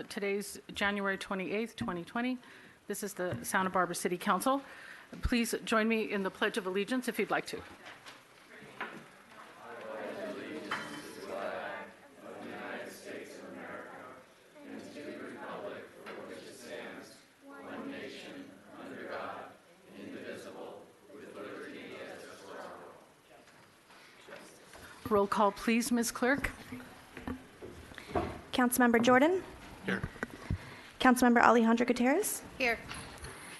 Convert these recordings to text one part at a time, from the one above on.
Today's January 28th, 2020. This is the Santa Barbara City Council. Please join me in the Pledge of Allegiance if you'd like to. Roll call, please, Ms. Clerk. Councilmember Jordan? Here. Councilmember Alejandro Gutierrez? Here.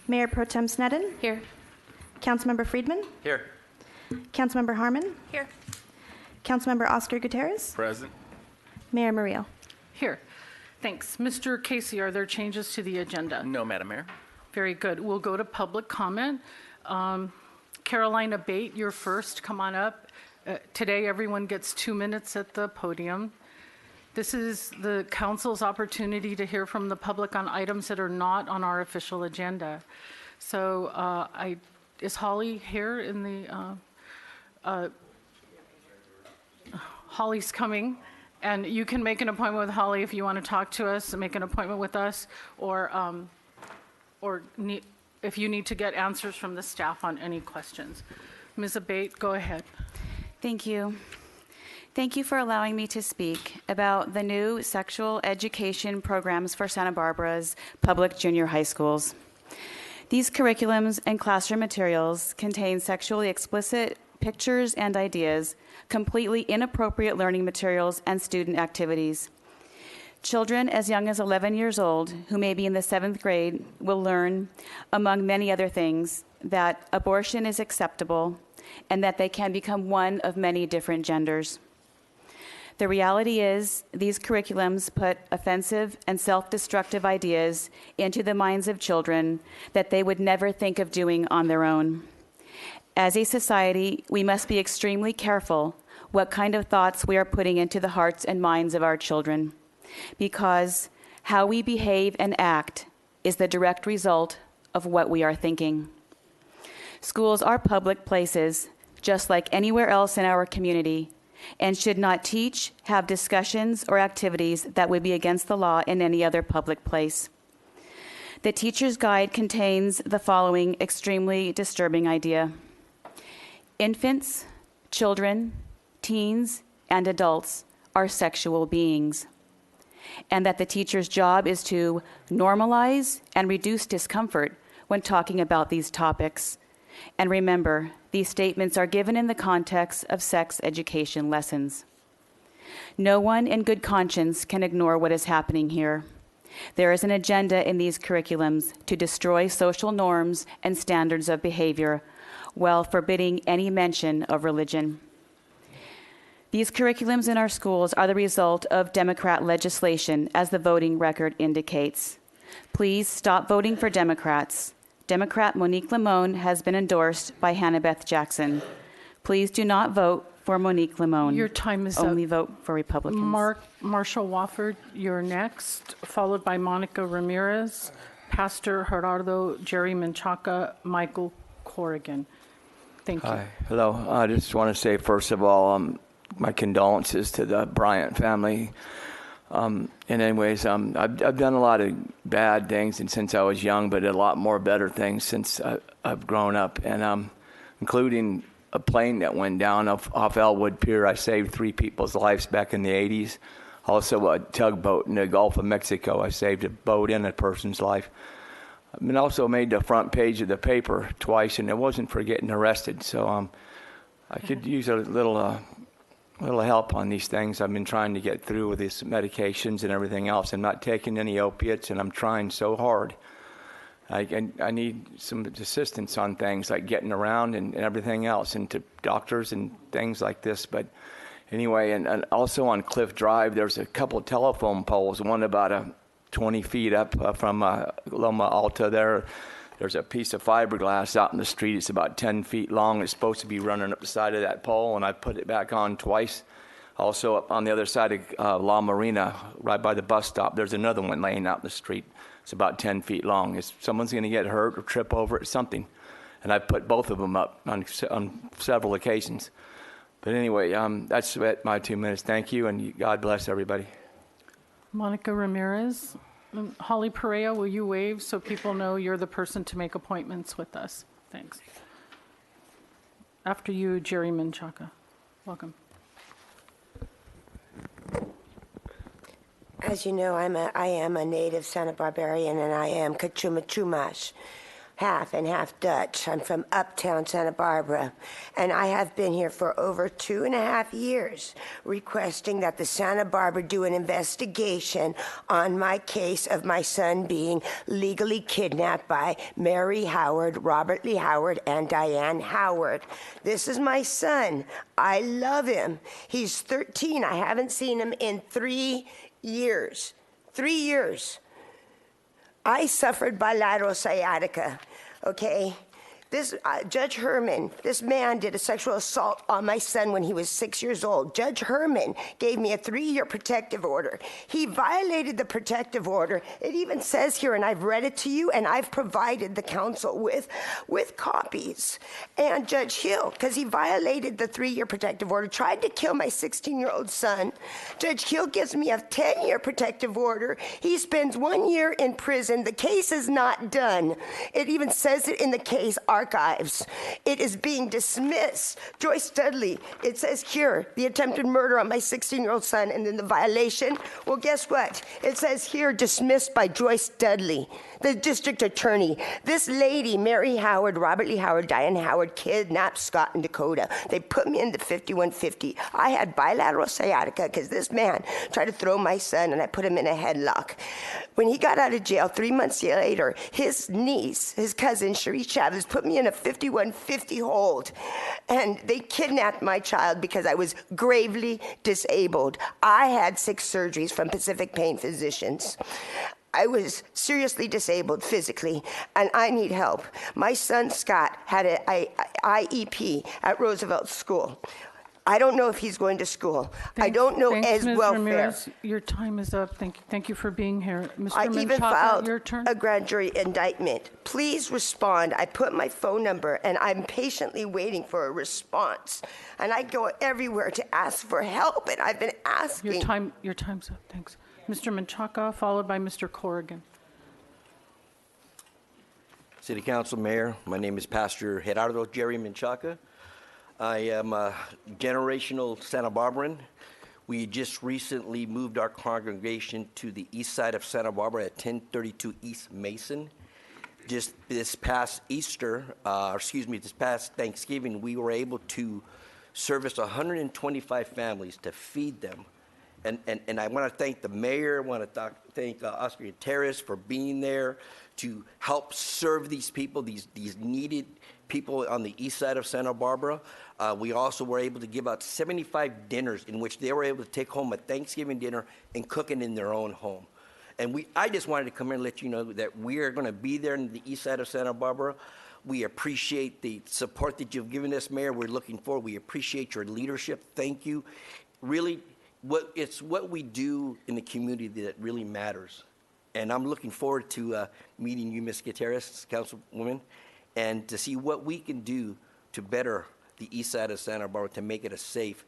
Mayor Pro Tem Sneddon? Here. Councilmember Friedman? Here. Councilmember Harmon? Here. Councilmember Oscar Gutierrez? Present. Mayor Murillo? Here. Thanks. Mr. Casey, are there changes to the agenda? No, Madam Mayor. Very good. We'll go to public comment. Carolina Bate, you're first. Come on up. Today, everyone gets 2 minutes at the podium. This is the council's opportunity to hear from the public on items that are not on our official agenda. So is Holly here in the, Holly's coming, and you can make an appointment with Holly if you want to talk to us and make an appointment with us, or if you need to get answers from the staff on any questions. Ms. Abate, go ahead. Thank you. Thank you for allowing me to speak about the new sexual education programs for Santa Barbara's public junior high schools. These curriculums and classroom materials contain sexually explicit pictures and ideas, completely inappropriate learning materials, and student activities. Children as young as 11 years old, who may be in the 7th grade, will learn, among many other things, that abortion is acceptable and that they can become one of many different genders. The reality is, these curriculums put offensive and self-destructive ideas into the minds of children that they would never think of doing on their own. As a society, we must be extremely careful what kind of thoughts we are putting into the hearts and minds of our children, because how we behave and act is the direct result of what we are thinking. Schools are public places, just like anywhere else in our community, and should not teach, have discussions, or activities that would be against the law in any other public place. The teacher's guide contains the following extremely disturbing idea. Infants, children, teens, and adults are sexual beings, and that the teacher's job is to normalize and reduce discomfort when talking about these topics. And remember, these statements are given in the context of sex education lessons. No one in good conscience can ignore what is happening here. There is an agenda in these curriculums to destroy social norms and standards of behavior while forbidding any mention of religion. These curriculums in our schools are the result of Democrat legislation, as the voting record indicates. Please stop voting for Democrats. Democrat Monique Limon has been endorsed by Hannah-Beth Jackson. Please do not vote for Monique Limon. Your time is Only up. vote for Republicans. Marshall Wofford, you're next, followed by Monica Ramirez, Pastor Gerardo, Jerry Menchaca, Michael Corrigan. Thank you. Hi. Hello. I just want to say, first of all, my condolences to the Bryant family. I've done a lot of bad things and since I was young, but a lot more better things since I've grown up, and including a plane that went down off Elwood Pier. I saved 3 people's lives back in the 80s. Also a tugboat in the Gulf of Mexico. I saved a boat and a person's life. I've been also made the front page of the paper twice, and it wasn't for getting arrested. So I could use a little help on these things. I've been trying to get through with these medications and everything else. I'm not taking any opiates, and I'm trying so hard. I need some assistance on things like getting around and everything else, and to doctors and things like this. But anyway, and also on Cliff Drive, there's a couple of telephone poles, one about 20 feet up from Loma Alta there. There's a piece of fiberglass out in the street. It's about 10 feet long. It's supposed to be running up the side of that pole, and I put it back on twice. Also, up on the other side of La Marina, right by the bus stop, there's another one laying out in the street. It's about 10 feet long. If someone's going to get hurt or trip over it, something. And I put both of them up on several occasions. But anyway, that's my 2 minutes. Thank you, and God bless everybody. Monica Ramirez. Holly Perea, will you wave so people know you're the person to make appointments with us? Thanks. After you, Jerry Menchaca. Welcome. As you know, I am a native Santa Barbarian, and I am Kachuma Chumash, half and half Dutch. I'm from uptown Santa Barbara, and I have been here for over 2.5 years requesting that the Santa Barbara do an investigation on my case of my son being legally kidnapped by Mary Howard, Robert Lee Howard, and Diane Howard. This is my son. I love him. He's 13. I haven't seen him in 3 years. 3 years. I suffered bilateral sciatica, okay? This Judge Herman, this man did a sexual assault on my son when he was 6 years old. Judge Herman gave me a 3-year protective order. He violated the protective order. It even says here, and I've read it to you, and I've provided the council with copies. And Judge Hill, because he violated the 3-year protective order, tried to kill my 16-year-old son. Judge Hill gives me a 10-year protective order. He spends 1 year in prison. The case is not done. It even says it in the case archives. It is being dismissed. Joyce Dudley, it says here, the attempted murder on my 16-year-old son, and then the violation. Well, guess what? It says here, dismissed by Joyce Dudley, the district attorney. This lady, Mary Howard, Robert Lee Howard, Diane Howard, kidnapped Scott and Dakota. They put me in the 5150. I had bilateral sciatica because this man tried to throw my son, and I put him in a headlock. When he got out of jail 3 months later, his niece, his cousin, Cherie Chavez, put me in a 5150 hold. And they kidnapped my child because I was gravely disabled. I had 6 surgeries from Pacific Pain Physicians. I was seriously disabled physically, and I need help. My son, Scott, had an IEP at Roosevelt School. I don't know if he's going to school. I don't know Thanks, his Ms. welfare. Ramirez. Your time is up. Thank you for being here. Mr. I even Menchaca, filed your turn. a grand jury indictment. Please respond. I put my phone number, and I'm patiently waiting for a response. And I go everywhere to ask for help, and I've been asking. Your time's up. Thanks. Mr. Menchaca, followed by Mr. Corrigan. City Council, Mayor, my name is Pastor Gerardo Jerry Menchaca. I am a generational Santa Barbaran. We just recently moved our congregation to the east side of Santa Barbara at 1032 East Mason. Just this past this past Thanksgiving, we were able to service 125 families to feed them. And I want to thank the mayor, I want to thank Oscar Gutierrez for being there to help serve these people, these needed people on the east side of Santa Barbara. We also were able to give out 75 dinners in which they were able to take home a Thanksgiving dinner and cook it in their own home. And I just wanted to come here and let you know that we are going to be there in the east side of Santa Barbara. We appreciate the support that you've given us, Mayor. We're looking forward. We appreciate your leadership. Thank you. Really, it's what we do in the community that really matters. And I'm looking forward to meeting you, Ms. Gutierrez, Councilwoman, and to see what we can do to better the east side of Santa Barbara to make it a safe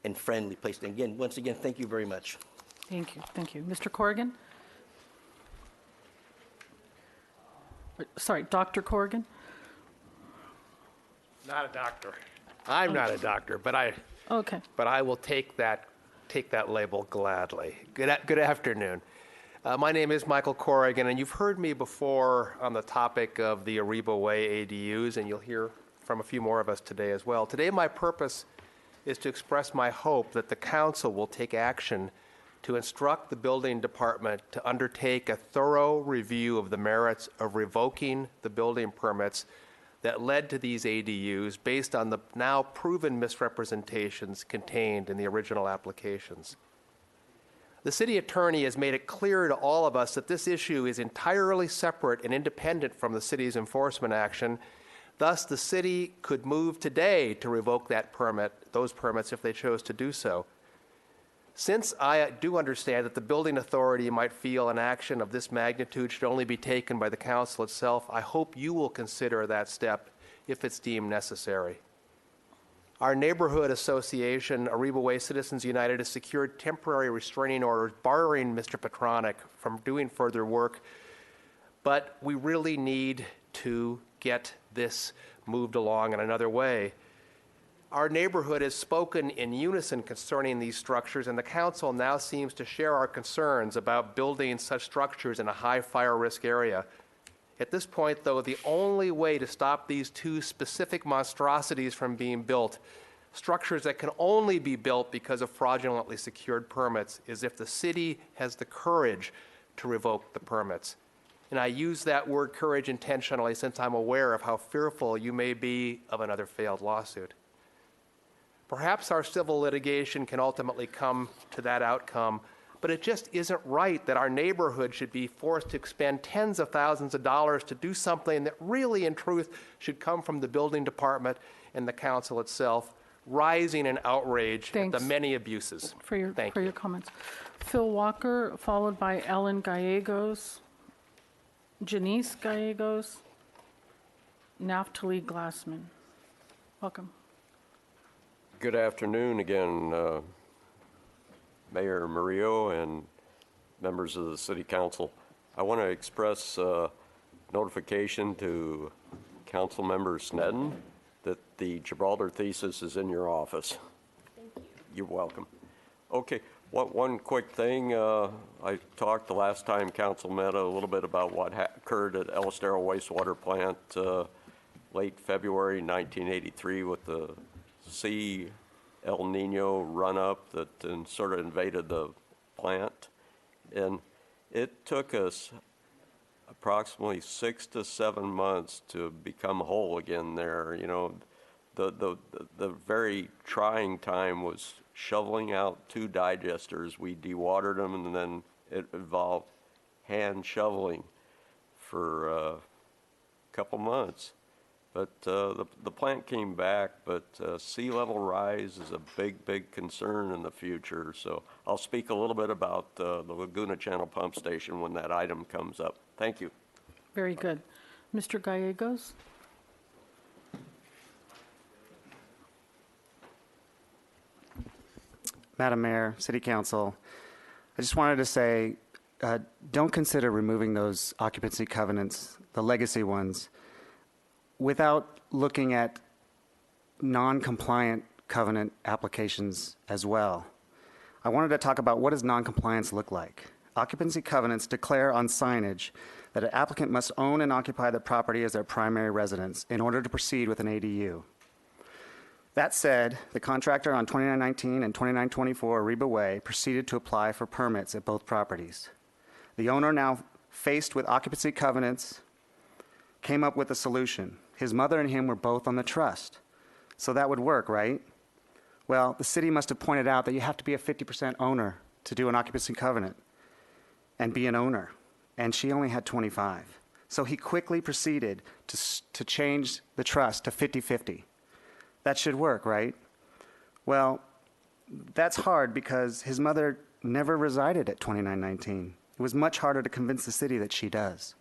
and friendly place. And again, once again, thank you very much. Thank you. Thank you. Mr. Corrigan? Sorry, Dr. Corrigan? Not a doctor. I'm not a doctor, but Okay. I will take that label gladly. Good afternoon. My name is Michael Corrigan, and you've heard me before on the topic of the Ariba Way ADUs, and you'll hear from a few more of us today as well. Today, my purpose is to express my hope that the council will take action to instruct the building department to undertake a thorough review of the merits of revoking the building permits that led to these ADUs based on the now proven misrepresentations contained in the original applications. The city attorney has made it clear to all of us that this issue is entirely separate and independent from the city's enforcement action. Thus, the city could move today to revoke those permits if they chose to do so. Since I do understand that the building authority might feel an action of this magnitude should only be taken by the council itself, I hope you will consider that step if it's deemed necessary. Our neighborhood association, Ariba Way Citizens United, has secured temporary restraining orders barring Mr. Petronic from doing further work. But we really need to get this moved along in another way. Our neighborhood has spoken in unison concerning these structures, and the council now seems to share our concerns about building such structures in a high fire risk area. At this point, though, the only way to stop these two specific monstrosities from being built, structures that can only be built because of fraudulently secured permits, is if the city has the courage to revoke the permits. And I use that word courage intentionally since I'm aware of how fearful you may be of another failed lawsuit. Perhaps our civil litigation can ultimately come to that outcome, but it just isn't right that our neighborhood should be forced to expend tens of thousands of dollars to do something that really, in truth, should come from the building department and the council itself, rising in outrage at Thanks the many abuses. for your Thank for you. your comments. Phil Walker, followed by Ellen Gallegos, Janice Gallegos, Naftali Glassman. Welcome. Good afternoon again, Mayor Murillo and members of the City Council. I want to express notification to Council Member Sneddon that the Gibraltar thesis is in your office. Thank you. You're welcome. Okay, one quick thing. I talked the last time Council met a little bit about what occurred at El Estero Wastewater Plant late February 1983 with the El Nino run-up that sort of invaded the plant. And it took us approximately 6 to 7 months to become whole again there. You know, the very trying time was shoveling out 2 digesters. We dewatered them, and then it involved hand shoveling for a couple months. But the plant came back, but sea level rise is a big concern in the future. So I'll speak a little bit about the Laguna Channel Pump Station when that item comes up. Thank you. Very good. Mr. Gallegos? Madam Mayor, City Council, I just wanted to say, don't consider removing those occupancy covenants, the legacy ones, without looking at non-compliant covenant applications as well. I wanted to talk about what does non-compliance look like. Occupancy covenants declare on signage that an applicant must own and occupy the property as their primary residence in order to proceed with an ADU. That said, the contractor on 2919 and 2924 Ariba Way proceeded to apply for permits at both properties. The owner, now faced with occupancy covenants, came up with a solution. His mother and him were both on the trust. So that would work, right? Well, the city must have pointed out that you have to be a 50% owner to do an occupancy covenant and be an owner. And she only had 25. So he quickly proceeded to change the trust to 50-50. That should work, right? Well, that's hard because his mother never resided at 2919. It was much harder to convince the city that she does.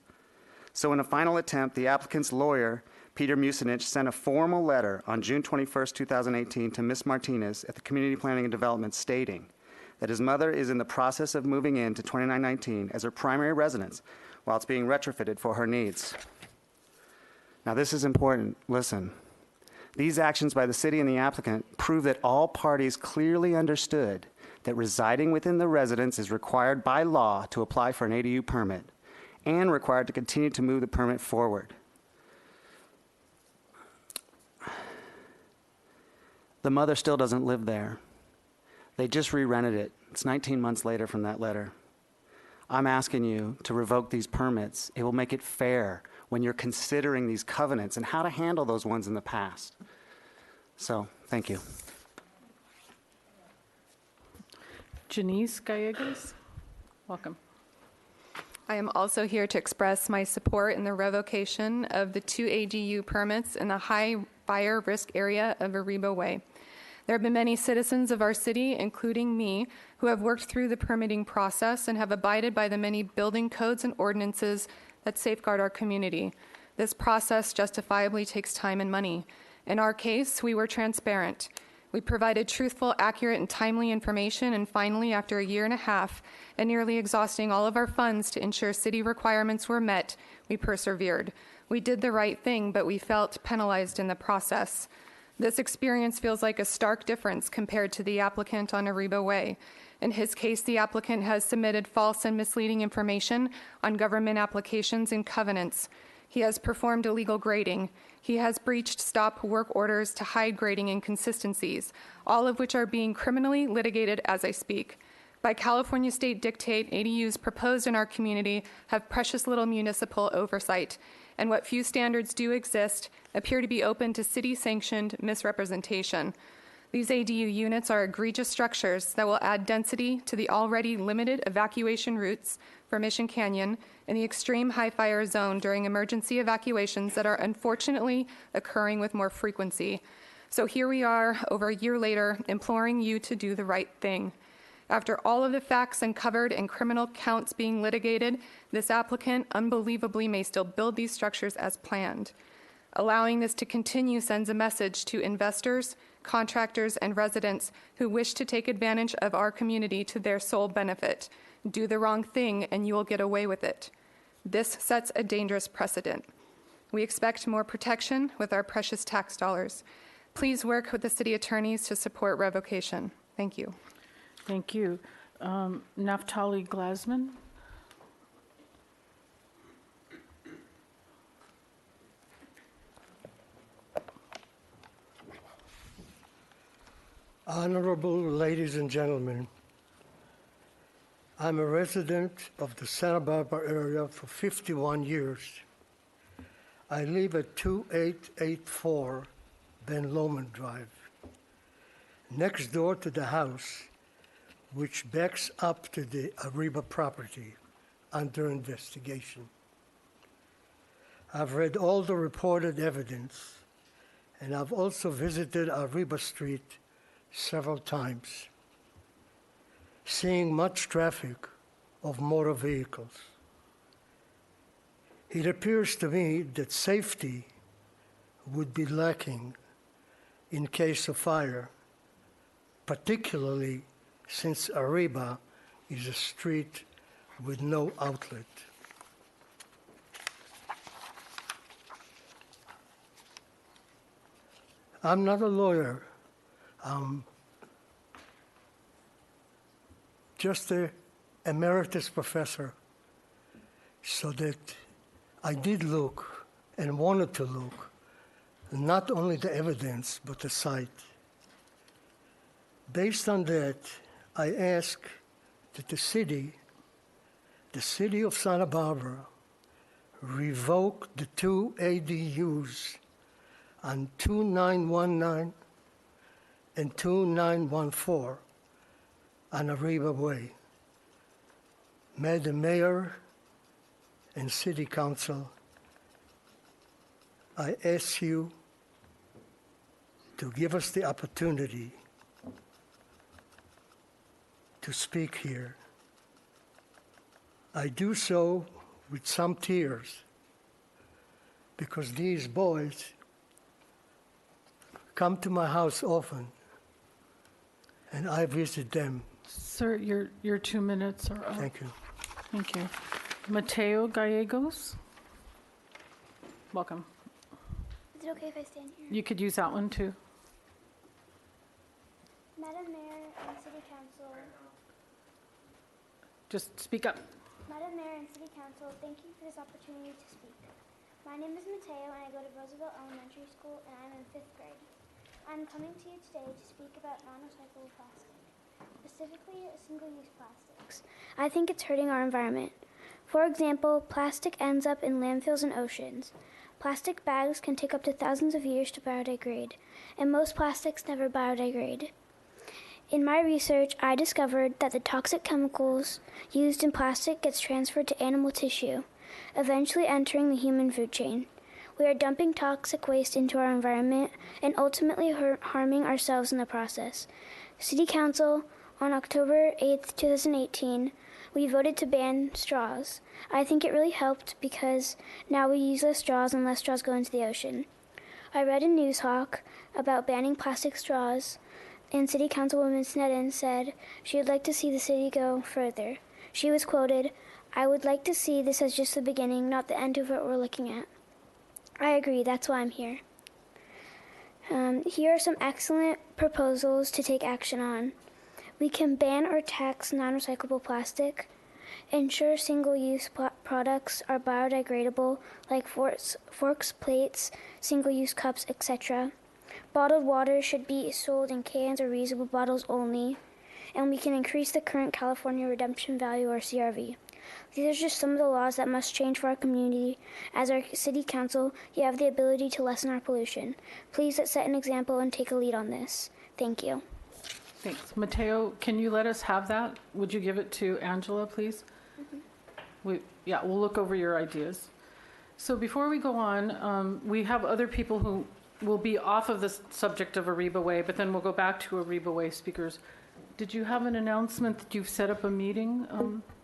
So in a final attempt, the applicant's lawyer, Peter Mucinich, sent a formal letter on June 21st, 2018 to Ms. Martinez at the Community Planning and Development stating that his mother is in the process of moving into 2919 as her primary residence while it's being retrofitted for her needs. Now this is important. Listen. These actions by the city and the applicant prove that all parties clearly understood that residing within the residence is required by law to apply for an ADU permit and required to continue to move the permit forward. The mother still doesn't live there. They just re-rented it. It's 19 months later from that letter. I'm asking you to revoke these permits. It will make it fair when you're considering these covenants and how to handle those ones in the past. So, thank you. Janice Gallegos? Welcome. I am also here to express my support in the revocation of the 2 ADU permits in the high fire risk area of Ariba Way. There have been many citizens of our city, including me, who have worked through the permitting process and have abided by the many building codes and ordinances that safeguard our community. This process justifiably takes time and money. In our case, we were transparent. We provided truthful, accurate, and timely information, and finally, after a year and a half and nearly exhausting all of our funds to ensure city requirements were met, we persevered. We did the right thing, but we felt penalized in the process. This experience feels like a stark difference compared to the applicant on Ariba Way. In his case, the applicant has submitted false and misleading information on government applications and covenants. He has performed illegal grading. He has breached stop work orders to hide grading inconsistencies, all of which are being criminally litigated as I speak. By California state dictate, ADUs proposed in our community have precious little municipal oversight, and what few standards do exist appear to be open to city-sanctioned misrepresentation. These ADU units are egregious structures that will add density to the already limited evacuation routes for Mission Canyon in the extreme high fire zone during emergency evacuations that are unfortunately occurring with more frequency. So here we are, over a year later, imploring you to do the right thing. After all of the facts uncovered and criminal counts being litigated, this applicant unbelievably may still build these structures as planned. Allowing this to continue sends a message to investors, contractors, and residents who wish to take advantage of our community to their sole benefit. Do the wrong thing and you will get away with it. This sets a dangerous precedent. We expect more protection with our precious tax dollars. Please work with the city attorneys to support revocation. Thank you. Thank you. Naftali Glasman. Honorable ladies and gentlemen, I'm a resident of the Santa Barbara area for 51 years. I live at 2884 Ben Lomond Drive, next door to the house which backs up to the Ariba property under investigation. I've read all the reported evidence, and I've also visited Ariba Street several times, seeing much traffic of motor vehicles. It appears to me that safety would be lacking in case of fire, particularly since Ariba is a street with no outlet. I'm not a lawyer. I'm just an emeritus professor, so that I did look and wanted to look, not only the evidence, but the site. Based on that, I ask that the city of Santa Barbara, revoke the 2 ADUs on 2919 and 2914 on Ariba Way. May the mayor and city council, I ask you to give us the opportunity to speak here. I do so with some tears, because these boys come to my house often, and I visit them. Sir, your 2 minutes are up. Thank you. Thank you. Mateo Gallegos. Welcome. Is it okay if I stand here? You could use that one too. Madam Mayor and City Council. Just speak up. Madam Mayor and City Council, thank you for this opportunity to speak. My name is Mateo and I go to Roosevelt Elementary School and I'm in 5th grade. I'm coming to you today to speak about non-recyclable plastic, specifically single-use plastics. I think it's hurting our environment. For example, plastic ends up in landfills and oceans. Plastic bags can take up to thousands of years to biodegrade, and most plastics never biodegrade. In my research, I discovered that the toxic chemicals used in plastic gets transferred to animal tissue, eventually entering the human food chain. We are dumping toxic waste into our environment and ultimately harming ourselves in the process. City Council, on October 8th, 2018, we voted to ban straws. I think it really helped because now we use less straws and less straws go into the ocean. I read in Newshawk about banning plastic straws, and City Councilwoman Sneddon said she would like to see the city go further. She was quoted, "I would like to see this as just the beginning, not the end of what we're looking at." I agree, that's why I'm here. Here are some excellent proposals to take action on. We can ban or tax non-recyclable plastic, ensure single-use products are biodegradable, like forks, plates, single-use cups, etc. Bottled water should be sold in cans or reusable bottles only, and we can increase the current California Redemption Value, or CRV. These are just some of the laws that must change for our community. As our city council, you have the ability to lessen our pollution. Please let's set an example and take a lead on this. Thank you. Thanks. Mateo, can you let us have that? Would you give it to Angela, please? We'll look over your ideas. So before we go on, we have other people who will be off of the subject of Ariba Way, but then we'll go back to Ariba Way speakers. Did you have an announcement that you've set up a meeting?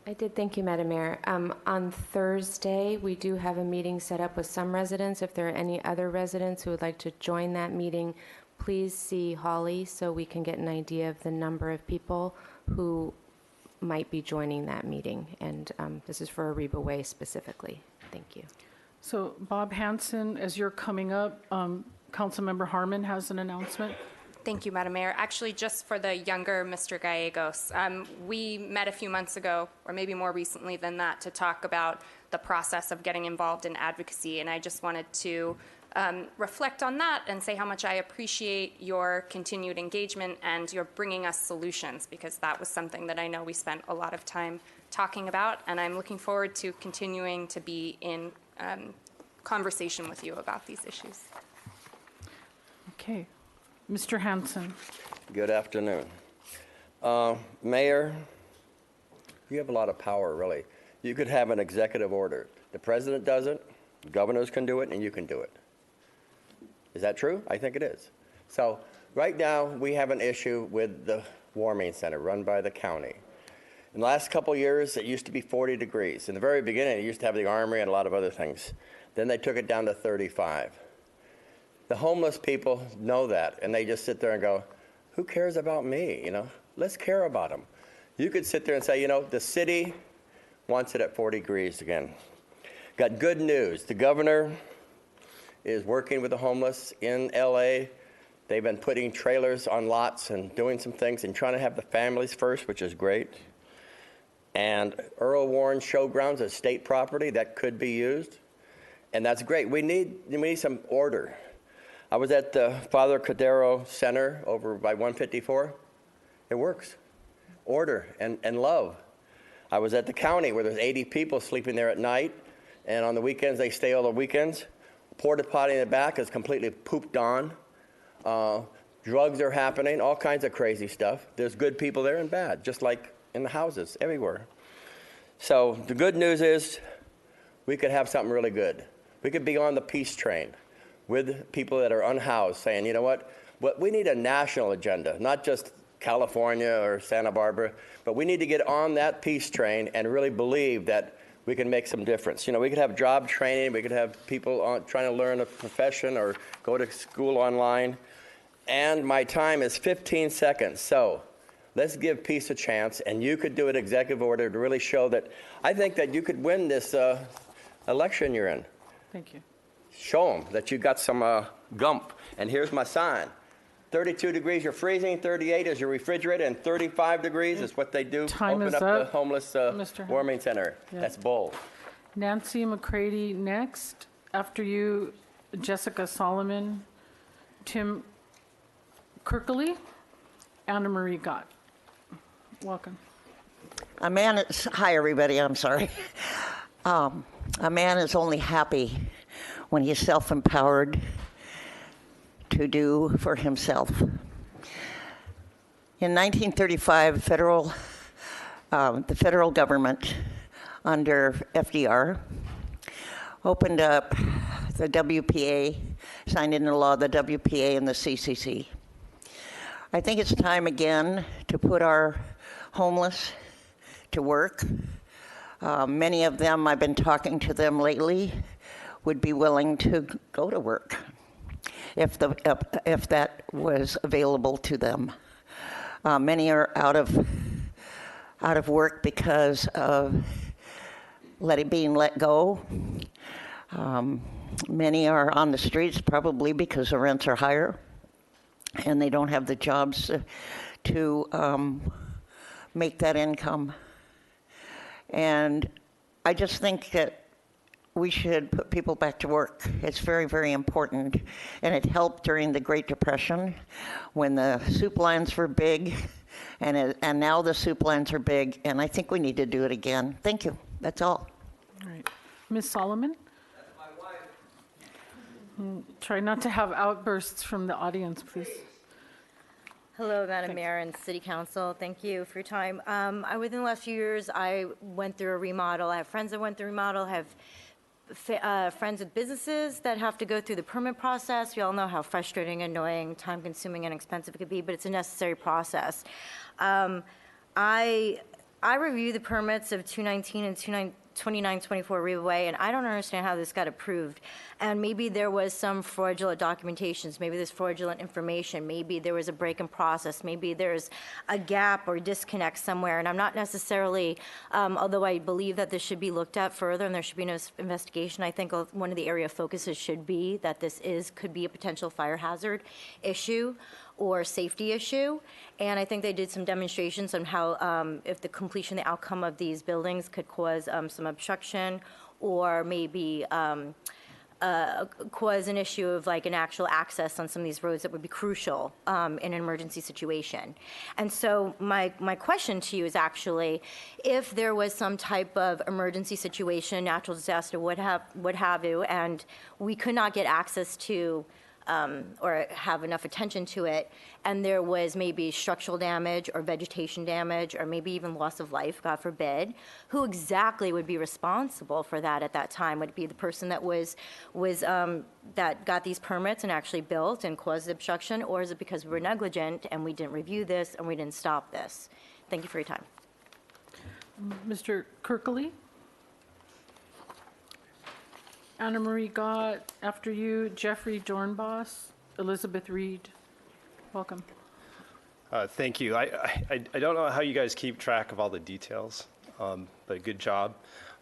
I did, thank you, Madam Mayor. On Thursday, we do have a meeting set up with some residents. If there are any other residents who would like to join that meeting, please see Holly so we can get an idea of the number of people who might be joining that meeting. And this is for Ariba Way specifically. Thank you. So Bob Hanson, as you're coming up, Councilmember Harmon has an announcement. Thank you, Madam Mayor. Actually, just for the younger Mr. Gallegos, we met a few months ago, or maybe more recently than that, to talk about the process of getting involved in advocacy. And I just wanted to reflect on that and say how much I appreciate your continued engagement and your bringing us solutions, because that was something that I know we spent a lot of time talking about. And I'm looking forward to continuing to be in conversation with you about these issues. Okay. Mr. Hanson. Good afternoon. Mayor, you have a lot of power, really. You could have an executive order. The president does it, governors can do it, and you can do it. Is that true? I think it is. So right now, we have an issue with the warming center run by the county. In the last couple of years, it used to be 40 degrees. In the very beginning, it used to have the Armory and a lot of other things. Then they took it down to 35. The homeless people know that, and they just sit there and go, who cares about me, you know? Let's care about them. You could sit there and say, you know, the city wants it at 40 degrees again. Got good news. The governor is working with the homeless in LA. They've been putting trailers on lots and doing some things and trying to have the families first, which is great. And Earl Warren Showgrounds is state property that could be used, and that's great. We need some order. I was at the Father Cordero Center over by 154. It works. Order and love. I was at the county where there's 80 people sleeping there at night, and on the weekends they stay all the weekends. Porta potty in the back is completely pooped on. Drugs are happening, all kinds of crazy stuff. There's good people there and bad, just like in the houses everywhere. So the good news is we could have something really good. We could be on the peace train with people that are unhoused, saying, you know what, we need a national agenda, not just California or Santa Barbara, but we need to get on that peace train and really believe that we can make some difference. You know, we could have job training, we could have people trying to learn a profession or go to school online, and my time is 15 seconds, so let's give peace a chance, and you could do an executive order to really show that, I think that you could win this election you're in. Thank you. Show them that you got some gump. And here's my sign. 32 degrees, you're freezing. 38 is your refrigerator, and 35 degrees is what they do. Time Open is up up, the homeless warming center. Yeah. That's bold. Nancy McCready next. After you, Jessica Solomon, Tim Kirkley, Anna Marie Gott. Welcome. Hi, everybody. I'm sorry. A man is only happy when he's self-empowered to do for himself. In 1935, the federal government under FDR opened up the WPA, signed into law the WPA and the CCC. I think it's time again to put our homeless to work. Many of them, I've been talking to them lately, would be willing to go to work. if that was available to them. Many are out of work because of being let go. Many are on the streets probably because the rents are higher and they don't have the jobs to make that income. And I just think that we should put people back to work. It's very, very important. And it helped during the Great Depression when the soup lines were big, and now the soup lines are big, and I think we need to do it again. Thank you. That's all. All right. Ms. Solomon? Try not to have outbursts from the audience, please. Hello, Madam Mayor and City Council. Thank you for your time. Within the last few years, I went through a remodel. I have friends that went through a remodel, have friends with businesses that have to go through the permit process. We all know how frustrating, annoying, time-consuming, and expensive it could be, but it's a necessary process. I review the permits of 219 and 2924 Riva Way, and I don't understand how this got approved. And maybe there was some fraudulent documentations, maybe there's fraudulent information, maybe there was a break in process, maybe there's a gap or disconnect somewhere. And I'm not necessarily, although I believe that this should be looked at further and there should be no investigation, I think one of the area of focuses should be that this could be a potential fire hazard issue or safety issue. And I think they did some demonstrations on how if the completion, the outcome of these buildings could cause some obstruction or maybe cause an issue of like an actual access on some of these roads that would be crucial in an emergency situation. And so my question to you is actually, if there was some type of emergency situation, natural disaster, what have you, and we could not get access to or have enough attention to it, and there was maybe structural damage or vegetation damage or maybe even loss of life, God forbid, who exactly would be responsible for that at that time? Would it be the person that that got these permits and actually built and caused the obstruction, or is it because we were negligent and we didn't review this and we didn't stop this? Thank you for your time. Mr. Kirkley? Anna Marie Gott, after you, Jeffrey Dornbos, Elizabeth Reed. Welcome. Thank you. I don't know how you guys keep track of all the details, but good job.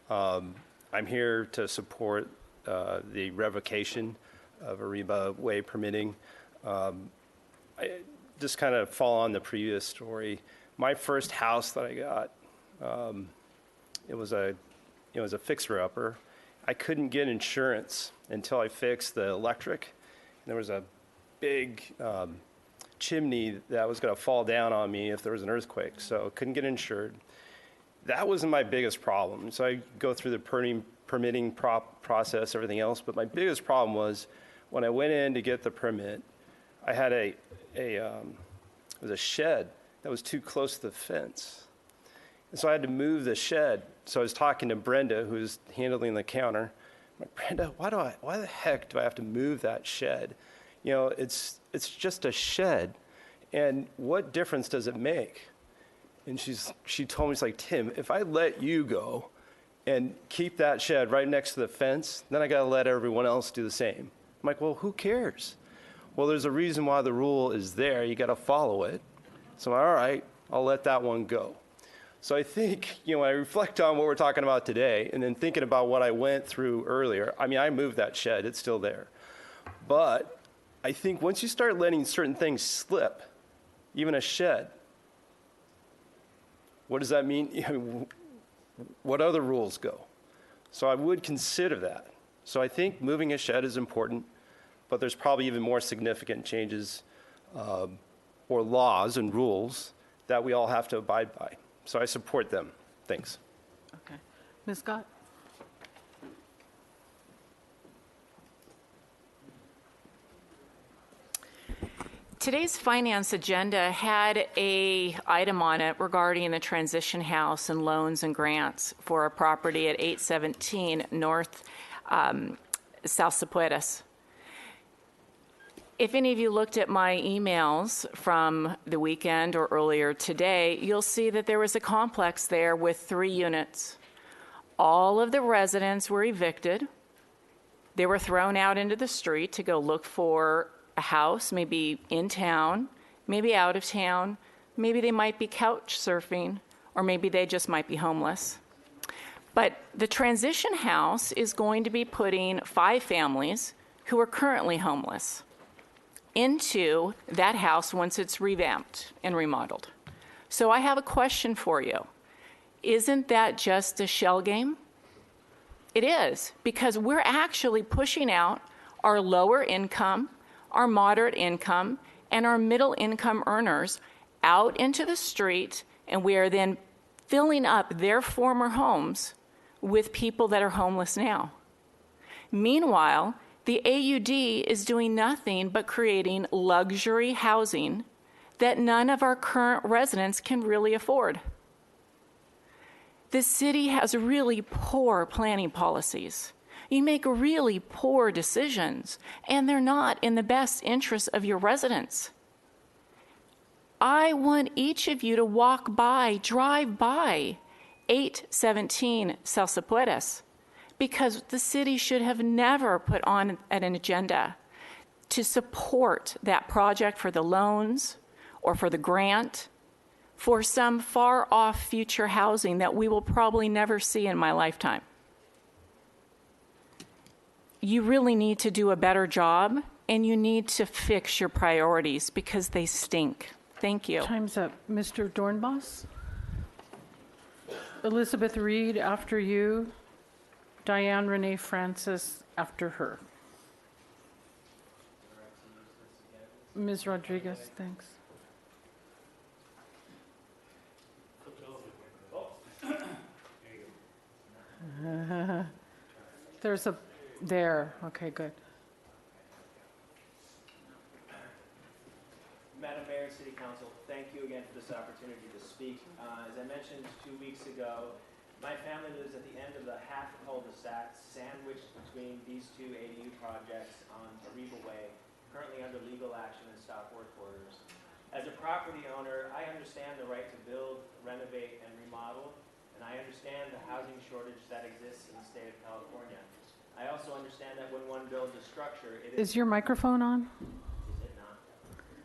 I'm here to support the revocation of Ariba Way permitting. I just kind of follow on the previous story. My first house that I got, it was a fixer-upper. I couldn't get insurance until I fixed the electric. And there was a big chimney that was going to fall down on me if there was an earthquake, so couldn't get insured. That wasn't my biggest problem. So I go through the permitting process, everything else, but my biggest problem was when I went in to get the permit, I had it was a shed that was too close to the fence. And so I had to move the shed. So I was talking to Brenda, who's handling the counter. I'm like, Brenda, why the heck do I have to move that shed? You know, it's just a shed. And what difference does it make? And she told me, she's like, Tim, if I let you go and keep that shed right next to the fence, then I got to let everyone else do the same. I'm like, well, who cares? Well, there's a reason why the rule is there. You got to follow it. So I'm like, all right, I'll let that one go. So I think, when I reflect on what we're talking about today and then thinking about what I went through earlier, I mean, I moved that shed. It's still there. But I think once you start letting certain things slip, even a shed, what does that mean? What other rules go? So I would consider that. So I think moving a shed is important, but there's probably even more significant changes or laws and rules that we all have to abide by. So I support them. Thanks. Okay. Ms. Gott? Today's finance agenda had an item on it regarding the transition house and loans and grants for a property at 817 North South Sepuedas. If any of you looked at my emails from the weekend or earlier today, you'll see that there was a complex there with 3 units. All of the residents were evicted. They were thrown out into the street to go look for a house, maybe in town, maybe out of town, maybe they might be couch surfing, or maybe they just might be homeless. But the transition house is going to be putting 5 families who are currently homeless into that house once it's revamped and remodeled. So I have a question for you. Isn't that just a shell game? It is, because we're actually pushing out our lower income, our moderate income, and our middle income earners out into the street, and we are then filling up their former homes with people that are homeless now. Meanwhile, the AUD is doing nothing but creating luxury housing that none of our current residents can really afford. The city has really poor planning policies. You make really poor decisions, and they're not in the best interest of your residents. I want each of you to walk by, drive by 817 Celso Puedes, because the city should have never put on an agenda to support that project for the loans or for the grant for some far-off future housing that we will probably never see in my lifetime. You really need to do a better job, and you need to fix your priorities because they stink. Thank you. Time's up. Mr. Dornbos? Elizabeth Reed after you. Diane Renee Francis after her. Ms. Rodriguez, thanks. There's a, there, okay, good. Madam Mayor and City Council, thank you again for this opportunity to speak. As I mentioned 2 weeks ago, my family lives at the end of the half cul-de-sac sandwiched between these 2 ADU projects on Ariba Way, currently under legal action and stop work orders. As a property owner, I understand the right to build, renovate, and remodel, and I understand the housing shortage that exists in the state of California. I also understand that when one builds a structure, it Is your microphone on? Is it not?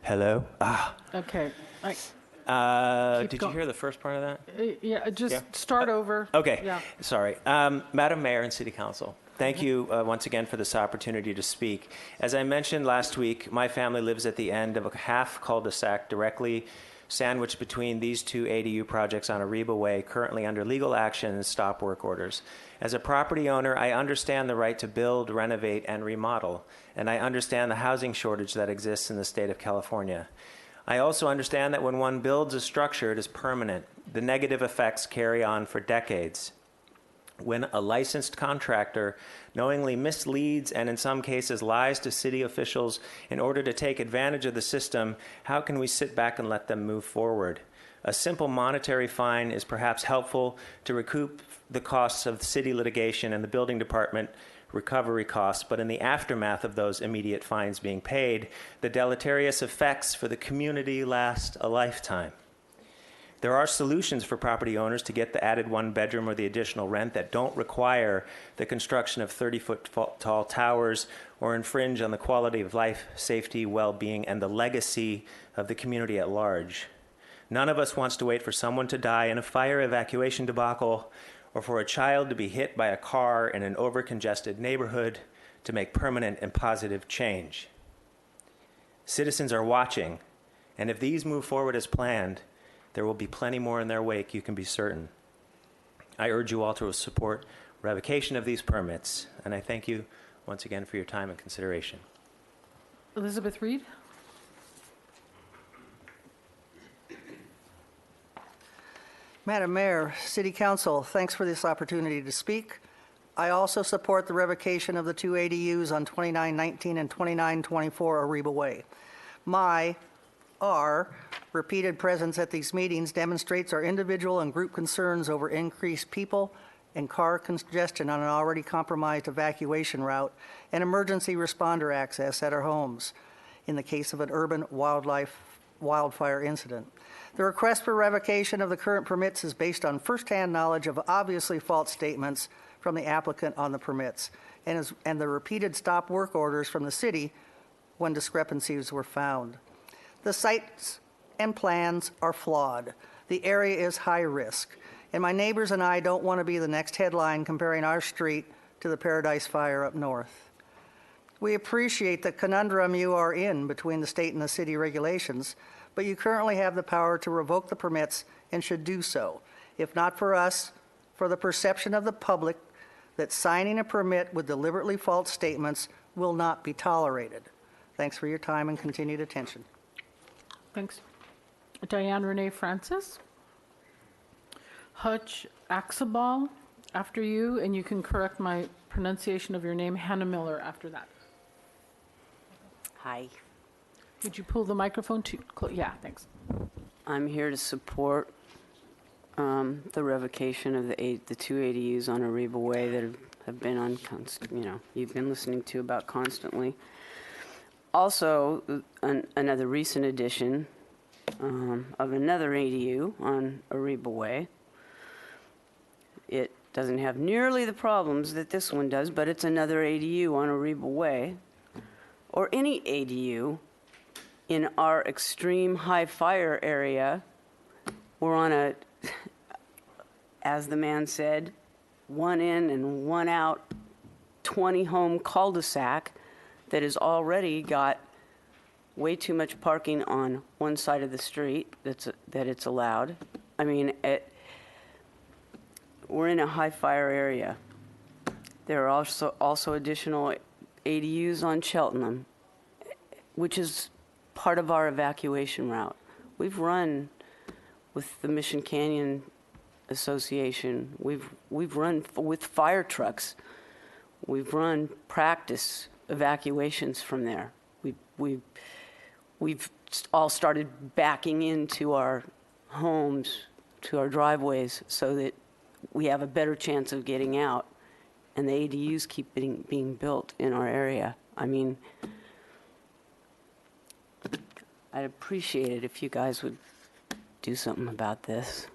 Hello? Okay. Did you hear the first part of that? Yeah, just start over. Okay, Yeah. sorry. Madam Mayor and City Council, thank you once again for this opportunity to speak. As I mentioned last week, my family lives at the end of a half cul-de-sac directly sandwiched between these 2 ADU projects on Ariba Way, currently under legal action and stop work orders. As a property owner, I understand the right to build, renovate, and remodel, and I understand the housing shortage that exists in the state of California. I also understand that when one builds a structure, it is permanent. The negative effects carry on for decades. When a licensed contractor knowingly misleads and in some cases lies to city officials in order to take advantage of the system, how can we sit back and let them move forward? A simple monetary fine is perhaps helpful to recoup the costs of city litigation and the building department recovery costs, but in the aftermath of those immediate fines being paid, the deleterious effects for the community last a lifetime. There are solutions for property owners to get the added 1 bedroom or the additional rent that don't require the construction of 30-foot tall towers or infringe on the quality of life, safety, well-being, and the legacy of the community at large. None of us wants to wait for someone to die in a fire evacuation debacle or for a child to be hit by a car in an overcongested neighborhood to make permanent and positive change. Citizens are watching, and if these move forward as planned, there will be plenty more in their wake, you can be certain. I urge you all to support revocation of these permits, and I thank you once again for your time and consideration. Elizabeth Reed? Madam Mayor, City Council, thanks for this opportunity to speak. I also support the revocation of the 2 ADUs on 2919 and 2924 Ariba Way. Our repeated presence at these meetings demonstrates our individual and group concerns over increased people and car congestion on an already compromised evacuation route and emergency responder access at our homes in the case of an urban wildfire incident. The request for revocation of the current permits is based on firsthand knowledge of obviously false statements from the applicant on the permits and the repeated stop work orders from the city when discrepancies were found. The sites and plans are flawed. The area is high risk, and my neighbors and I don't want to be the next headline comparing our street to the Paradise Fire up north. We appreciate the conundrum you are in between the state and the city regulations, but you currently have the power to revoke the permits and should do so. If not for us, for the perception of the public that signing a permit with deliberately false statements will not be tolerated. Thanks for your time and continued attention. Thanks. Diane Renee Francis. Hutch Axabal after you, and you can correct my pronunciation of your name, Hannah Miller, after that. Hi. Would you pull the microphone to, yeah, thanks. I'm here to support the revocation of the two ADUs on Ariba Way that have been on, you've been listening to about constantly. Also, another recent addition of another ADU on Ariba Way. It doesn't have nearly the problems that this one does, but it's another ADU on Ariba Way, or any ADU in our extreme high fire area. We're on a, as the man said, one in and one out, 20 home cul-de-sac that has already got way too much parking on one side of the street that it's allowed. I mean, we're in a high fire area. There are also additional ADUs on Cheltenham, which is part of our evacuation route. We've run with the Mission Canyon Association. We've run with fire trucks. We've run practice evacuations from there. We've all started backing into our homes, to our driveways, so that we have a better chance of getting out, and the ADUs keep being built in our area. I mean, I'd appreciate it if you guys would do something about this.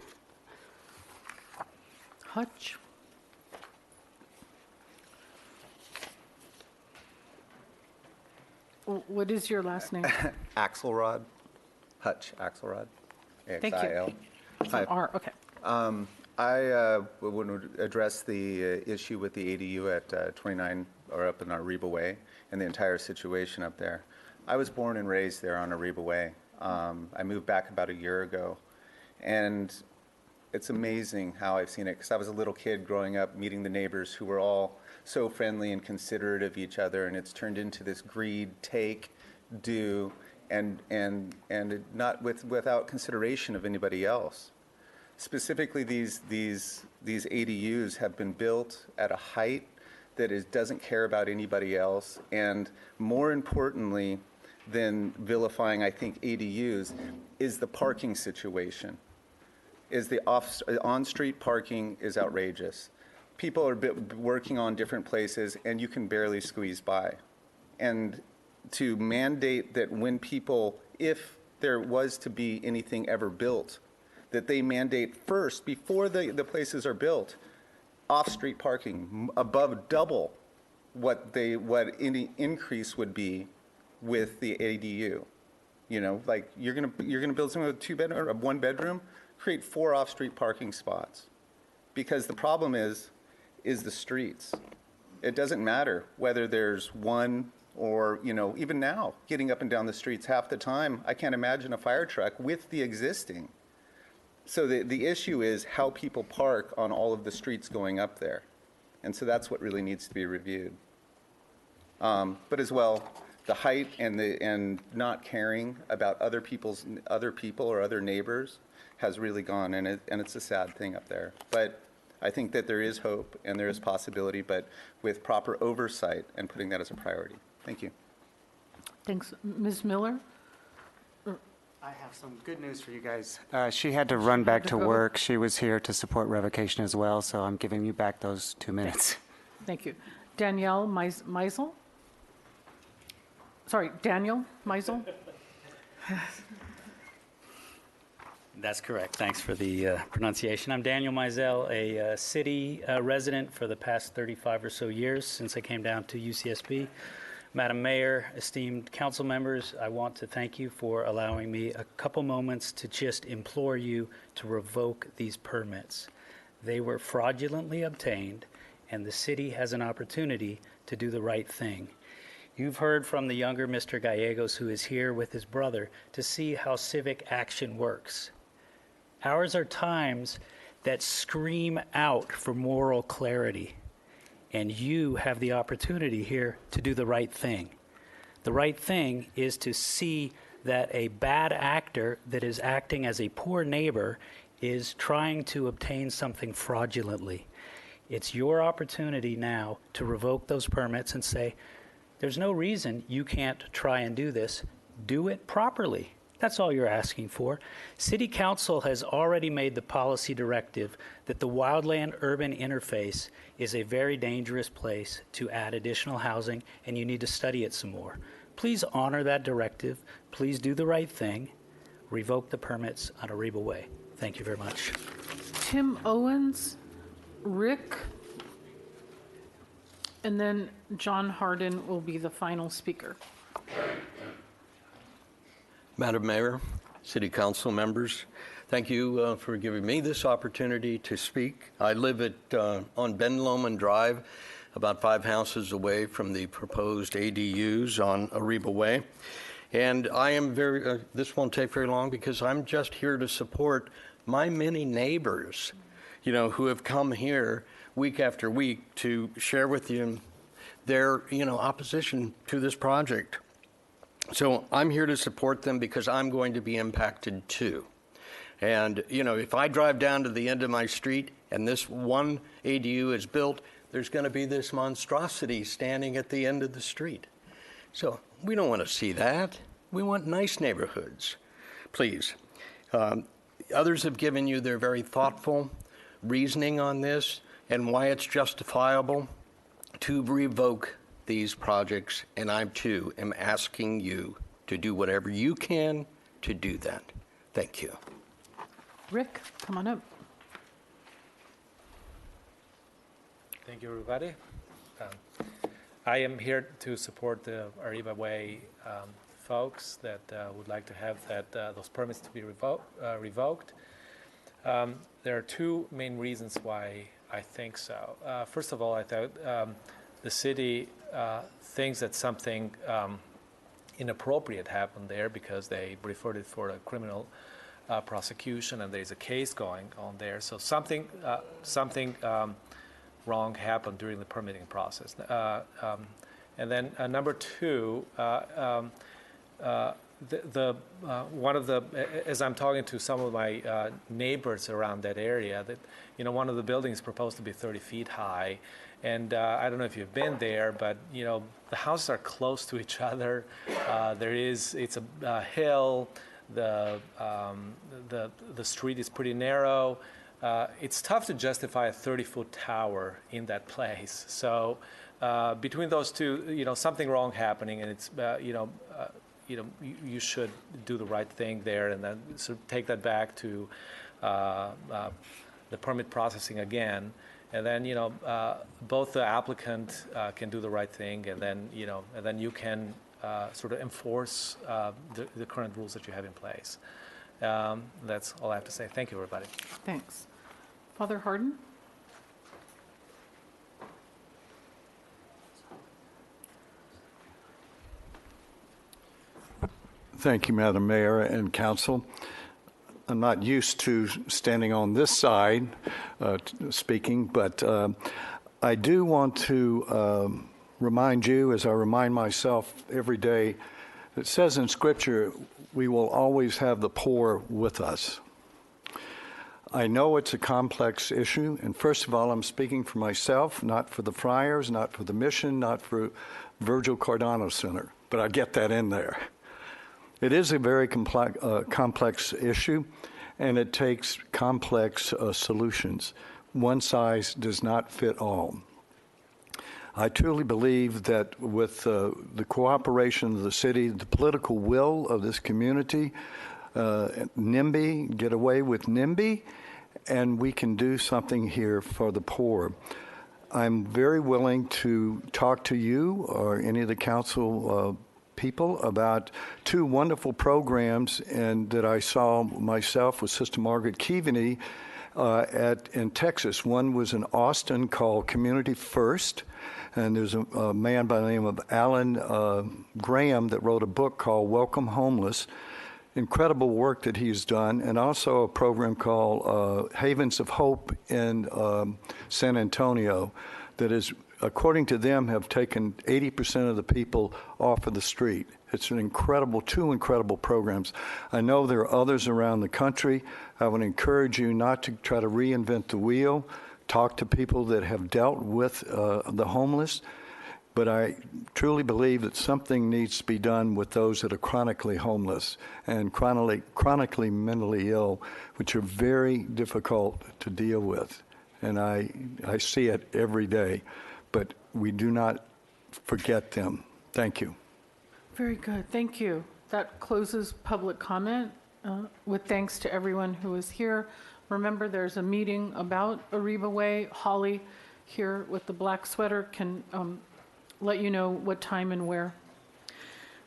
Hutch. What is your last name? Axelrod. Hutch Axelrod. Thank you. Hi. R, okay. I want to address the issue with the ADU at 29, or up in Ariba Way, and the entire situation up there. I was born and raised there on Ariba Way. I moved back about a year ago, and it's amazing how I've seen it, because I was a little kid growing up, meeting the neighbors who were all so friendly and considerate of each other, and it's turned into this greed, take, do, and not without consideration of anybody else. Specifically, these ADUs have been built at a height that doesn't care about anybody else, and more importantly than vilifying, I think, ADUs, is the parking situation. Is the on-street parking is outrageous. People are working on different places, and you can barely squeeze by. And to mandate that when people, if there was to be anything ever built, that they mandate first, before the places are built, off-street parking above double what any increase would be with the ADU. You know, like you're gonna build something with a one bedroom, create 4 off-street parking spots, because the problem is the streets. It doesn't matter whether there's one or, even now, getting up and down the streets half the time, I can't imagine a fire truck with the existing. So the issue is how people park on all of the streets going up there. And so that's what really needs to be reviewed. But as well, the height and not caring about other people or other neighbors has really gone, and it's a sad thing up there. But I think that there is hope and there is possibility, but with proper oversight and putting that as a priority. Thank you. Thanks. Ms. Miller? I have some good news for you guys. She had to run back to work. She was here to support revocation as well, so I'm giving you back those 2 minutes. Thank you. Danielle Meisel? Sorry, Daniel Meisel? That's correct. Thanks for the pronunciation. I'm Daniel Mizell, a city resident for the past 35 or so years since I came down to UCSB. Madam Mayor, esteemed council members, I want to thank you for allowing me a couple moments to just implore you to revoke these permits. They were fraudulently obtained, and the city has an opportunity to do the right thing. You've heard from the younger Mr. Gallegos, who is here with his brother, to see how civic action works. Ours are times that scream out for moral clarity, and you have the opportunity here to do the right thing. The right thing is to see that a bad actor that is acting as a poor neighbor is trying to obtain something fraudulently. It's your opportunity now to revoke those permits and say, there's no reason you can't try and do this. Do it properly. That's all you're asking for. City Council has already made the policy directive that the wildland-urban interface is a very dangerous place to add additional housing, and you need to study it some more. Please honor that directive. Please do the right thing. Revoke the permits on Ariba Way. Thank you very much. Tim Owens, Rick, and then John Harden will be the final speaker. Madam Mayor, City Council members, thank you for giving me this opportunity to speak. I live on Ben Lomond Drive, about 5 houses away from the proposed ADUs on Ariba Way. And I am this won't take very long because I'm just here to support my many neighbors, who have come here week after week to share with you their, opposition to this project. So I'm here to support them because I'm going to be impacted too. And, if I drive down to the end of my street and this one ADU is built, there's going to be this monstrosity standing at the end of the street. So we don't want to see that. We want nice neighborhoods. Please. Others have given you their very thoughtful reasoning on this and why it's justifiable to revoke these projects, and I too am asking you to do whatever you can to do that. Thank you. Rick, come on up. Thank you, everybody. I am here to support the Ariba Way folks that would like to have those permits to be revoked. There are 2 main reasons why I think so. First of all, I thought the city thinks that something inappropriate happened there because they referred it for a criminal prosecution and there's a case going on there. So something wrong happened during the permitting process. And then number 2, as I'm talking to some of my neighbors around that area, that one of the buildings is proposed to be 30 feet high, and I don't know if you've been there, but the houses are close to each other. It's a hill. The street is pretty narrow. It's tough to justify a 30-foot tower in that place. So between those two, something wrong happening, and it's you should do the right thing there, and then sort of take that back to the permit processing again, and then both the applicant can do the right thing, and then you can sort of enforce the current rules that you have in place. That's all I have to say. Thank you, everybody. Thanks. Father Harden? Thank you, Madam Mayor and Council. I'm not used to standing on this side speaking, but I do want to remind you, as I remind myself every day, it says in Scripture, we will always have the poor with us. I know it's a complex issue, and first of all, I'm speaking for myself, not for the Friars, not for the Mission, not for Virgil Cardano Center, but I get that in there. It is a very complex issue, and it takes complex solutions. One size does not fit all. I truly believe that with the cooperation of the city, the political will of this community, NIMBY, get away with NIMBY, and we can do something here for the poor. I'm very willing to talk to you or any of the council people about two wonderful programs and that I saw myself with Sister Margaret Keaveney in Texas. One was in Austin called Community First, and there's a man by the name of Alan Graham that wrote a book called Welcome Homeless. Incredible work that he's done, and also a program called Havens of Hope in San Antonio that is, according to them, have taken 80% of the people off of the street. It's two incredible programs. I know there are others around the country. I would encourage you not to try to reinvent the wheel. Talk to people that have dealt with the homeless. But I truly believe that something needs to be done with those that are chronically homeless and chronically mentally ill, which are very difficult to deal with. And I see it every day, but we do not forget them. Thank you. Very good. Thank you. That closes public comment. With thanks to everyone who is here. Remember, there's a meeting about Ariba Way. Holly here with the black sweater can let you know what time and where.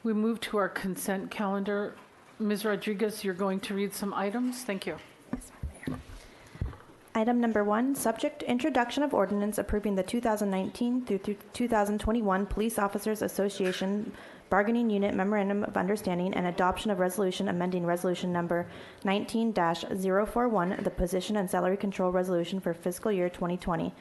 We move to our consent calendar. Ms. Rodriguez, you're going to read some items. Thank you. Item number 1, subject to introduction of ordinance approving the 2019 through 2021 Police Officers Association Bargaining Unit Memorandum of Understanding and adoption of resolution amending resolution number 19-041, the Position and Salary Control Resolution for fiscal year 2020.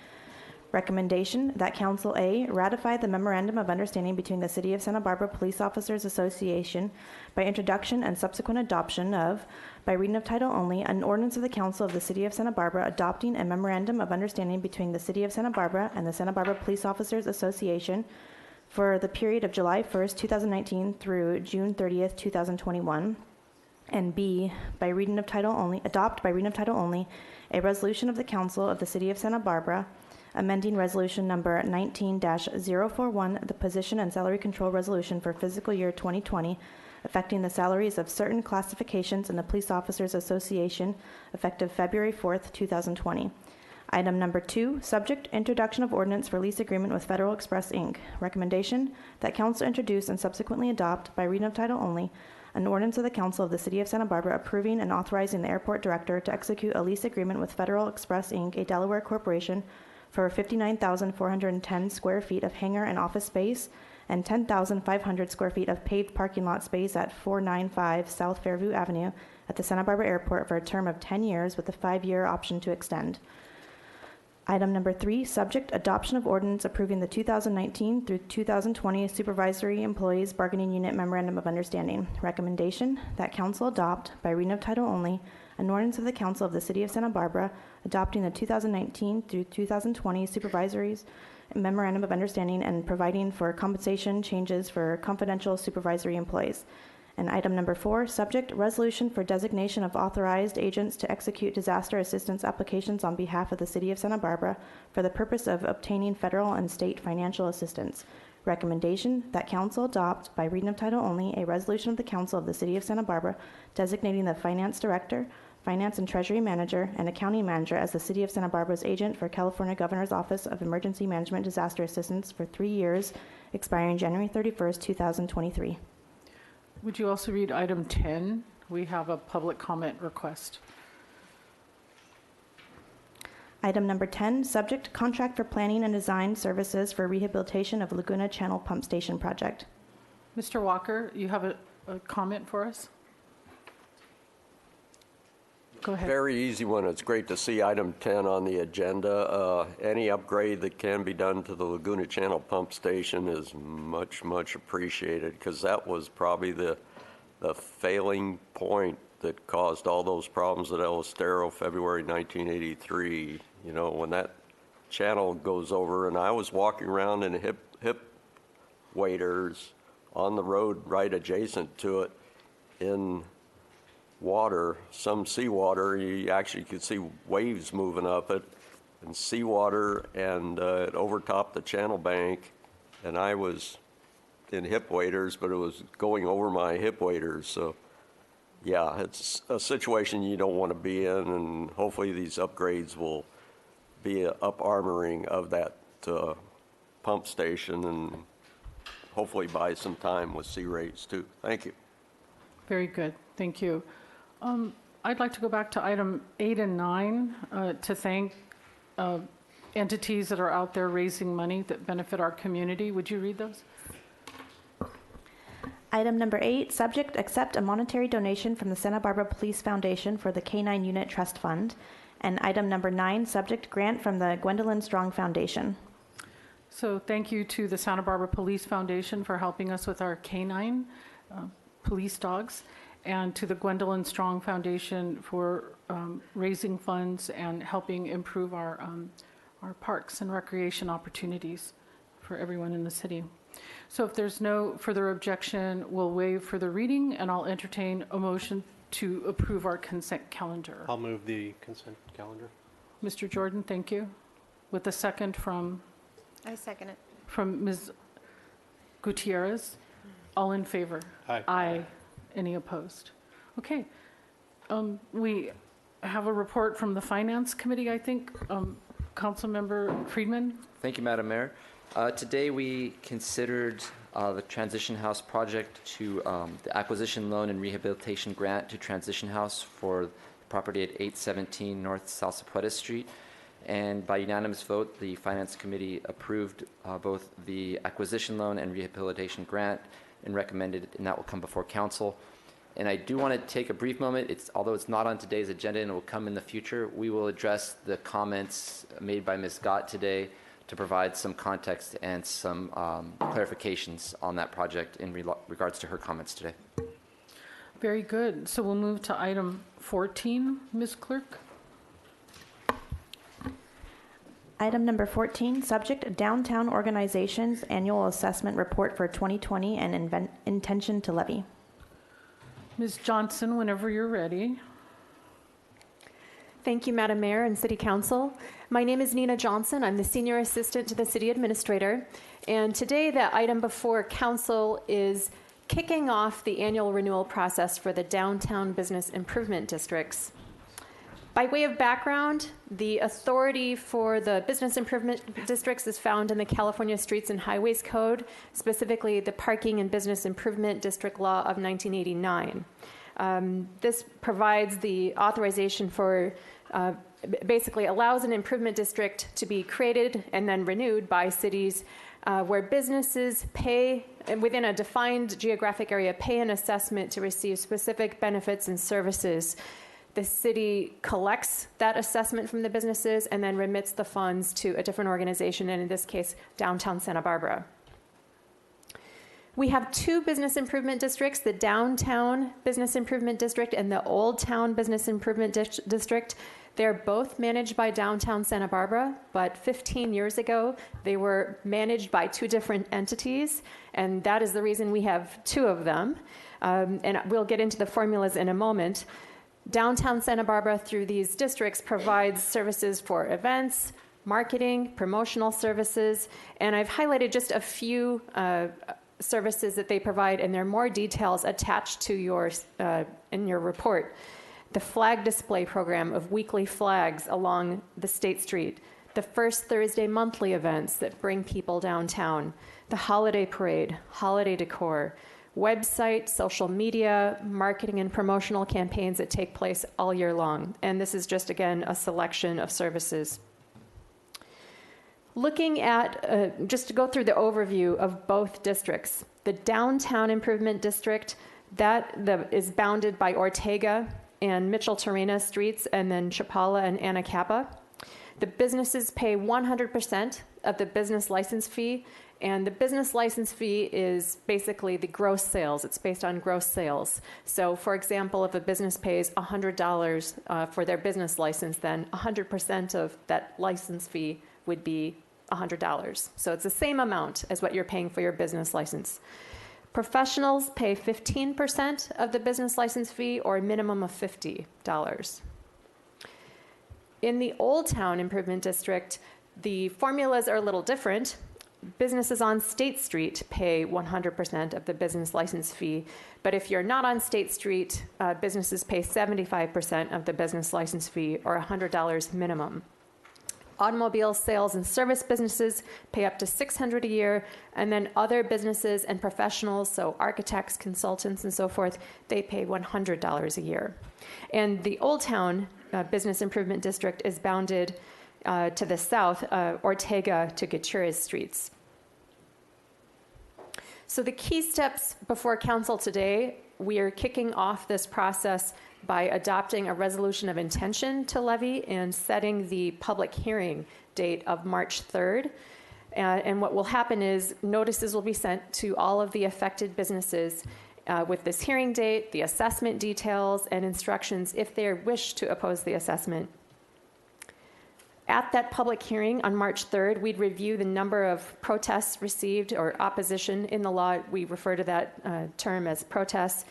Recommendation that Council A ratify the Memorandum of Understanding between the City of Santa Barbara Police Officers Association by introduction and subsequent adoption of, by reading of title only, an ordinance of the Council of the City of Santa Barbara adopting a Memorandum of Understanding between the City of Santa Barbara and the Santa Barbara Police Officers Association for the period of July 1st, 2019 through June 30th, 2021. And B, by reading of title only, adopt by reading of title only, a resolution of the Council of the City of Santa Barbara amending resolution number 19-041, the Position and Salary Control Resolution for fiscal year 2020, affecting the salaries of certain classifications in the Police Officers Association, effective February 4th, 2020. Item number 2, subject introduction of ordinance for lease agreement with Federal Express, Inc. Recommendation that Council introduce and subsequently adopt by reading of title only an ordinance of the Council of the City of Santa Barbara approving and authorizing the airport director to execute a lease agreement with Federal Express, Inc., a Delaware corporation, for 59,410 square feet of hangar and office space and 10,500 square feet of paved parking lot space at 495 South Fairview Avenue at the Santa Barbara Airport for a term of 10 years with a 5-year option to extend. Item number 3, subject adoption of ordinance approving the 2019 through 2020 Supervisory Employees Bargaining Unit Memorandum of Understanding. Recommendation that Council adopt by reading of title only an ordinance of the Council of the City of Santa Barbara adopting the 2019 through 2020 Supervisories Memorandum of Understanding and providing for compensation changes for confidential supervisory employees. And item number 4, subject resolution for designation of authorized agents to execute disaster assistance applications on behalf of the City of Santa Barbara for the purpose of obtaining federal and state financial assistance. Recommendation that Council adopt by reading of title only a resolution of the Council of the City of Santa Barbara designating the Finance Director, Finance and Treasury Manager, and Accounting Manager as the City of Santa Barbara's agent for California Governor's Office of Emergency Management Disaster Assistance for 3 years, expiring January 31st, 2023. Would you also read item 10? We have a public comment request. Item number 10, subject contract for planning and design services for rehabilitation of Laguna Channel Pump Station project. Mr. Walker, you have a comment for us? Go ahead. Very easy one. It's great to see item 10 on the agenda. Any upgrade that can be done to the Laguna Channel Pump Station is much, much appreciated because that was probably the failing point that caused all those problems at El Estero, February 1983. You know, when that channel goes over, and I was walking around in hip waders on the road right adjacent to it in water, some seawater. You actually could see waves moving up it and seawater, and it overtopped the channel bank, and I was in hip waders, but it was going over my hip waders. So yeah, it's a situation you don't want to be in, and hopefully these upgrades will be an up-armoring of that pump station and hopefully buy some time with C rates too. Thank you. Very good, thank you. I'd like to go back to item 8 and 9 to thank entities that are out there raising money that benefit our community. Would you read those? Item number 8, subject, accept a monetary donation from the Santa Barbara Police Foundation for the K-9 Unit Trust Fund. And item number 9, subject, grant from the Gwendolyn Strong Foundation. So thank you to the Santa Barbara Police Foundation for helping us with our K-9 police dogs, and to the Gwendolyn Strong Foundation for raising funds and helping improve our parks and recreation opportunities for everyone in the city. So if there's no further objection, we'll waive further reading, and I'll entertain a motion to approve our consent calendar. I'll move the consent calendar. Mr. Jordan, thank you. With a second from? I second it. From Ms. Gutierrez. All in favor? Aye. Aye. Any opposed? Okay. We have a report from the Finance Committee, I think. Councilmember Friedman? Thank you, Madam Mayor. Today we considered the Transition House project to the acquisition loan and rehabilitation grant to Transition House for the property at 817 North South Zapueta Street. And by unanimous vote, the Finance Committee approved both the acquisition loan and rehabilitation grant and recommended, and that will come before council. And I do want to take a brief moment. Although it's not on today's agenda and it will come in the future, we will address the comments made by Ms. Gott today to provide some context and some clarifications on that project in regards to her comments today. Very good. So we'll move to item 14, Ms. Clerk. Item number 14, subject, Downtown Organizations Annual Assessment Report for 2020 and intention to levy. Ms. Johnson, whenever you're ready. Thank you, Madam Mayor and City Council. My name is Nina Johnson. I'm the Senior Assistant to the City Administrator. And today the item before Council is kicking off the annual renewal process for the Downtown Business Improvement Districts. By way of background, the authority for the business improvement districts is found in the California Streets and Highways Code, specifically the Parking and Business Improvement District Law of 1989. This provides the authorization for, basically allows an improvement district to be created and then renewed by cities where businesses pay, within a defined geographic area, pay an assessment to receive specific benefits and services. The city collects that assessment from the businesses and then remits the funds to a different organization, and in this case, Downtown Santa Barbara. We have two business improvement districts, the Downtown Business Improvement District and the Old Town Business Improvement District. They're both managed by Downtown Santa Barbara, but 15 years ago, they were managed by two different entities, and that is the reason we have two of them. And we'll get into the formulas in a moment. Downtown Santa Barbara, through these districts, provides services for events, marketing, promotional services, and I've highlighted just a few services that they provide, and there are more details attached to your in your report. The flag display program of weekly flags along the State Street, the first Thursday monthly events that bring people downtown, the holiday parade, holiday decor, website, social media, marketing and promotional campaigns that take place all year long. And this is just, again, a selection of services. Looking at, just to go through the overview of both districts, the Downtown Improvement District, that is bounded by Ortega and Mitchell-Torena streets, and then Chapala and Anacapa. The businesses pay 100% of the business license fee, and the business license fee is basically the gross sales. It's based on gross sales. So, for example, if a business pays $100 for their business license, then 100% of that license fee would be $100. So it's the same amount as what you're paying for your business license. Professionals pay 15% of the business license fee, or a minimum of $50. In the Old Town Improvement District, the formulas are a little different. Businesses on State Street pay 100% of the business license fee, but if you're not on State Street, businesses pay 75% of the business license fee, or $100 minimum. Automobile sales and service businesses pay up to $600 a year, and then other businesses and professionals, so architects, consultants, and so forth, they pay $100 a year. And the Old Town Business Improvement District is bounded to the south, Ortega to Gutierrez Streets. So the key steps before council today, we are kicking off this process by adopting a resolution of intention to levy and setting the public hearing date of March 3rd. And what will happen is notices will be sent to all of the affected businesses with this hearing date, the assessment details, and instructions if they wish to oppose the assessment. At that public hearing on March 3rd, we'd review the number of protests received or opposition. In the law, we refer to that term as protests.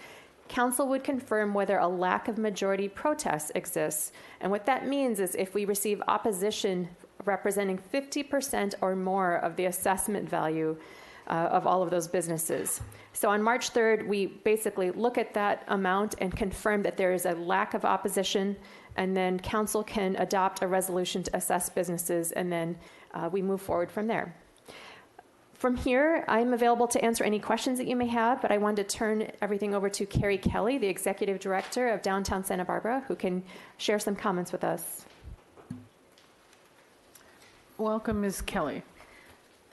Council would confirm whether a lack of majority protests exists. And what that means is if we receive opposition representing 50% or more of the assessment value of all of those businesses. So on March 3rd, we basically look at that amount and confirm that there is a lack of opposition, and then council can adopt a resolution to assess businesses, and then we move forward from there. From here, I'm available to answer any questions that you may have, but I wanted to turn everything over to Carrie Kelly, the Executive Director of Downtown Santa Barbara, who can share some comments with us. Welcome, Ms. Kelly.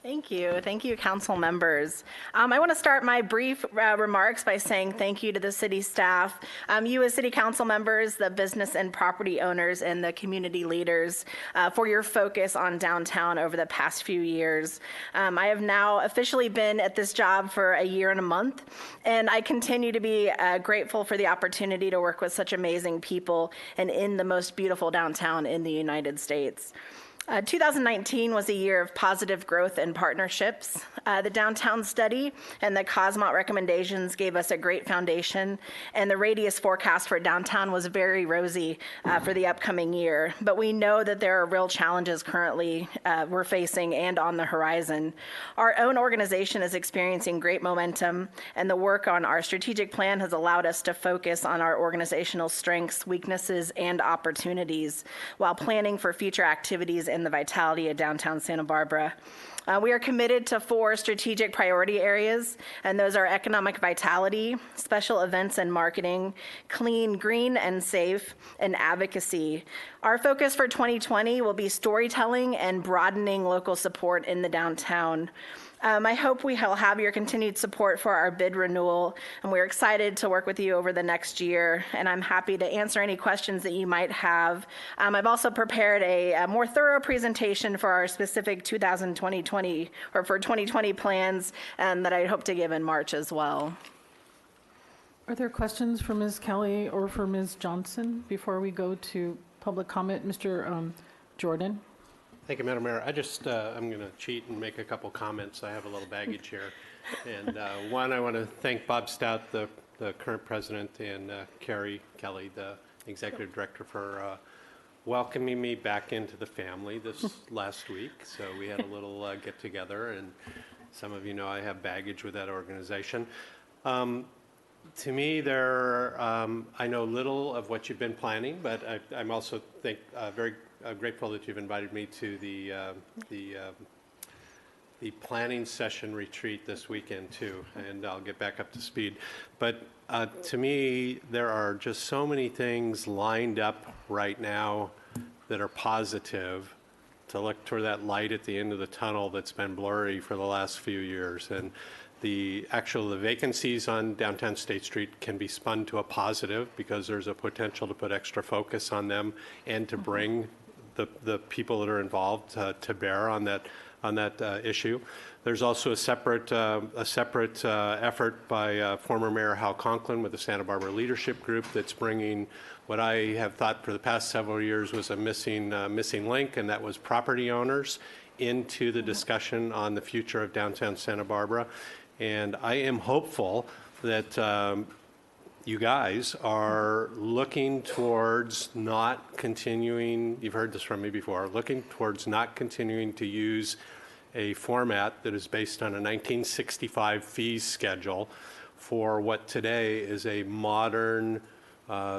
Thank you. Thank you, council members. I want to start my brief remarks by saying thank you to the city staff, you as city council members, the business and property owners, and the community leaders for your focus on downtown over the past few years. I have now officially been at this job for a year and a month, and I continue to be grateful for the opportunity to work with such amazing people and in the most beautiful downtown in the United States. 2019 was a year of positive growth and partnerships. The downtown study and the COSMOT recommendations gave us a great foundation, and the radius forecast for downtown was very rosy for the upcoming year. But we know that there are real challenges currently we're facing and on the horizon. Our own organization is experiencing great momentum, and the work on our strategic plan has allowed us to focus on our organizational strengths, weaknesses, and opportunities while planning for future activities and the vitality of downtown Santa Barbara. We are committed to 4 strategic priority areas, and those are economic vitality, special events and marketing, clean, green, and safe, and advocacy. Our focus for 2020 will be storytelling and broadening local support in the downtown. I hope we will have your continued support for our bid renewal, and we're excited to work with you over the next year, and I'm happy to answer any questions that you might have. I've also prepared a more thorough presentation for our specific 2020 or for 2020 plans that I hope to give in March as well. Are there questions for Ms. Kelly or for Ms. Johnson before we go to public comment? Mr. Jordan? Thank you, Madam Mayor. I'm going to cheat and make a couple comments. I have a little baggage here. And one, I want to thank Bob Stout, the current president, and Carrie Kelly, the executive director, for welcoming me back into the family this last week. So we had a little get together, and some of you know I have baggage with that organization. To me, I know little of what you've been planning, but I'm also very grateful that you've invited me to the planning session retreat this weekend too, and I'll get back up to speed. But to me, there are just so many things lined up right now that are positive to look toward that light at the end of the tunnel that's been blurry for the last few years. And the vacancies on downtown State Street can be spun to a positive because there's a potential to put extra focus on them and to bring the people that are involved to bear on that issue. There's also a separate effort by former Mayor Hal Conklin with the Santa Barbara Leadership Group that's bringing what I have thought for the past several years was a missing link, and that was property owners into the discussion on the future of downtown Santa Barbara. And I am hopeful that you guys are looking towards not continuing, you've heard this from me before, looking towards not continuing to use a format that is based on a 1965 fees schedule for what today is a modern,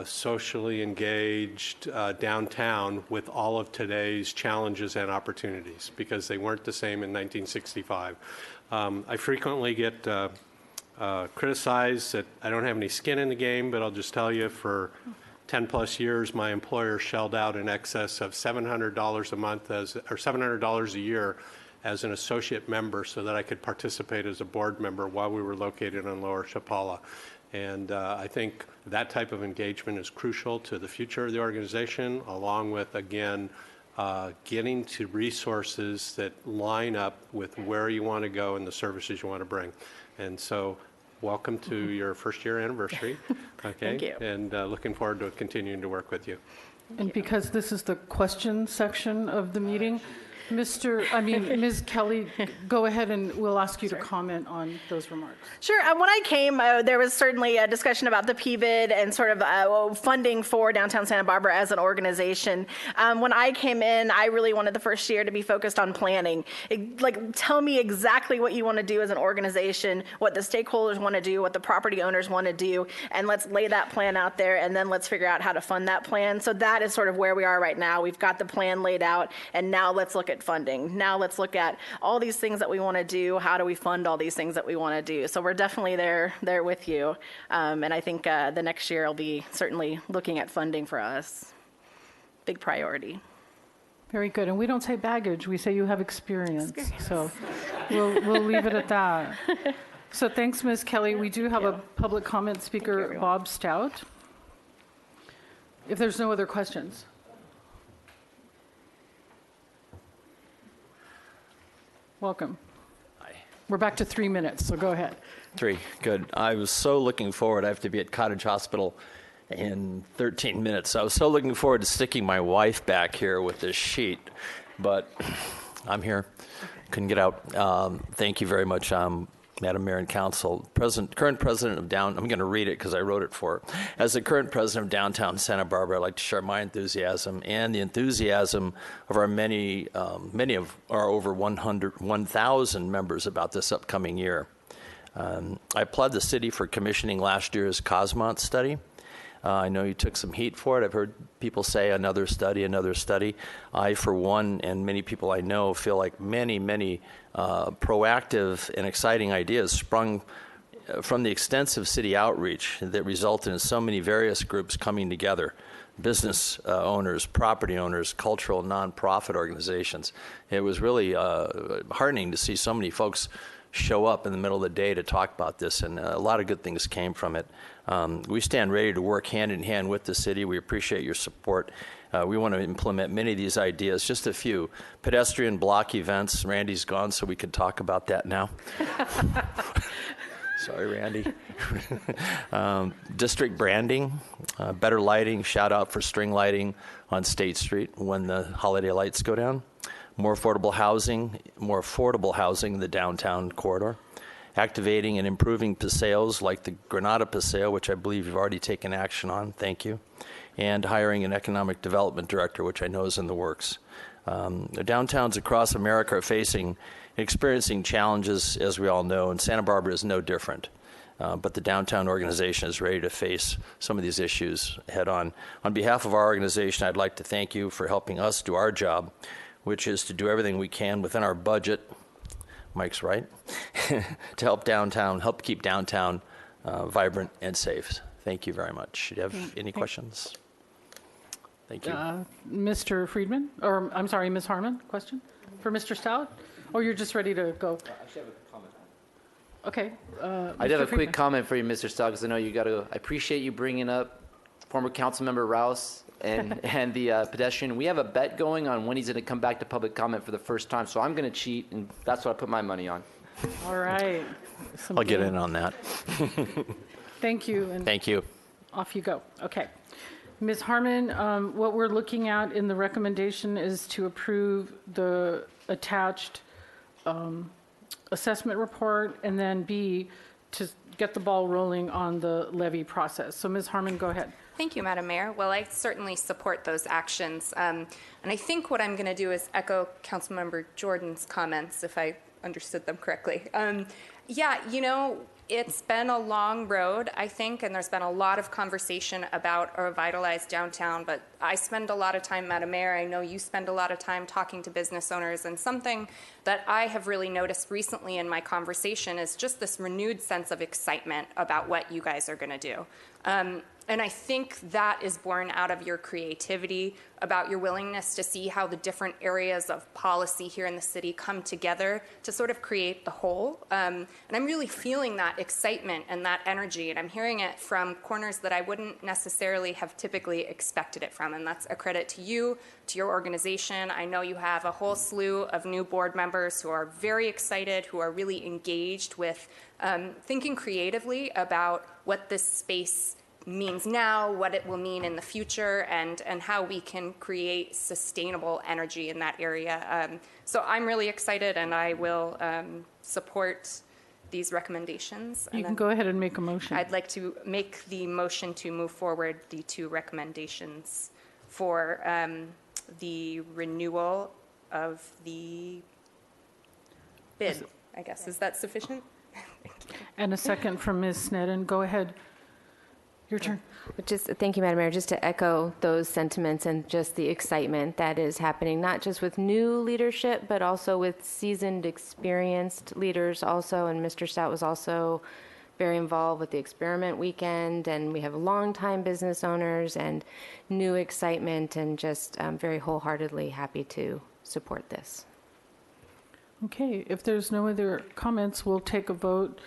socially engaged downtown with all of today's challenges and opportunities, because they weren't the same in 1965. I frequently get criticized that I don't have any skin in the game, but I'll just tell you, for 10 plus years, my employer shelled out in excess of $700 a month or $700 a year as an associate member so that I could participate as a board member while we were located on Lower Chapala. And I think that type of engagement is crucial to the future of the organization, along with, again, getting to resources that line up with where you want to go and the services you want to bring. And so, welcome to your first year anniversary. Okay. Thank you. And looking forward to continuing to work with you. And because this is the question section of the meeting, Ms. Kelly, go ahead and we'll ask you to comment on those remarks. Sure. When I came, there was certainly a discussion about the PVID and sort of funding for downtown Santa Barbara as an organization. When I came in, I really wanted the first year to be focused on planning. Tell me exactly what you want to do as an organization, what the stakeholders want to do, what the property owners want to do, and let's lay that plan out there, and then let's figure out how to fund that plan. So that is sort of where we are right now. We've got the plan laid out, and now let's look at funding. Now let's look at all these things that we want to do. How do we fund all these things that we want to do? So we're definitely there with you. And I think the next year will be certainly looking at funding for us. Big priority. Very good. And we don't say baggage, we say you have experience. So we'll leave it at that. So thanks, Ms. Kelly. We do have a public comment speaker, Bob Stout. If there's no other questions. Welcome. We're back to 3 minutes, so go ahead. 3, good. I was so looking forward. I have to be at Cottage Hospital in 13 minutes. I was so looking forward to sticking my wife back here with this sheet, but I'm here. Couldn't get out. Thank you very much, Madam Mayor and Council. Current president of I'm going to read it because I wrote it for her. As the current president of downtown Santa Barbara, I'd like to share my enthusiasm and the enthusiasm of our many of our over 1,000 members about this upcoming year. I applaud the city for commissioning last year's Cosmont study. I know you took some heat for it. I've heard people say another study. I, for one, and many people I know, feel like many proactive and exciting ideas sprung from the extensive city outreach that resulted in so many various groups coming together. Business owners, property owners, cultural nonprofit organizations. It was really heartening to see so many folks show up in the middle of the day to talk about this, and a lot of good things came from it. We stand ready to work hand in hand with the city. We appreciate your support. We want to implement many of these ideas, just a few. Pedestrian block events. Randy's gone, so we can talk about that now. Sorry, Randy. District branding, better lighting, shout out for string lighting on State Street when the holiday lights go down. More affordable housing in the downtown corridor. Activating and improving paseos like the Granada Paseo, which I believe you've already taken action on. Thank you. And hiring an economic development director, which I know is in the works. The downtowns across America are experiencing challenges, as we all know, and Santa Barbara is no different. But the downtown organization is ready to face some of these issues head on. On behalf of our organization, I'd like to thank you for helping us do our job, which is to do everything we can within our budget, Mike's right, to help keep downtown vibrant and safe. Thank you very much. Do you have any questions? Thank you. Mr. Friedman, or I'm sorry, Ms. Harmon, question for Mr. Stout? Or you're just ready to go? I actually have a comment. Okay. I did have a Mr. quick comment for you, Mr. Stout, because I know I appreciate you bringing up former Councilmember Rouse and the pedestrian. We have a bet going on when he's going to come back to public comment for the first time, so I'm going to cheat, and that's what I put my money on. All right. I'll get in on that. Thank you. And thank you. Off you go. Okay. Ms. Harmon, what we're looking at in the recommendation is to approve the attached assessment report, and then B, to get the ball rolling on the levy process. So Ms. Harmon, go ahead. Thank you, Madam Mayor. Well, I certainly support those actions. And I think what I'm going to do is echo Councilmember Jordan's comments, if I understood them correctly. Yeah, you know, it's been a long road, I think, and there's been a lot of conversation about a revitalized downtown, but I spend a lot of time, Madam Mayor, I know you spend a lot of time talking to business owners, and something that I have really noticed recently in my conversation is just this renewed sense of excitement about what you guys are going to do. And I think that is born out of your creativity, about your willingness to see how the different areas of policy here in the city come together to sort of create the whole. And I'm really feeling that excitement and that energy, and I'm hearing it from corners that I wouldn't necessarily have typically expected it from, and that's a credit to you, to your organization. I know you have a whole slew of new board members who are very excited, who are really engaged with thinking creatively about what this space means now, what it will mean in the future, and how we can create sustainable energy in that area. So I'm really excited, and I will support these recommendations. You can go ahead and make a motion. I'd like to make the motion to move forward the 2 recommendations for the renewal of the bid, I guess. Is that sufficient? And a second from Ms. Sneddon. Go ahead. Your turn. Thank you, Madam Mayor. Just to echo those sentiments and just the excitement that is happening, not just with new leadership, but also with seasoned, experienced leaders also. And Mr. Stout was also very involved with the experiment weekend. And we have longtime business owners and new excitement, and just very wholeheartedly happy to support this. Okay, if there's no other comments, we'll take a vote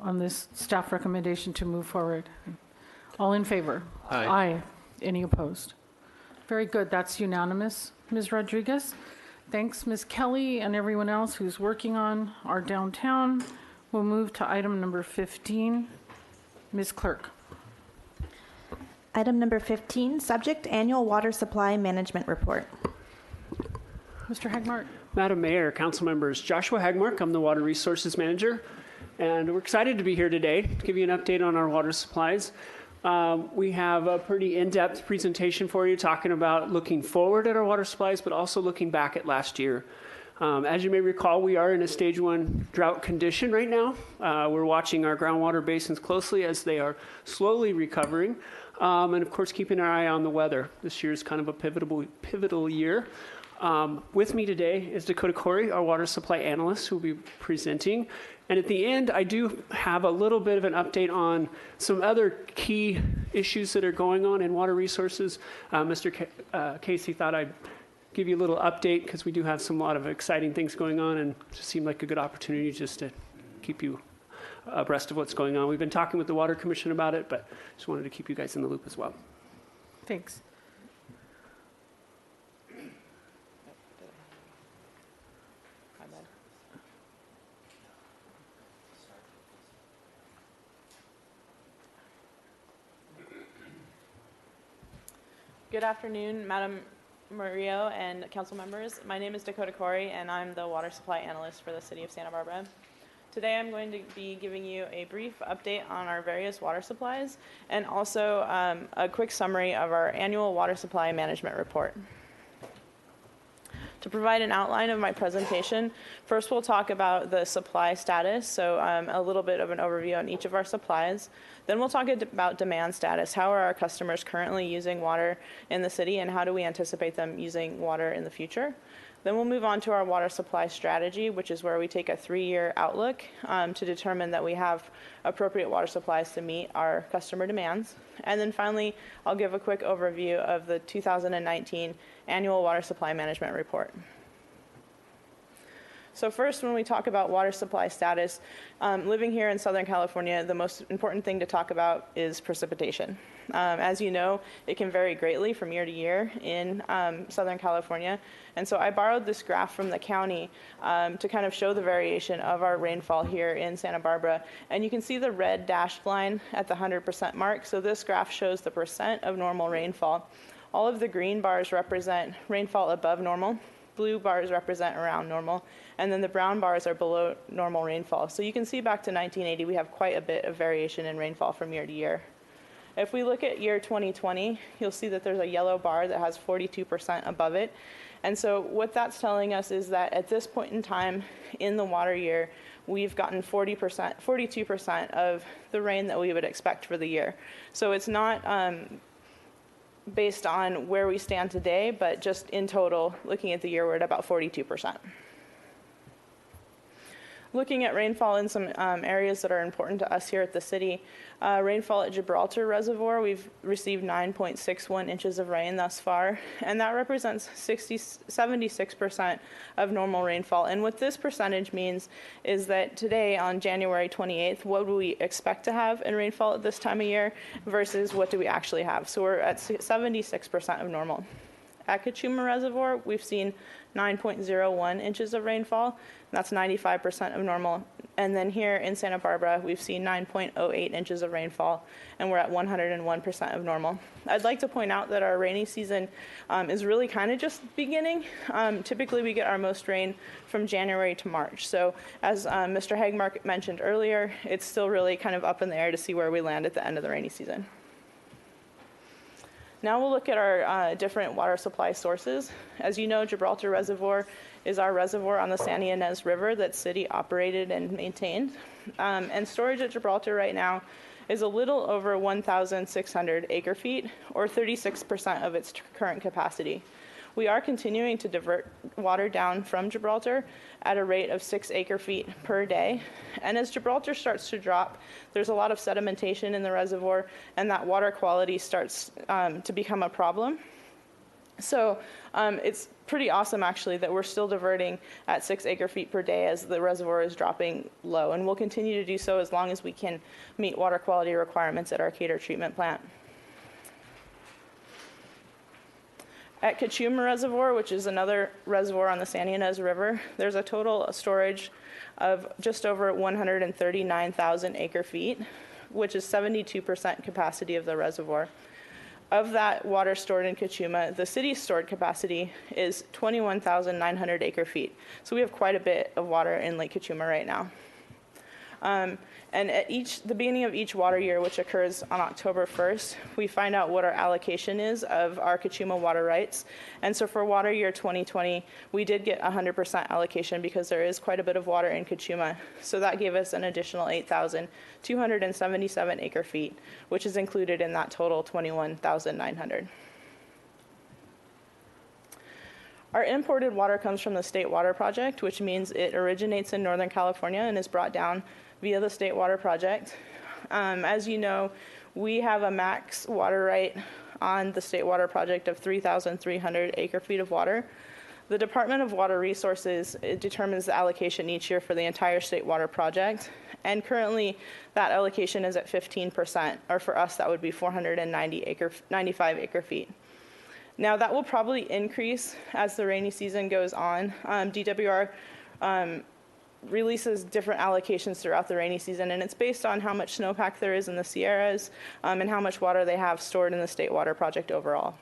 on this staff recommendation to move forward. All in favor? Aye. Aye. Any opposed? Very good. That's unanimous. Ms. Rodriguez? Thanks, Ms. Kelly, and everyone else who's working on our downtown. We'll move to item number 15. Ms. Clerk. Item number 15, subject Annual Water Supply Management Report. Mr. Hagmark. Madam Mayor, council members, Joshua Hagmark, I'm the Water Resources Manager, and we're excited to be here today to give you an update on our water supplies. We have a pretty in-depth presentation for you talking about looking forward at our water supplies, but also looking back at last year. As you may recall, we are in a stage 1 drought condition right now. We're watching our groundwater basins closely as they are slowly recovering, and of course keeping our eye on the weather. This year is kind of a pivotal year. With me today is Dakota Corey, our water supply analyst, who will be presenting. And at the end, I do have a little bit of an update on some other key issues that are going on in water resources. Mr. Casey thought I'd give you a little update because we do have a lot of exciting things going on, and it just seemed like a good opportunity just to keep you abreast of what's going on. We've been talking with the Water Commission about it, but just wanted to keep you guys in the loop as well. Thanks. Good afternoon, Madam Murillo and council members. My name is Dakota Corey, and I'm the water supply analyst for the city of Santa Barbara. Today I'm going to be giving you a brief update on our various water supplies, and also a quick summary of our annual water supply management report. To provide an outline of my presentation, first we'll talk about the supply status, so a little bit of an overview on each of our supplies. Then we'll talk about demand status. How are our customers currently using water in the city, and how do we anticipate them using water in the future? Then we'll move on to our water supply strategy, which is where we take a 3-year outlook to determine that we have appropriate water supplies to meet our customer demands. And then finally, I'll give a quick overview of the 2019 Annual Water Supply Management Report. So first, when we talk about water supply status, living here in Southern California, the most important thing to talk about is precipitation. As you know, it can vary greatly from year to year in Southern California. And so I borrowed this graph from the county to kind of show the variation of our rainfall here in Santa Barbara. And you can see the red dashed line at the 100% mark. So this graph shows the percent of normal rainfall. All of the green bars represent rainfall above normal. Blue bars represent around normal, and then the brown bars are below normal rainfall. So you can see back to 1980, we have quite a bit of variation in rainfall from year to year. If we look at year 2020, you'll see that there's a yellow bar that has 42% above it. And so what that's telling us is that at this point in time in the water year, we've gotten 42% of the rain that we would expect for the year. So it's not based on where we stand today, but just in total, looking at the year, we're at about 42%. Looking at rainfall in some areas that are important to us here at the city, rainfall at Gibraltar Reservoir, we've received 9.61 inches of rain thus far, and that represents 76% of normal rainfall. And what this percentage means is that today, on January 28th, what do we expect to have in rainfall at this time of year versus what do we actually have? So we're at 76% of normal. At Cachuma Reservoir, we've seen 9.01 inches of rainfall. That's 95% of normal. And then here in Santa Barbara, we've seen 9.08 inches of rainfall, and we're at 101% of normal. I'd like to point out that our rainy season is really kind of just beginning. Typically, we get our most rain from January to March. So as Mr. Hagmark mentioned earlier, it's still really kind of up in the air to see where we land at the end of the rainy season. Now we'll look at our different water supply sources. As you know, Gibraltar Reservoir is our reservoir on the Santa Ynez River that's city operated and maintained. And storage at Gibraltar right now is a little over 1,600 acre feet, or 36% of its current capacity. We are continuing to divert water down from Gibraltar at a rate of 6 acre feet per day. And as Gibraltar starts to drop, there's a lot of sedimentation in the reservoir, and that water quality starts to become a problem. So it's pretty awesome, actually, that we're still diverting at 6 acre feet per day as the reservoir is dropping low. And we'll continue to do so as long as we can meet water quality requirements at our Cater treatment plant. At Cachuma Reservoir, which is another reservoir on the Santa Ynez River, there's a total storage of just over 139,000 acre feet, which is 72% capacity of the reservoir. Of that water stored in Cachuma, the city's stored capacity is 21,900 acre feet. So we have quite a bit of water in Lake Cachuma right now. And at the beginning of each water year, which occurs on October 1st, we find out what our allocation is of our Cachuma water rights. And so for water year 2020, we did get 100% allocation because there is quite a bit of water in Cachuma. So that gave us an additional 8,277 acre feet, which is included in that total 21,900. Our imported water comes from the State Water Project, which means it originates in Northern California and is brought down via the State Water Project. As you know, we have a max water right on the State Water Project of 3,300 acre feet of water. The Department of Water Resources determines the allocation each year for the entire State Water Project, and currently that allocation is at 15%, or for us that would be 495 acre feet. Now that will probably increase as the rainy season goes on. DWR releases different allocations throughout the rainy season, and it's based on how much snowpack there is in the Sierras and how much water they have stored in the State Water Project overall.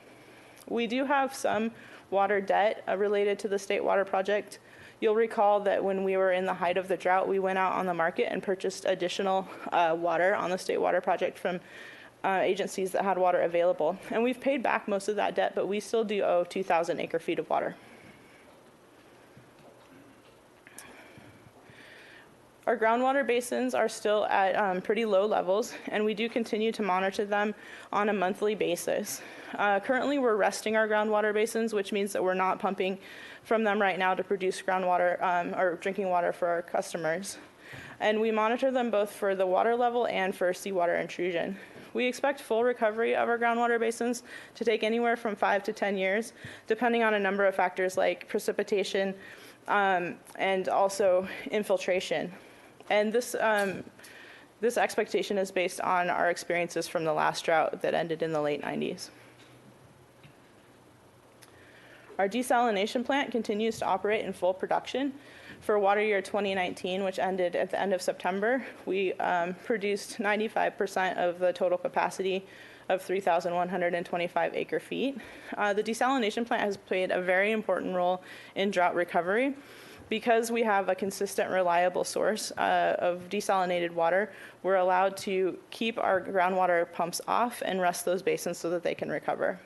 We do have some water debt related to the State Water Project. You'll recall that when we were in the height of the drought, we went out on the market and purchased additional water on the State Water Project from agencies that had water available. And we've paid back most of that debt, but we still do owe 2,000 acre feet of water. Our groundwater basins are still at pretty low levels, and we do continue to monitor them on a monthly basis. Currently, we're resting our groundwater basins, which means that we're not pumping from them right now to produce groundwater or drinking water for our customers. And we monitor them both for the water level and for seawater intrusion. We expect full recovery of our groundwater basins to take anywhere from 5 to 10 years, depending on a number of factors like precipitation and also infiltration. And this expectation is based on our experiences from the last drought that ended in the late 90s. Our desalination plant continues to operate in full production. For water year 2019, which ended at the end of September, we produced 95% of the total capacity of 3,125 acre feet. The desalination plant has played a very important role in drought recovery. Because we have a consistent, reliable source of desalinated water, we're allowed to keep our groundwater pumps off and rest those basins so that they can recover.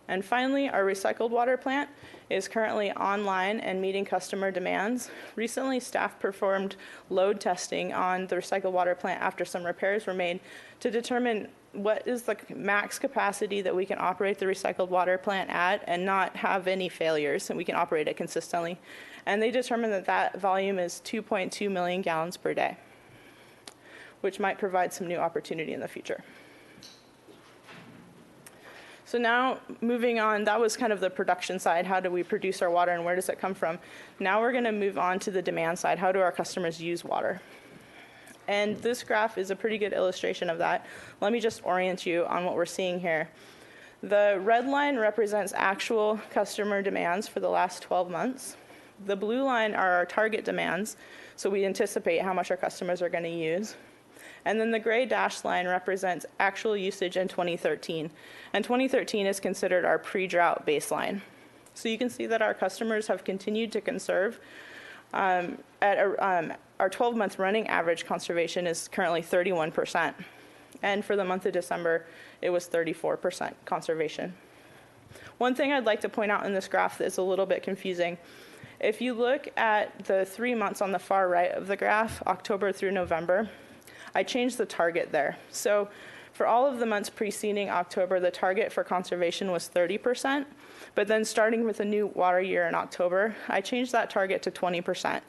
And finally, our recycled water plant is currently online and meeting customer demands. Recently, staff performed load testing on the recycled water plant after some repairs were made to determine what is the max capacity that we can operate the recycled water plant at and not have any failures, and we can operate it consistently. And they determined that that volume is 2.2 million gallons per day, which might provide some new opportunity in the future. So now, moving on, that was kind of the production side. How do we produce our water and where does it come from? Now we're going to move on to the demand side. How do our customers use water? And this graph is a pretty good illustration of that. Let me just orient you on what we're seeing here. The red line represents actual customer demands for the last 12 months. The blue line are our target demands, so we anticipate how much our customers are going to use. And then the gray dashed line represents actual usage in 2013. And 2013 is considered our pre-drought baseline. So you can see that our customers have continued to conserve. Our 12-month running average conservation is currently 31%. And for the month of December, it was 34% conservation. One thing I'd like to point out in this graph that is a little bit confusing. If you look at the 3 months on the far right of the graph, October through November, I changed the target there. So for all of the months preceding October, the target for conservation was 30%. But then starting with a new water year in October, I changed that target to 20%.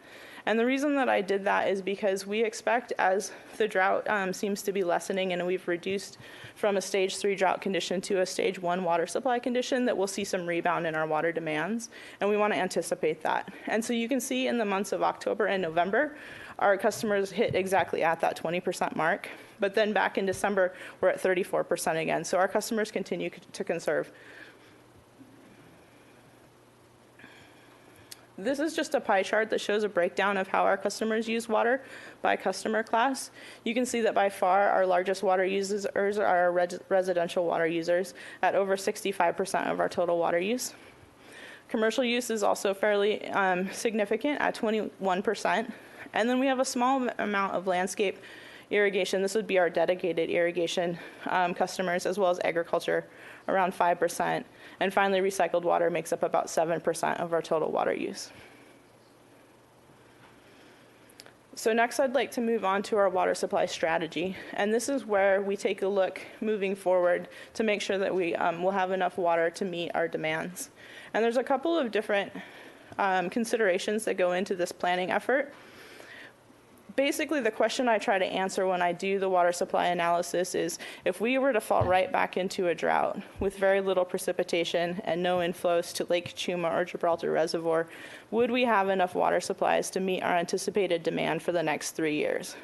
And the reason that I did that is because we expect, as the drought seems to be lessening and we've reduced from a stage 3 drought condition to a stage 1 water supply condition, that we'll see some rebound in our water demands. And we want to anticipate that. And so you can see in the months of October and November, our customers hit exactly at that 20% mark. But then back in December, we're at 34% again. So our customers continue to conserve. This is just a pie chart that shows a breakdown of how our customers use water by customer class. You can see that by far our largest water users are our residential water users at over 65% of our total water use. Commercial use is also fairly significant at 21%. And then we have a small amount of landscape irrigation. This would be our dedicated irrigation customers, as well as agriculture, around 5%. And finally, recycled water makes up about 7% of our total water use. So next, I'd like to move on to our water supply strategy. And this is where we take a look moving forward to make sure that we will have enough water to meet our demands. And there's a couple of different considerations that go into this planning effort. Basically, the question I try to answer when I do the water supply analysis is, if we were to fall right back into a drought with very little precipitation and no inflows to Lake Cachuma or Gibraltar Reservoir, would we have enough water supplies to meet our anticipated demand for the next 3 years?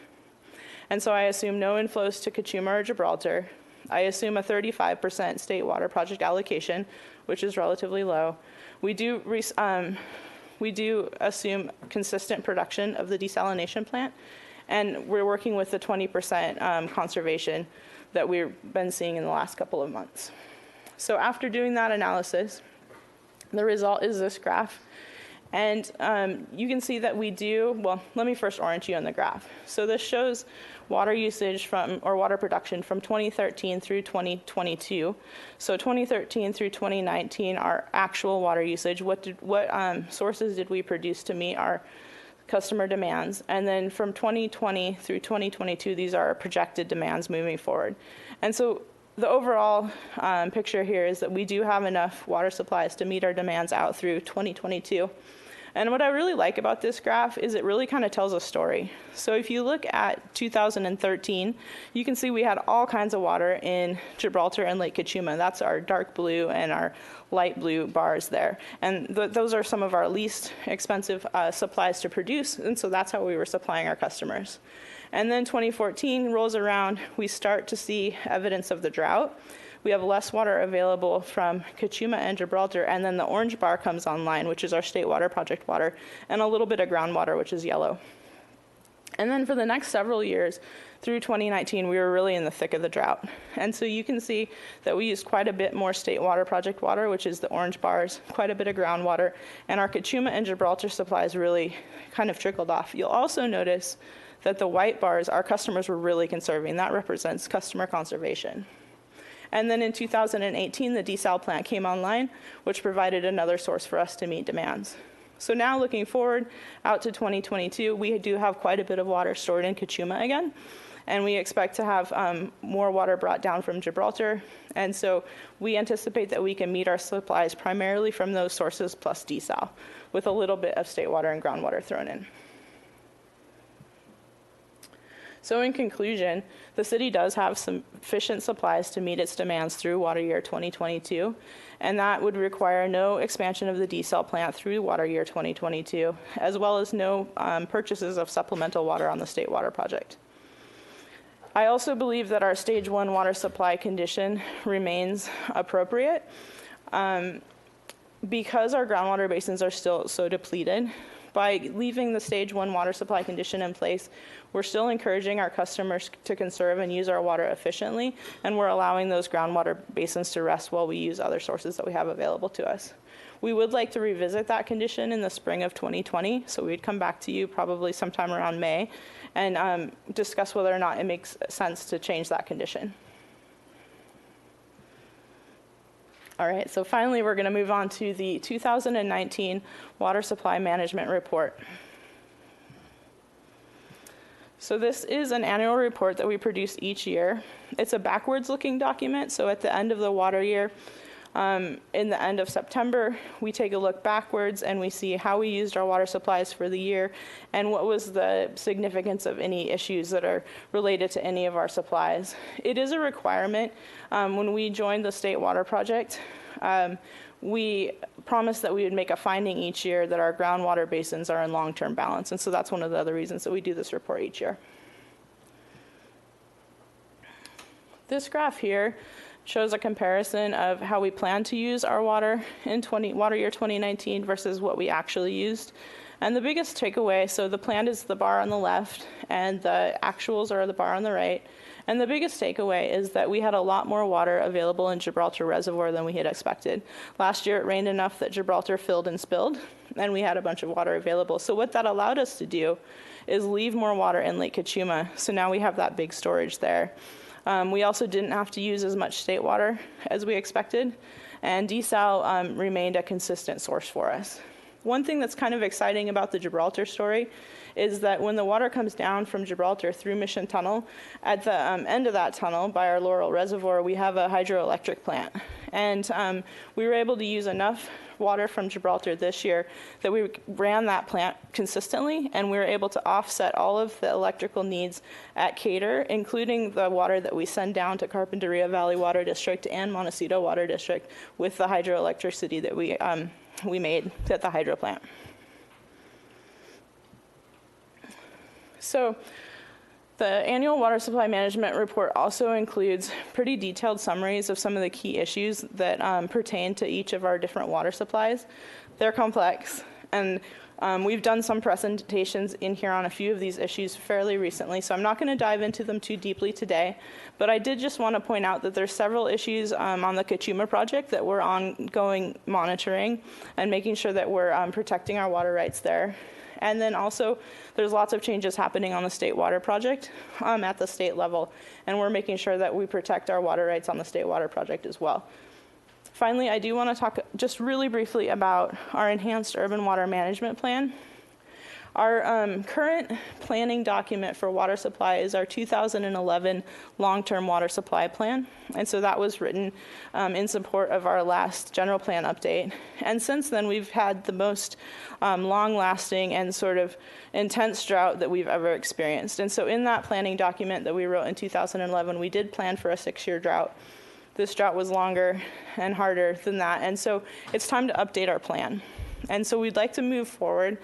And so I assume no inflows to Cachuma or Gibraltar. I assume a 35% state water project allocation, which is relatively low. We do assume consistent production of the desalination plant, and we're working with the 20% conservation that we've been seeing in the last couple of months. So after doing that analysis, the result is this graph. And you can see that we do, well, let me first orient you on the graph. So this shows water usage or water production from 2013 through 2022. So 2013 through 2019, our actual water usage, what sources did we produce to meet our customer demands? And then from 2020 through 2022, these are our projected demands moving forward. And so the overall picture here is that we do have enough water supplies to meet our demands out through 2022. And what I really like about this graph is it really kind of tells a story. So if you look at 2013, you can see we had all kinds of water in Gibraltar and Lake Cachuma. That's our dark blue and our light blue bars there. And those are some of our least expensive supplies to produce, and so that's how we were supplying our customers. And then 2014 rolls around, we start to see evidence of the drought. We have less water available from Cachuma and Gibraltar, and then the orange bar comes online, which is our state water project water, and a little bit of groundwater, which is yellow. And then for the next several years, through 2019, we were really in the thick of the drought. And so you can see that we used quite a bit more state water project water, which is the orange bars, quite a bit of groundwater, and our Kachuma and Gibraltar supplies really kind of trickled off. You'll also notice that the white bars, our customers were really conserving. That represents customer conservation. And then in 2018, the desal plant came online, which provided another source for us to meet demands. So now looking forward out to 2022, we do have quite a bit of water stored in Kachuma again, and we expect to have more water brought down from Gibraltar. And so we anticipate that we can meet our supplies primarily from those sources plus desal, with a little bit of state water and groundwater thrown in. So in conclusion, the city does have sufficient supplies to meet its demands through water year 2022, and that would require no expansion of the desal plant through water year 2022, as well as no purchases of supplemental water on the state water project. I also believe that our stage 1 water supply condition remains appropriate because our groundwater basins are still so depleted. By leaving the stage 1 water supply condition in place, we're still encouraging our customers to conserve and use our water efficiently, and we're allowing those groundwater basins to rest while we use other sources that we have available to us. We would like to revisit that condition in the spring of 2020, so we'd come back to you probably sometime around May and discuss whether or not it makes sense to change that condition. All right, so finally we're going to move on to the 2019 Water Supply Management Report. So this is an annual report that we produce each year. It's a backwards-looking document, so at the end of the water year, in the end of September, we take a look backwards and we see how we used our water supplies for the year and what was the significance of any issues that are related to any of our supplies. It is a requirement. When we joined the State Water Project, we promised that we would make a finding each year that our groundwater basins are in long-term balance, and so that's one of the other reasons that we do this report each year. This graph here shows a comparison of how we plan to use our water in water year 2019 versus what we actually used. And the biggest takeaway, so the plan is the bar on the left and the actuals are the bar on the right. And the biggest takeaway is that we had a lot more water available in Gibraltar Reservoir than we had expected. Last year it rained enough that Gibraltar filled and spilled, and we had a bunch of water available. So what that allowed us to do is leave more water in Lake Kachuma. So now we have that big storage there. We also didn't have to use as much state water as we expected, and desal remained a consistent source for us. One thing that's kind of exciting about the Gibraltar story is that when the water comes down from Gibraltar through Mission Tunnel, at the end of that tunnel by our Laurel Reservoir, we have a hydroelectric plant. And we were able to use enough water from Gibraltar this year that we ran that plant consistently, and we were able to offset all of the electrical needs at Cater, including the water that we send down to Carpinteria Valley Water District and Montecito Water District with the hydroelectricity that we made at the hydro plant. So the annual water supply management report also includes pretty detailed summaries of some of the key issues that pertain to each of our different water supplies. They're complex, and we've done some presentations in here on a few of these issues fairly recently, so I'm not going to dive into them too deeply today, but I did just want to point out that there's several issues on the Kachuma project that we're ongoing monitoring and making sure that we're protecting our water rights there. And then also, there's lots of changes happening on the State Water Project at the state level, and we're making sure that we protect our water rights on the State Water Project as well. Finally, I do want to talk just really briefly about our Enhanced Urban Water Management Plan. Our current planning document for water supply is our 2011 long-term water supply plan. And so that was written in support of our last general plan update. And since then, we've had the most long-lasting and sort of intense drought that we've ever experienced. And so in that planning document that we wrote in 2011, we did plan for a 6-year drought. This drought was longer and harder than that. And so it's time to update our plan. And so we'd like to move forward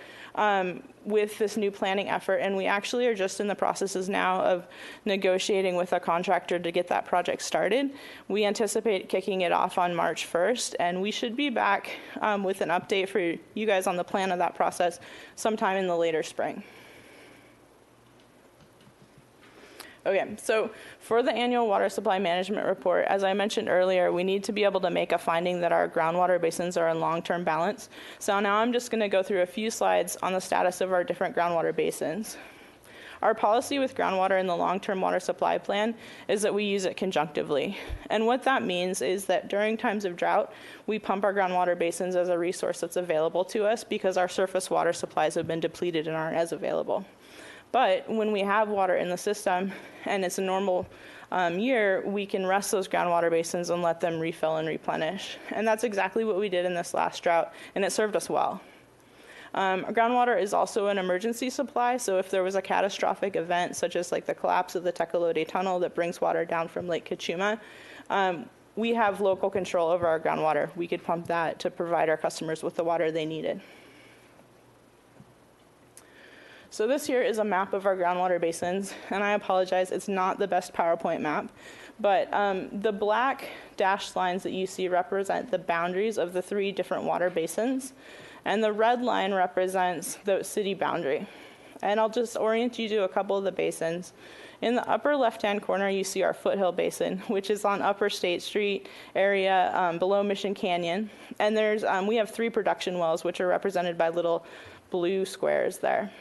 with this new planning effort, and we actually are just in the processes now of negotiating with a contractor to get that project started. We anticipate kicking it off on March 1st, and we should be back with an update for you guys on the plan of that process sometime in the later spring. Okay, so for the annual water supply management report, as I mentioned earlier, we need to be able to make a finding that our groundwater basins are in long-term balance. So now I'm just going to go through a few slides on the status of our different groundwater basins. Our policy with groundwater in the long-term water supply plan is that we use it conjunctively. And what that means is that during times of drought, we pump our groundwater basins as a resource that's available to us because our surface water supplies have been depleted and aren't as available. But when we have water in the system and it's a normal year, we can rest those groundwater basins and let them refill and replenish. And that's exactly what we did in this last drought, and it served us well. Groundwater is also an emergency supply, so if there was a catastrophic event, such as like the collapse of the Tecolote Tunnel that brings water down from Lake Cachuma, we have local control over our groundwater. We could pump that to provide our customers with the water they needed. So this here is a map of our groundwater basins, and I apologize, it's not the best PowerPoint map, but the black dashed lines that you see represent the boundaries of the 3 different water basins, and the red line represents the city boundary. And I'll just orient you to a couple of the basins. In the upper left-hand corner, you see our Foothill Basin, which is on Upper State Street area below Mission Canyon. And we have 3 production wells, which are represented by little blue squares there.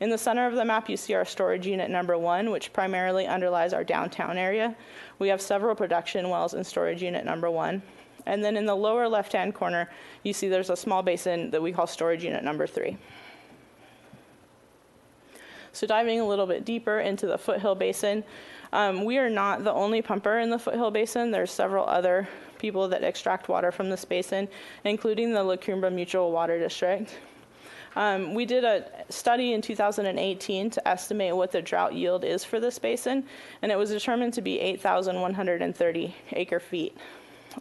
In the center of the map, you see our storage unit number 1, which primarily underlies our downtown area. We have several production wells in storage unit number 1. And then in the lower left-hand corner, you see there's a small basin that we call storage unit number 3. So diving a little bit deeper into the Foothill Basin, we are not the only pumper in the Foothill Basin. There's several other people that extract water from this basin, including the La Cumbre Mutual Water District. We did a study in 2018 to estimate what the drought yield is for this basin, and it was determined to be 8,130 acre feet.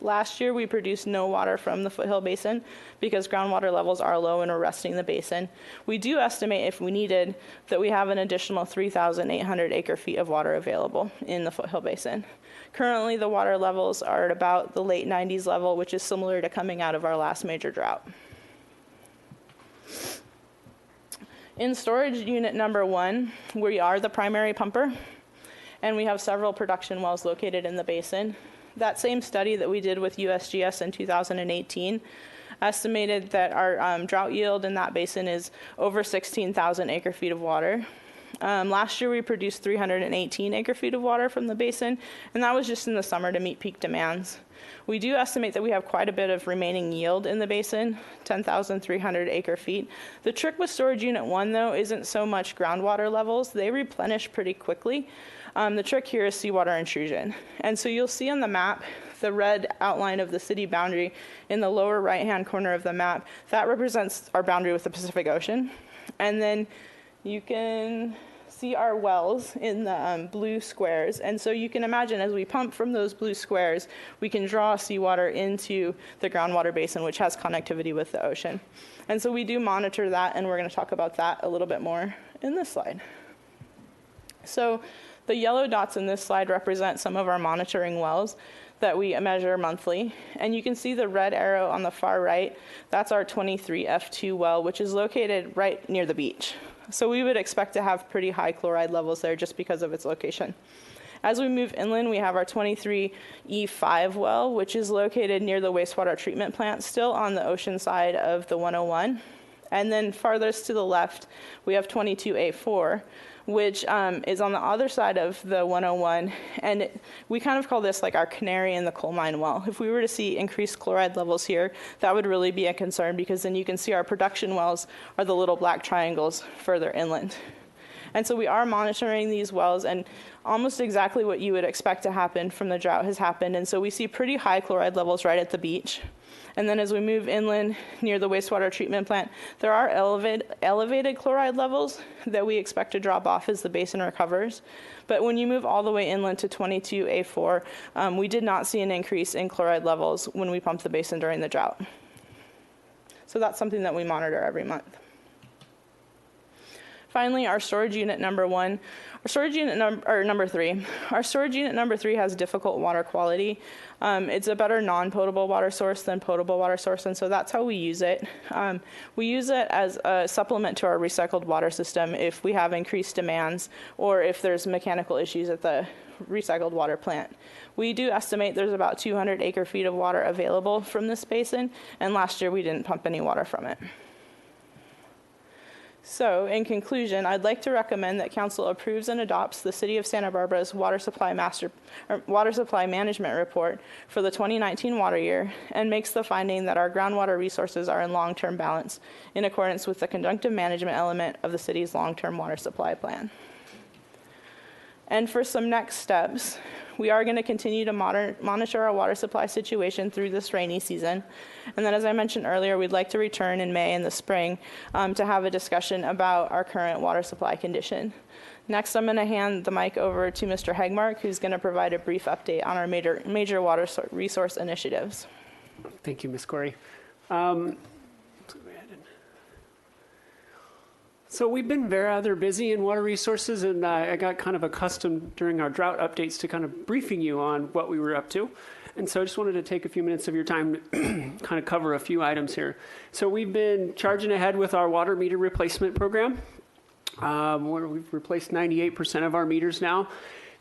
Last year, we produced no water from the Foothill Basin because groundwater levels are low and are resting the basin. We do estimate, if we needed, that we have an additional 3,800 acre feet of water available in the Foothill Basin. Currently, the water levels are at about the late 90s level, which is similar to coming out of our last major drought. In storage unit number 1, we are the primary pumper, and we have several production wells located in the basin. That same study that we did with USGS in 2018 estimated that our drought yield in that basin is over 16,000 acre feet of water. Last year, we produced 318 acre feet of water from the basin, and that was just in the summer to meet peak demands. We do estimate that we have quite a bit of remaining yield in the basin, 10,300 acre feet. The trick with storage unit 1, though, isn't so much groundwater levels. They replenish pretty quickly. The trick here is seawater intrusion. And so you'll see on the map the red outline of the city boundary in the lower right-hand corner of the map. That represents our boundary with the Pacific Ocean. And then you can see our wells in the blue squares. And so you can imagine as we pump from those blue squares, we can draw seawater into the groundwater basin, which has connectivity with the ocean. And so we do monitor that, and we're going to talk about that a little bit more in this slide. So the yellow dots in this slide represent some of our monitoring wells that we measure monthly. And you can see the red arrow on the far right. That's our 23F2 well, which is located right near the beach. So we would expect to have pretty high chloride levels there just because of its location. As we move inland, we have our 23E5 well, which is located near the wastewater treatment plant, still on the ocean side of the 101. And then farthest to the left, we have 22A4, which is on the other side of the 101. And we kind of call this like our canary in the coal mine well. If we were to see increased chloride levels here, that would really be a concern, because then you can see our production wells are the little black triangles further inland. And so we are monitoring these wells, and almost exactly what you would expect to happen from the drought has happened. And so we see pretty high chloride levels right at the beach. And then as we move inland near the wastewater treatment plant, there are elevated chloride levels that we expect to drop off as the basin recovers. But when you move all the way inland to 22A4, we did not see an increase in chloride levels when we pumped the basin during the drought. So that's something that we monitor every month. Finally, our storage unit number 1, our storage unit number 3. Our storage unit number 3 has difficult water quality. It's a better non-potable water source than potable water source, and so that's how we use it. We use it as a supplement to our recycled water system if we have increased demands or if there's mechanical issues at the recycled water plant. We do estimate there's about 200 acre-feet of water available from this basin, and last year we didn't pump any water from it. So, in conclusion, I'd like to recommend that Council approves and adopts the City of Santa Barbara's water supply management report for the 2019 water year and makes the finding that our groundwater resources are in long-term balance in accordance with the conjunctive management element of the city's long-term water supply plan. And for some next steps, we are going to continue to monitor our water supply situation through this rainy season. And then, as I mentioned earlier, we'd like to return in May and the spring to have a discussion about our current water supply condition. Next, I'm going to hand the mic over to Mr. Hegmark, who's going to provide a brief update on our major water resource initiatives. Thank you, Ms. Corey. So we've been rather busy in water resources, and I got kind of accustomed during our drought updates to kind of briefing you on what we were up to. And so I just wanted to take a few minutes of your time to kind of cover a few items here. So we've been charging ahead with our water meter replacement program, where we've replaced 98% of our meters now.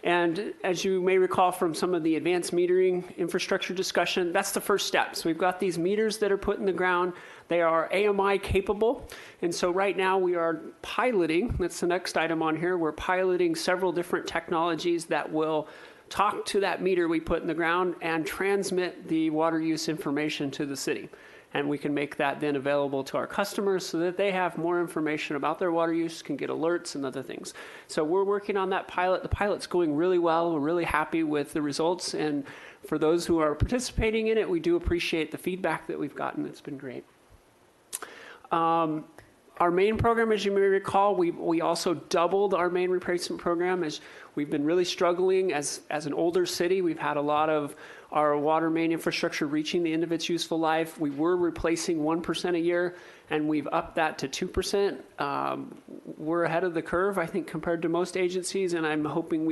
And as you may recall from some of the advanced metering infrastructure discussion, that's the first step. So we've got these meters that are put in the ground. They are AMI capable. And so right now we are piloting, that's the next item on here, we're piloting several different technologies that will talk to that meter we put in the ground and transmit the water use information to the city. And we can make that then available to our customers so that they have more information about their water use, can get alerts and other things. So we're working on that pilot. The pilot's going really well. We're really happy with the results. And for those who are participating in it, we do appreciate the feedback that we've gotten. It's been great. Our main program, as you may recall, we also doubled our main replacement program as we've been really struggling as an older city. We've had a lot of our water main infrastructure reaching the end of its useful life. We were replacing 1% a year, and we've upped that to 2%. We're ahead of the curve, I think, compared to most agencies, and I'm hoping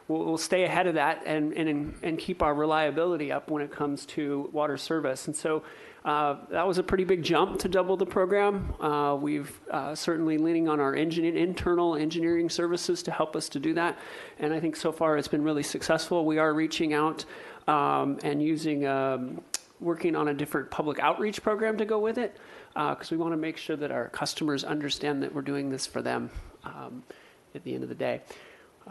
we'll stay ahead of that and keep our reliability up when it comes to water service. And so that was a pretty big jump to double the program. We've certainly leaning on our internal engineering services to help us to do that. And I think so far it's been really successful. We are reaching out and working on a different public outreach program to go with it, because we want to make sure that our customers understand that we're doing this for them at the end of the day,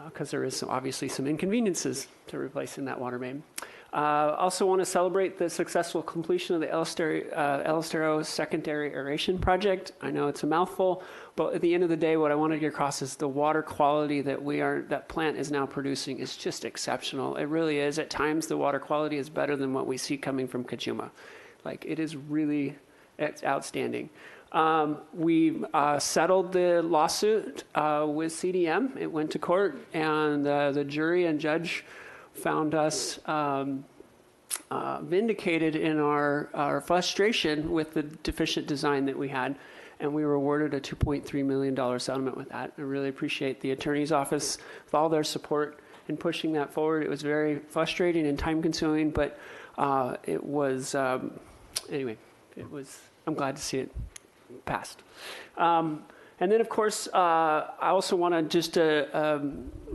because there is obviously some inconveniences to replacing that water main. Also want to celebrate the successful completion of the El Estero secondary aeration project. I know it's a mouthful, but at the end of the day, what I want to get across is the water quality that plant is now producing is just exceptional. It really is. At times, the water quality is better than what we see coming from Cachuma. Like, it is really, it's outstanding. We settled the lawsuit with CDM. It went to court, and the jury and judge found us vindicated in our frustration with the deficient design that we had, and we were awarded a $2.3 million settlement with that. I really appreciate the attorney's office with all their support in pushing that forward. It was very frustrating and time-consuming, but it was, anyway, I'm glad to see it passed. And then, of course, I also want to just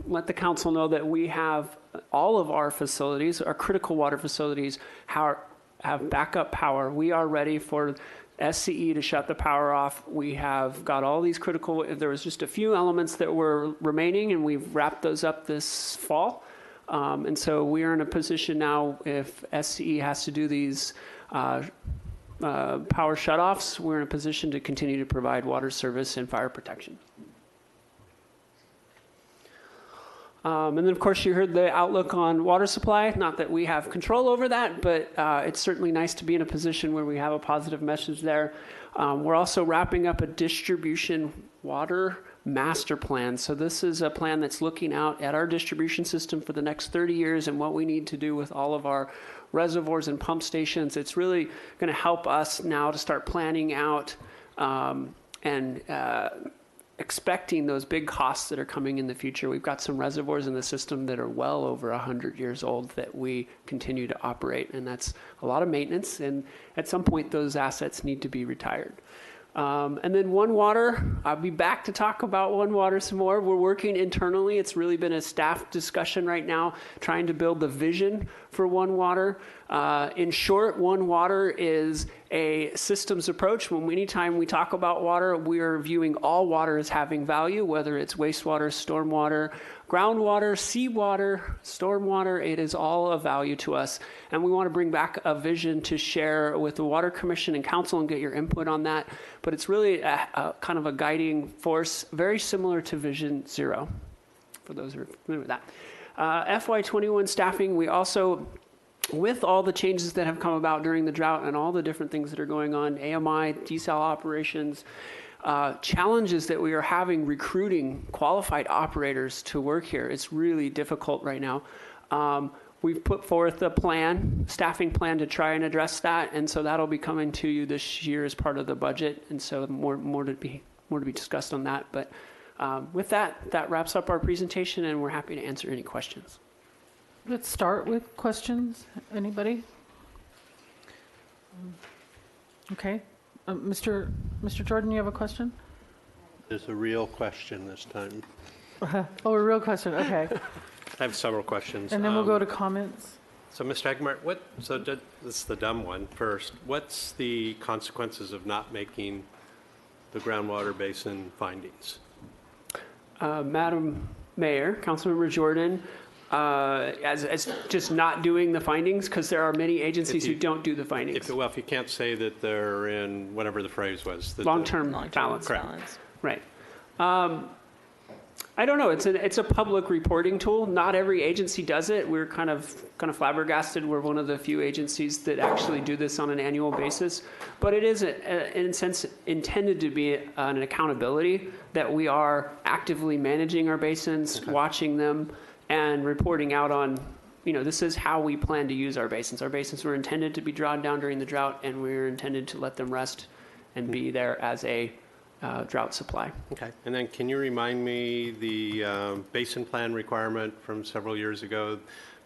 let the council know that we have all of our facilities, our critical water facilities, have backup power. We are ready for SCE to shut the power off. We have got all these critical, there was just a few elements that were remaining, and we've wrapped those up this fall. And so we are in a position now, if SCE has to do these power shutoffs, we're in a position to continue to provide water service and fire protection. And then, of course, you heard the outlook on water supply. Not that we have control over that, but it's certainly nice to be in a position where we have a positive message there. We're also wrapping up a distribution water master plan. So this is a plan that's looking out at our distribution system for the next 30 years and what we need to do with all of our reservoirs and pump stations. It's really going to help us now to start planning out and expecting those big costs that are coming in the future. We've got some reservoirs in the system that are well over 100 years old that we continue to operate, and that's a lot of maintenance, and at some point those assets need to be retired. And then One Water, I'll be back to talk about One Water some more. We're working internally. It's really been a staff discussion right now, trying to build the vision for One Water. In short, One Water is a systems approach. Anytime we talk about water, we are viewing all water as having value, whether it's wastewater, stormwater, groundwater, seawater, stormwater. It is all of value to us. And we want to bring back a vision to share with the Water Commission and Council and get your input on that. But it's really a kind of a guiding force, very similar to Vision Zero, for those who are familiar with that. FY21 staffing, we also, with all the changes that have come about during the drought and all the different things that are going on, AMI, desal operations, challenges that we are having recruiting qualified operators to work here. It's really difficult right now. We've put forth a plan, staffing plan to try and address that, and so that'll be coming to you this year as part of the budget, and so more to be discussed on that. But with that wraps up our presentation, and we're happy to answer any questions. Let's start with questions. Anybody? Okay. Mr. Jordan, you have a question? There's a real question this time. Oh, a real question. Okay. I have several questions. And then we'll go to comments. So, Mr. Hagmark, this is the dumb one first. What's the consequences of not making the groundwater basin findings? Madam Mayor, Councilmember Jordan, as just not doing the findings, because there are many agencies who don't do the findings. If you can't say that they're in whatever the phrase was. Long-term balance. Correct. Right. I don't know. It's a public reporting tool. Not every agency does it. We're kind of flabbergasted. We're one of the few agencies that actually do this on an annual basis. But it is, in a sense, intended to be an accountability that we are actively managing our basins, watching them, and reporting out on, this is how we plan to use our basins. Our basins were intended to be drawn down during the drought, and we're intended to let them rest and be there as a drought supply. Okay. And then can you remind me the basin plan requirement from several years ago?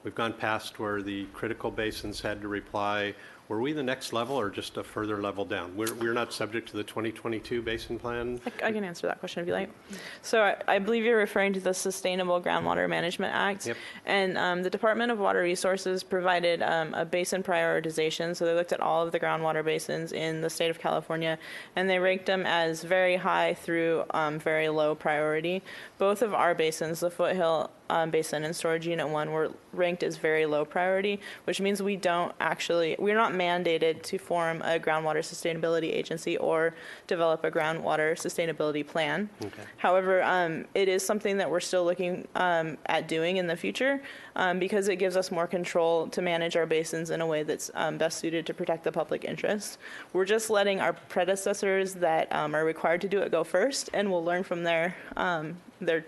We've gone past where the critical basins had to reply. Were we the next level or just a further level down? We're not subject to the 2022 basin plan? I can answer that question if you like. So I believe you're referring to the Sustainable Groundwater Management Act. Yep. And the Department of Water Resources provided a basin prioritization. So they looked at all of the groundwater basins in the state of California, and they ranked them as very high through very low priority. Both of our basins, the Foothill Basin and Storage Unit 1, were ranked as very low priority, which means we're not mandated to form a groundwater sustainability agency or develop a groundwater sustainability plan. Okay. However, it is something that we're still looking at doing in the future because it gives us more control to manage our basins in a way that's best suited to protect the public interest. We're just letting our predecessors that are required to do it go first, and we'll learn from their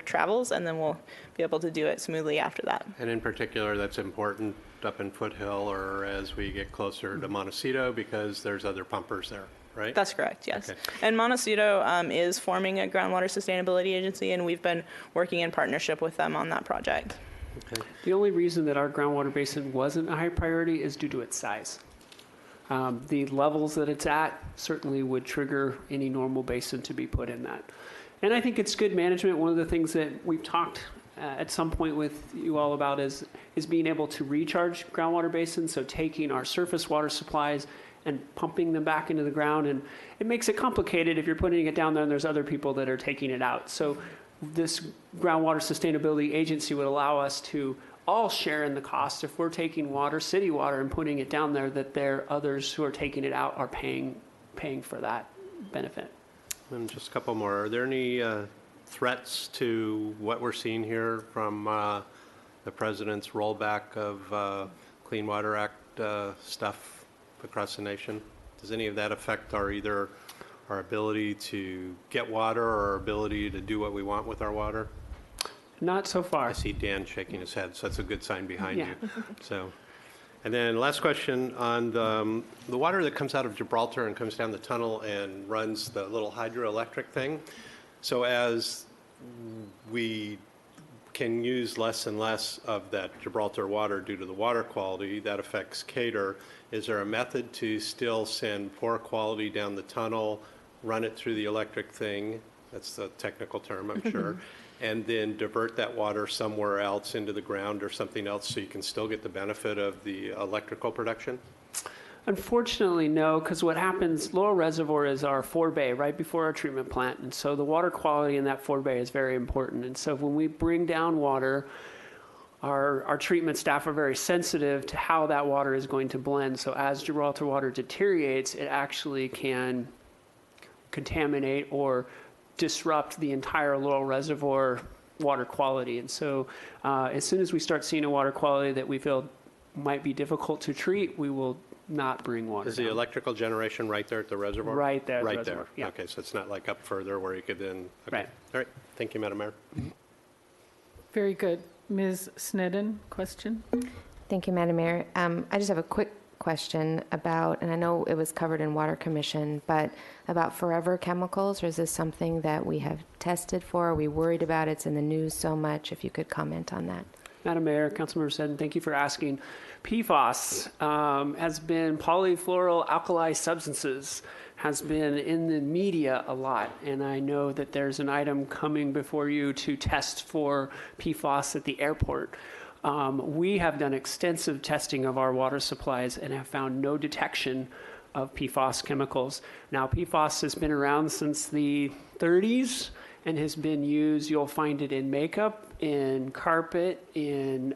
travels, and then we'll be able to do it smoothly after that. And in particular, that's important up in Foothill or as we get closer to Montecito because there's other pumpers there, right? That's correct, yes. Okay. And Montecito is forming a groundwater sustainability agency, and we've been working in partnership with them on that project. Okay. The only reason that our groundwater basin wasn't a high priority is due to its size. The levels that it's at certainly would trigger any normal basin to be put in that. And I think it's good management. One of the things that we've talked at some point with you all about is being able to recharge groundwater basins, so taking our surface water supplies and pumping them back into the ground. And it makes it complicated if you're putting it down there and there's other people that are taking it out. So this groundwater sustainability agency would allow us to all share in the cost. If we're taking water, city water, and putting it down there, that there are others who are taking it out are paying for that benefit. And just a couple more. Are there any threats to what we're seeing here from the president's rollback of Clean Water Act stuff across the nation? Does any of that affect either our ability to get water or our ability to do what we want with our water? Not so far. I see Dan shaking his head, so that's a good sign behind Yeah. you. So, and then last question on the water that comes out of Gibraltar and comes down the tunnel and runs the little hydroelectric thing. So as we can use less and less of that Gibraltar water due to the water quality, that affects Cater. Is there a method to still send poor quality down the tunnel, run it through the electric thing? That's the technical term, I'm sure. And then divert that water somewhere else into the ground or something else so you can still get the benefit of the electrical production? Unfortunately, no, because what happens, Laurel Reservoir is our forebay right before our treatment plant. And so the water quality in that forebay is very important. And so when we bring down water, our treatment staff are very sensitive to how that water is going to blend. So as Gibraltar water deteriorates, it actually can contaminate or disrupt the entire Laurel Reservoir water quality. And so as soon as we start seeing a water quality that we feel might be difficult to treat, we will not bring water Is the down. electrical generation right there at the reservoir? Right there at the Right reservoir, there. yeah. Okay, so it's not like up further where you could then. Okay. Right. All right. Thank you, Madam Mayor. Very good. Ms. Snedden, question? Thank you, Madam Mayor. I just have a quick question about, and I know it was covered in Water Commission, but about forever chemicals, or is this something that we have tested for? Are we worried about? It's in the news so much. If you could comment on that. Madam Mayor, Councilmember Seddon, thank you for asking. PFAS has been polyfluoroalkyl substances, has been in the media a lot, and I know that there's an item coming before you to test for PFAS at the airport. We have done extensive testing of our water supplies and have found no detection of PFAS chemicals. Now, PFAS has been around since the 30s and has been used, you'll find it in makeup, in carpet, in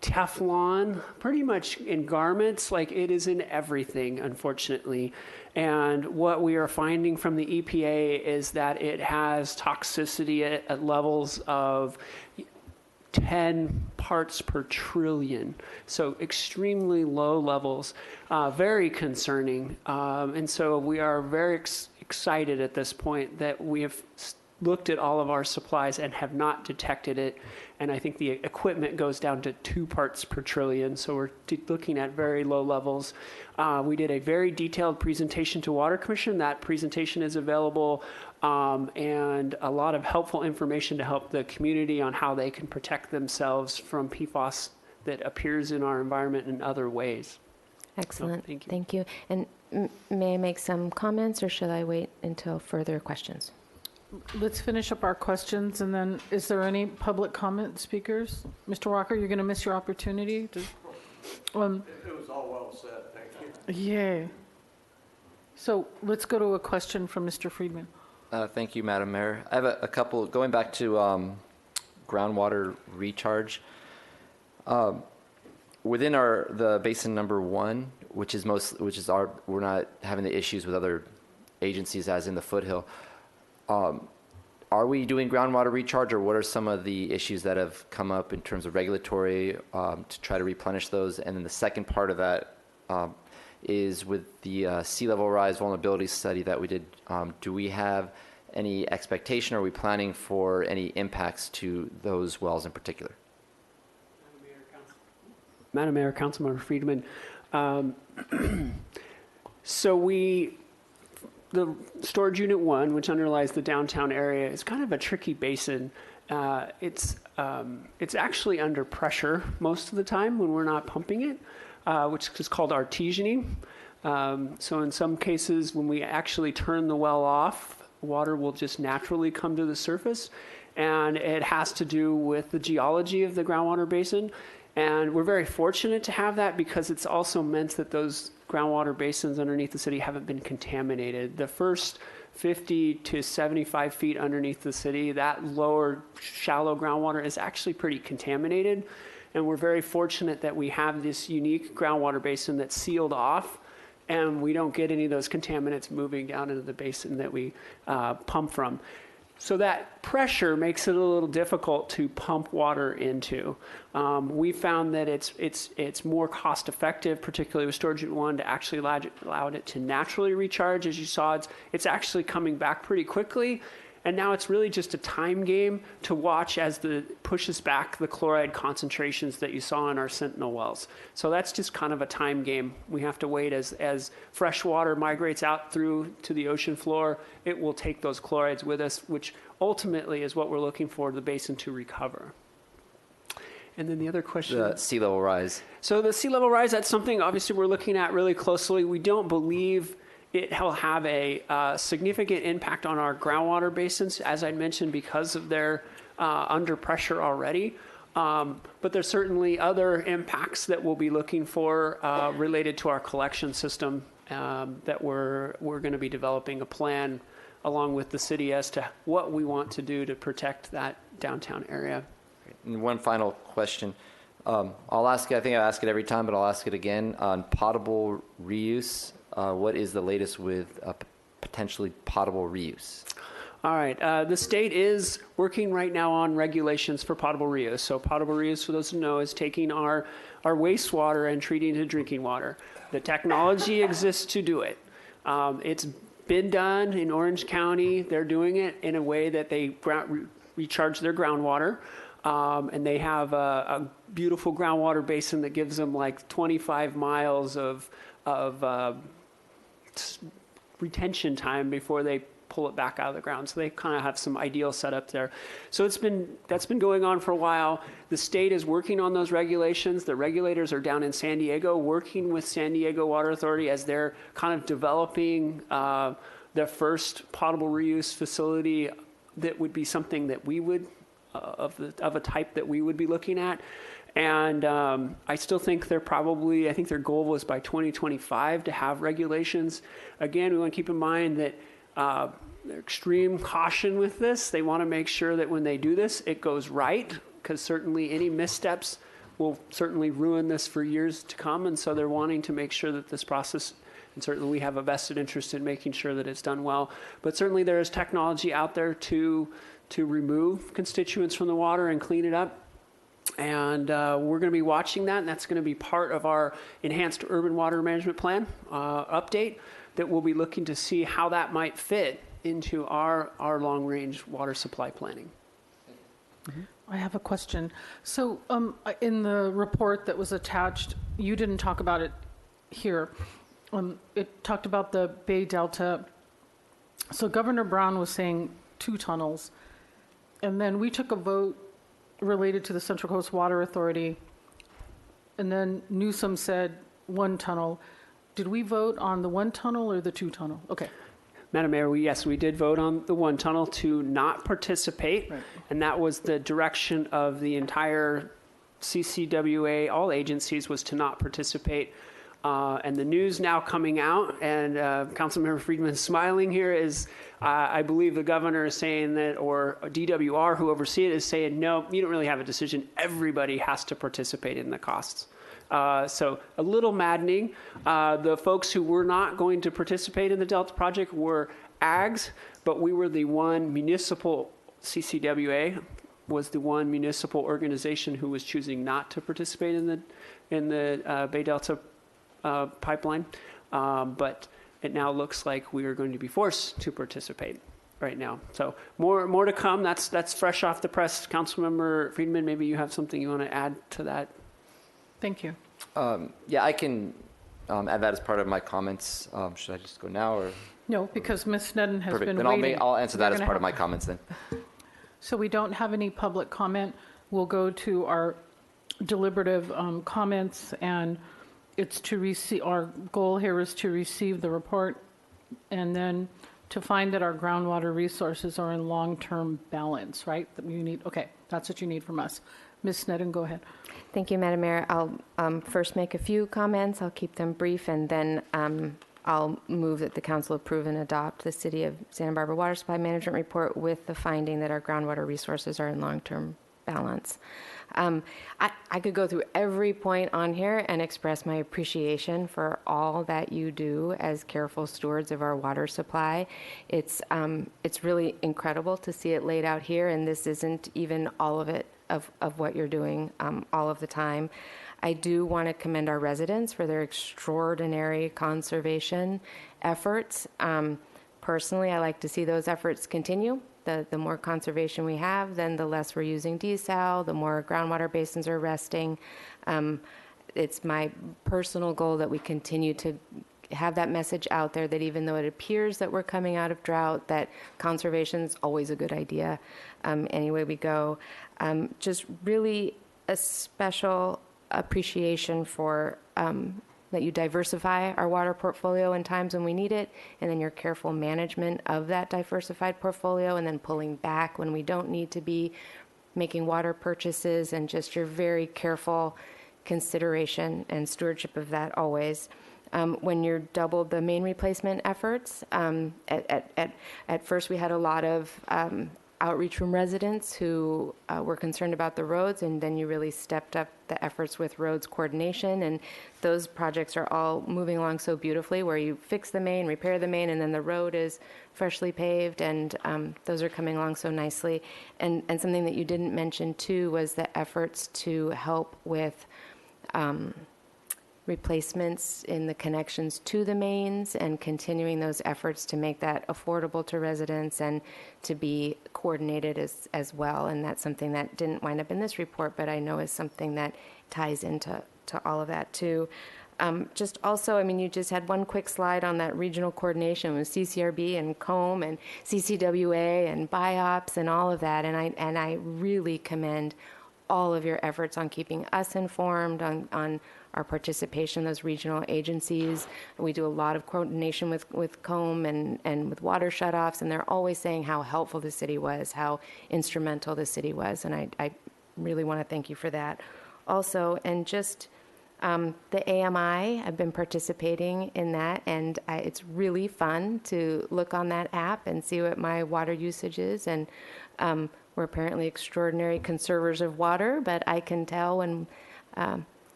Teflon, pretty much in garments. Like, it is in everything, unfortunately. And what we are finding from the EPA is that it has toxicity at levels of 10 parts per trillion. So extremely low levels, very concerning. And so we are very excited at this point that we have looked at all of our supplies and have not detected it. And I think the equipment goes down to 2 parts per trillion. So we're looking at very low levels. We did a very detailed presentation to Water Commission. That presentation is available, and a lot of helpful information to help the community on how they can protect themselves from PFAS that appears in our environment in other ways. Excellent. So, thank you. Thank you. And may I make some comments, or should I wait until further questions? Let's finish up our questions, and then is there any public comment speakers? Mr. Walker, you're going to miss your opportunity. It was all well said, thank you. Yay. So let's go to a question from Mr. Friedman. Thank you, Madam Mayor. I have a couple, going back to groundwater recharge. Within the basin number 1, which is we're not having the issues with other agencies as in the foothill. Are we doing groundwater recharge, or what are some of the issues that have come up in terms of regulatory to try to replenish those? And then the second part of that is with the sea level rise vulnerability study that we did. Do we have any expectation, or are we planning for any impacts to those wells in particular? Madam Mayor, Councilmember Friedman. The storage unit 1, which underlies the downtown area, is kind of a tricky basin. It's actually under pressure most of the time when we're not pumping it, which is called artesianing. So in some cases, when we actually turn the well off, water will just naturally come to the surface, and it has to do with the geology of the groundwater basin. And we're very fortunate to have that, because it's also meant that those groundwater basins underneath the city haven't been contaminated. The first 50 to 75 feet underneath the city, that lower shallow groundwater is actually pretty contaminated. And we're very fortunate that we have this unique groundwater basin that's sealed off, and we don't get any of those contaminants moving down into the basin that we pump from. So that pressure makes it a little difficult to pump water into. We found that it's more cost effective, particularly with storage unit 1, to actually allow it to naturally recharge. As you saw, it's actually coming back pretty quickly, And now it's really just a time game to watch as it pushes back the chloride concentrations that you saw in our Sentinel wells. So that's just kind of a time game. We have to wait as fresh water migrates out through to the ocean floor. It will take those chlorides with us, which ultimately is what we're looking for the basin to recover. And then the other question? The sea level rise. So the sea level rise, that's something obviously we're looking at really closely. We don't believe it will have a significant impact on our groundwater basins, as I mentioned, because of their under pressure already. But there's certainly other impacts that we'll be looking for related to our collection system that we're going to be developing a plan along with the city as to what we want to do to protect that downtown area. And one final question. I'll ask it, I think I ask it every time, but I'll ask it again. On potable reuse, what is the latest with potentially potable reuse? All right. The state is working right now on regulations for potable reuse. So potable reuse, for those who know, is taking our wastewater and treating it to drinking water. The technology exists to do it. It's been done in Orange County. They're doing it in a way that they recharge their groundwater. And they have a beautiful groundwater basin that gives them like 25 miles of retention time before they pull it back out of the ground. So they kind of have some ideal setup there. So that's been going on for a while. The state is working on those regulations. The regulators are down in San Diego working with San Diego Water Authority as they're kind of developing their first potable reuse facility that would be something that we would of a type that we would be looking at. And I still think I think their goal was by 2025 to have regulations. Again, we want to keep in mind that there's extreme caution with this. They want to make sure that when they do this, it goes right, because certainly any missteps will certainly ruin this for years to come. And so they're wanting to make sure that this process, and certainly we have a vested interest in making sure that it's done well. But certainly there is technology out there to remove constituents from the water and clean it up. And we're going to be watching that, and that's going to be part of our enhanced urban water management plan update that we'll be looking to see how that might fit into our long-range water supply planning. I have a question. So in the report that was attached, you didn't talk about it here. It talked about the Bay Delta. So Governor Brown was saying 2 tunnels. And then we took a vote related to the Central Coast Water Authority. And then Newsom said 1 tunnel. Did we vote on the 1 tunnel or the 2 tunnel? Okay. Madam Mayor, yes, we did vote on the 1 tunnel to not participate. Right. And that was the direction of the entire CCWA, all agencies, was to not participate. And the news now coming out, and Councilmember Friedman smiling here, is I believe the governor is saying that, or DWR, who oversee it, is saying, no, you don't really have a decision. Everybody has to participate in the costs. So a little maddening. The folks who were not going to participate in the Delta project were AGS, but we were the one municipal, CCWA was the one municipal organization who was choosing not to participate in the Bay Delta pipeline, but it now looks like we are going to be forced to participate right now. So more to come. That's fresh off the press. Councilmember Friedman, maybe you have something you want to add to that. Thank you. Yeah, I can add that as part of my comments. Should I just go now, or? No, because Ms. Sneddon has Perfect. been Then waiting. I'll answer that as part of my comments then. So we don't have any public comment. We'll go to our deliberative comments, and it's to receive, our goal here is to receive the report and then to find that our groundwater resources are in long-term balance, right? That you need, okay, that's what you need from us. Ms. Sneddon, go ahead. Thank you, Madam Mayor. I'll first make a few comments. I'll keep them brief, and then I'll move that the council approve and adopt the City of Santa Barbara Water Supply Management Report with the finding that our groundwater resources are in long-term balance. I could go through every point on here and express my appreciation for all that you do as careful stewards of our water supply. It's really incredible to see it laid out here, and this isn't even all of it of what you're doing all of the time. I do want to commend our residents for their extraordinary conservation efforts. Personally, I like to see those efforts continue. The more conservation we have, then the less we're using desal, the more groundwater basins are resting. It's my personal goal that we continue to have that message out there that even though it appears that we're coming out of drought, that conservation is always a good idea any way we go. Just really a special appreciation for that you diversify our water portfolio in times when we need it, and then your careful management of that diversified portfolio, and then pulling back when we don't need to be making water purchases, and just your very careful consideration and stewardship of that always. When you're doubled the main replacement efforts, at first we had a lot of outreach from residents who were concerned about the roads, and then you really stepped up the efforts with roads coordination, and those projects are all moving along so beautifully, where you fix the main, repair the main, and then the road is freshly paved, and those are coming along so nicely. And something that you didn't mention too was the efforts to help with replacements in the connections to the mains, and continuing those efforts to make that affordable to residents and to be coordinated as well. And that's something that didn't wind up in this report, but I know is something that ties into all of that too. Just also, I mean, you just had one quick slide on that regional coordination with CCRB and COMB and CCWA and BIOPS and all of that. And I really commend all of your efforts on keeping us informed on our participation in those regional agencies. We do a lot of coordination with COMB and with water shutoffs, and they're always saying how helpful the city was, how instrumental the city was, and I really want to thank you for that. Also, and just the AMI, I've been participating in that, and it's really fun to look on that app and see what my water usage is, and we're apparently extraordinary conservers of water, but I can tell when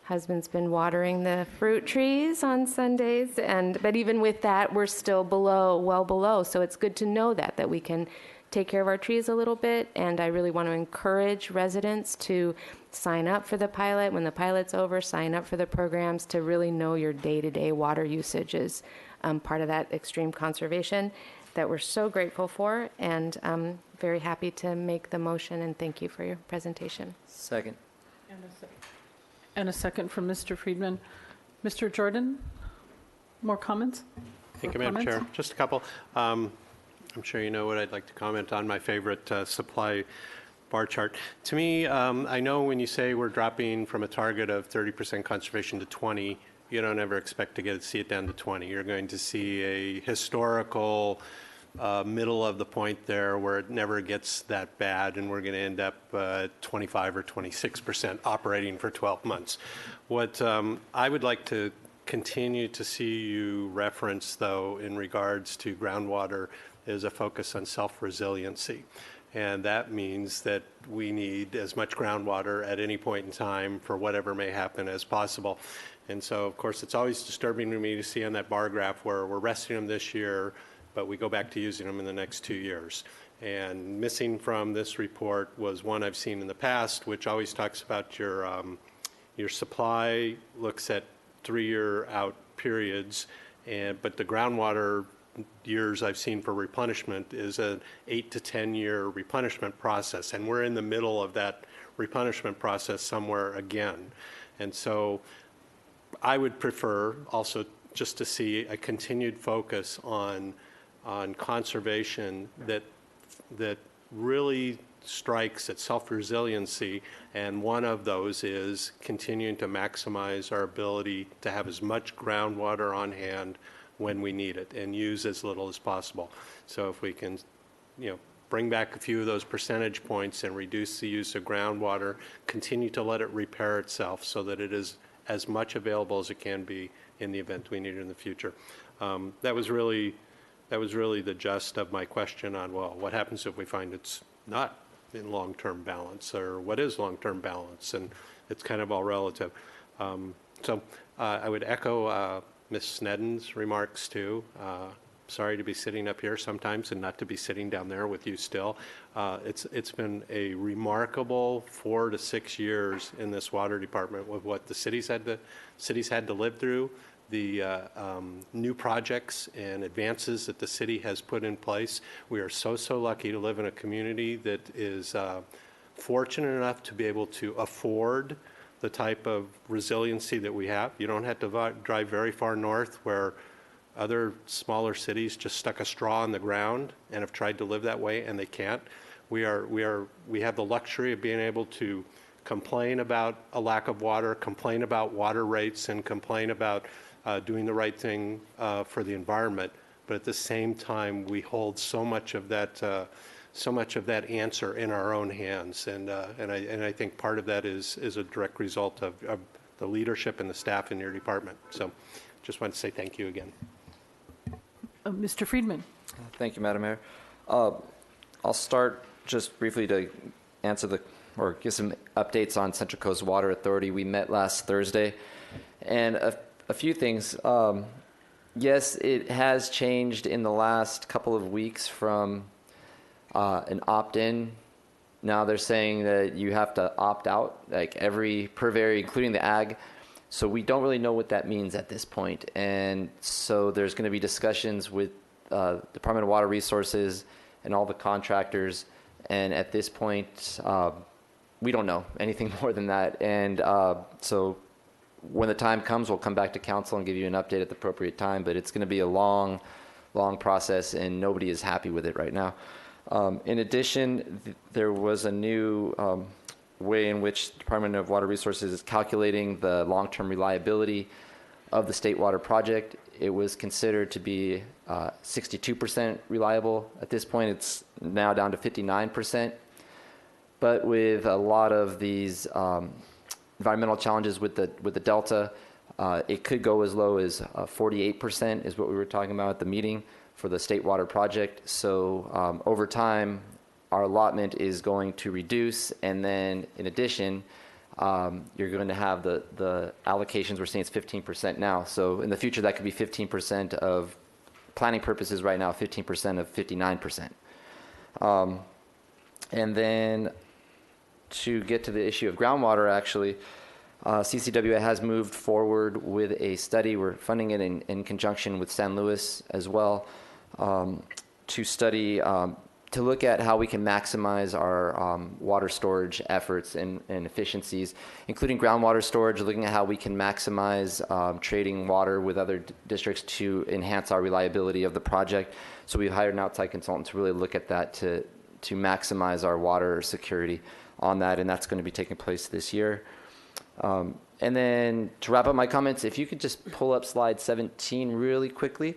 husband's been watering the fruit trees on Sundays, but even with that, we're still well below. So it's good to know that we can take care of our trees a little bit. And I really want to encourage residents to sign up for the pilot. When the pilot's over, sign up for the programs to really know your day-to-day water usage is part of that extreme conservation that we're so grateful for. And I'm very happy to make the motion, and thank you for your presentation. Second. And a second from Mr. Friedman. Mr. Jordan, more comments? Thank you, Madam Chair. Just a couple. I'm sure you know what I'd like to comment on, my favorite supply bar chart. To me, I know when you say we're dropping from a target of 30% conservation to 20, you don't ever expect to see it down to 20. You're going to see a historical middle of the point there where it never gets that bad, and we're going to end up 25 or 26% operating for 12 months. What I would like to continue to see you reference, though, in regards to groundwater is a focus on self-resiliency. And that means that we need as much groundwater at any point in time for whatever may happen as possible. And so, of course, it's always disturbing to me to see on that bar graph where we're resting them this year, but we go back to using them in the next 2 years. And missing from this report was one I've seen in the past, which always talks about your supply looks at 3-year out periods, but the groundwater years I've seen for replenishment is an 8 to 10 year replenishment process, and we're in the middle of that replenishment process somewhere again. And so I would prefer also just to see a continued focus on conservation that really strikes at self-resiliency, and one of those is continuing to maximize our ability to have as much groundwater on hand when we need it and use as little as possible. So if we can, bring back a few of those percentage points and reduce the use of groundwater, continue to let it repair itself so that it is as much available as it can be in the event we need it in the future. That was really the gist of my question on, well, what happens if we find it's not in long-term balance, or what is long-term balance? And it's kind of all relative. So I would echo Ms. Sneddon's remarks too. Sorry to be sitting up here sometimes and not to be sitting down there with you still. It's been a remarkable 4 to 6 years in this water department with what the cities had to live through, the new projects and advances that the city has put in place. We are so lucky to live in a community that is fortunate enough to be able to afford the type of resiliency that we have. You don't have to drive very far north where other smaller cities just stuck a straw in the ground and have tried to live that way, and they can't. We have the luxury of being able to complain about a lack of water, complain about water rates, and complain about doing the right thing for the environment. But at the same time, we hold so much of that answer in our own hands, and I think part of that is a direct result of the leadership and the staff in your department. So, just want to say thank you again. Mr. Friedman. Thank you, Madam Mayor. I'll start just briefly to answer or give some updates on Central Coast Water Authority. We met last Thursday, and a few things. Yes, it has changed in the last couple of weeks from an opt-in. Now they're saying that you have to opt out, like every purvey, including the ag. So we don't really know what that means at this point. And so there's going to be discussions with Department of Water Resources and all the contractors. And at this point, we don't know anything more than that. And so when the time comes, we'll come back to council and give you an update at the appropriate time. But it's going to be a long process, and nobody is happy with it right now. In addition, there was a new way in which Department of Water Resources is calculating the long-term reliability of the State Water Project. It was considered to be 62% reliable. At this point, it's now down to 59%. But with a lot of these environmental challenges with the Delta, it could go as low as 48% is what we were talking about at the meeting for the State Water Project. So over time, our allotment is going to reduce, and then in addition, you're going to have the allocations. We're saying it's 15% now. So in the future, that could be 15% of planning purposes right now, 15% of 59%. And then to get to the issue of groundwater, actually, CCWA has moved forward with a study. We're funding it in conjunction with San Luis as well, to study, to look at how we can maximize our water storage efforts and efficiencies, including groundwater storage, looking at how we can maximize trading water with other districts to enhance our reliability of the project. So we hired an outside consultant to really look at that to maximize our water security on that, and that's going to be taking place this year. And then to wrap up my comments, if you could just pull up slide 17 really quickly.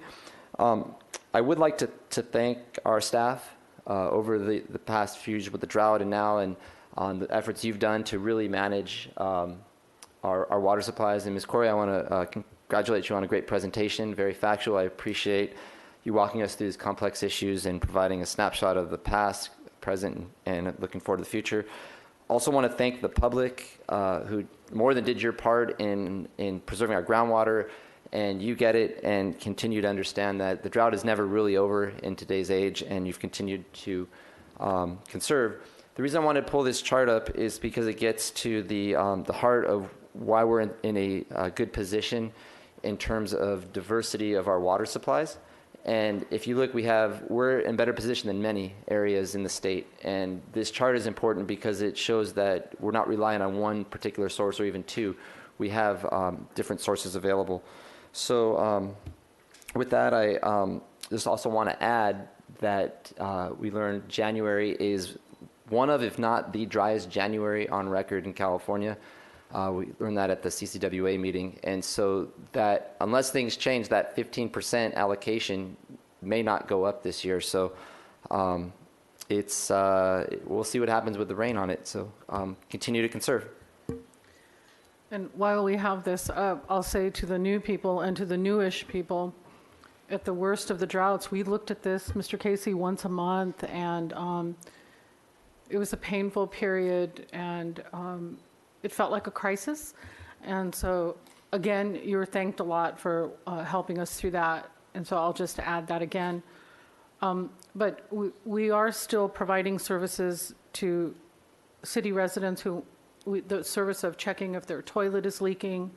I would like to thank our staff over the past few years with the drought and now, and on the efforts you've done to really manage our water supplies. And Ms. Corey, I want to congratulate you on a great presentation, very factual. I appreciate you walking us through these complex issues and providing a snapshot of the past, present, and looking forward to the future. Also want to thank the public who more than did your part in preserving our groundwater, and you get it and continue to understand that the drought is never really over in today's age, and you've continued to conserve. The reason I wanted to pull this chart up is because it gets to the heart of why we're in a good position in terms of diversity of our water supplies. And if you look, we're in better position than many areas in the state. And this chart is important because it shows that we're not relying on one particular source or even two. We have different sources available. So with that, I just also want to add that we learned January is one of, if not the driest January on record in California. We learned that at the CCWA meeting. And so that unless things change, that 15% allocation may not go up this year. So we'll see what happens with the rain on it. So continue to conserve. And while we have this up, I'll say to the new people and to the newish people, at the worst of the droughts, we looked at this, Mr. Casey, once a month, and it was a painful period, and it felt like a crisis. And so, again, you were thanked a lot for helping us through that. And so I'll just add that again. But we are still providing services to city residents the service of checking if their toilet is leaking.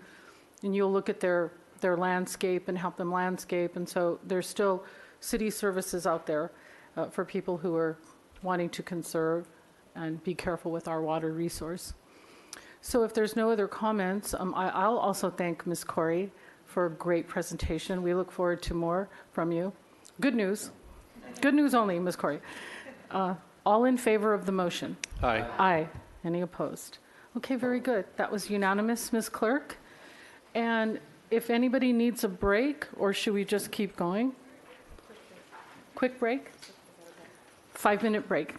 And you'll look at their their landscape and help them landscape. And so there's still city services out there for people who are wanting to conserve and be careful with our water resource. So if there's no other comments, I'll also thank Ms. Corey for a great presentation. We look forward to more from you. Good news. Good news only, Ms. Corey. All in favor of the motion? Aye. Aye. Any opposed? Okay, very good. That was unanimous, Ms. Clerk. And if anybody needs a break, or should we just keep going? Quick break? 5-minute break.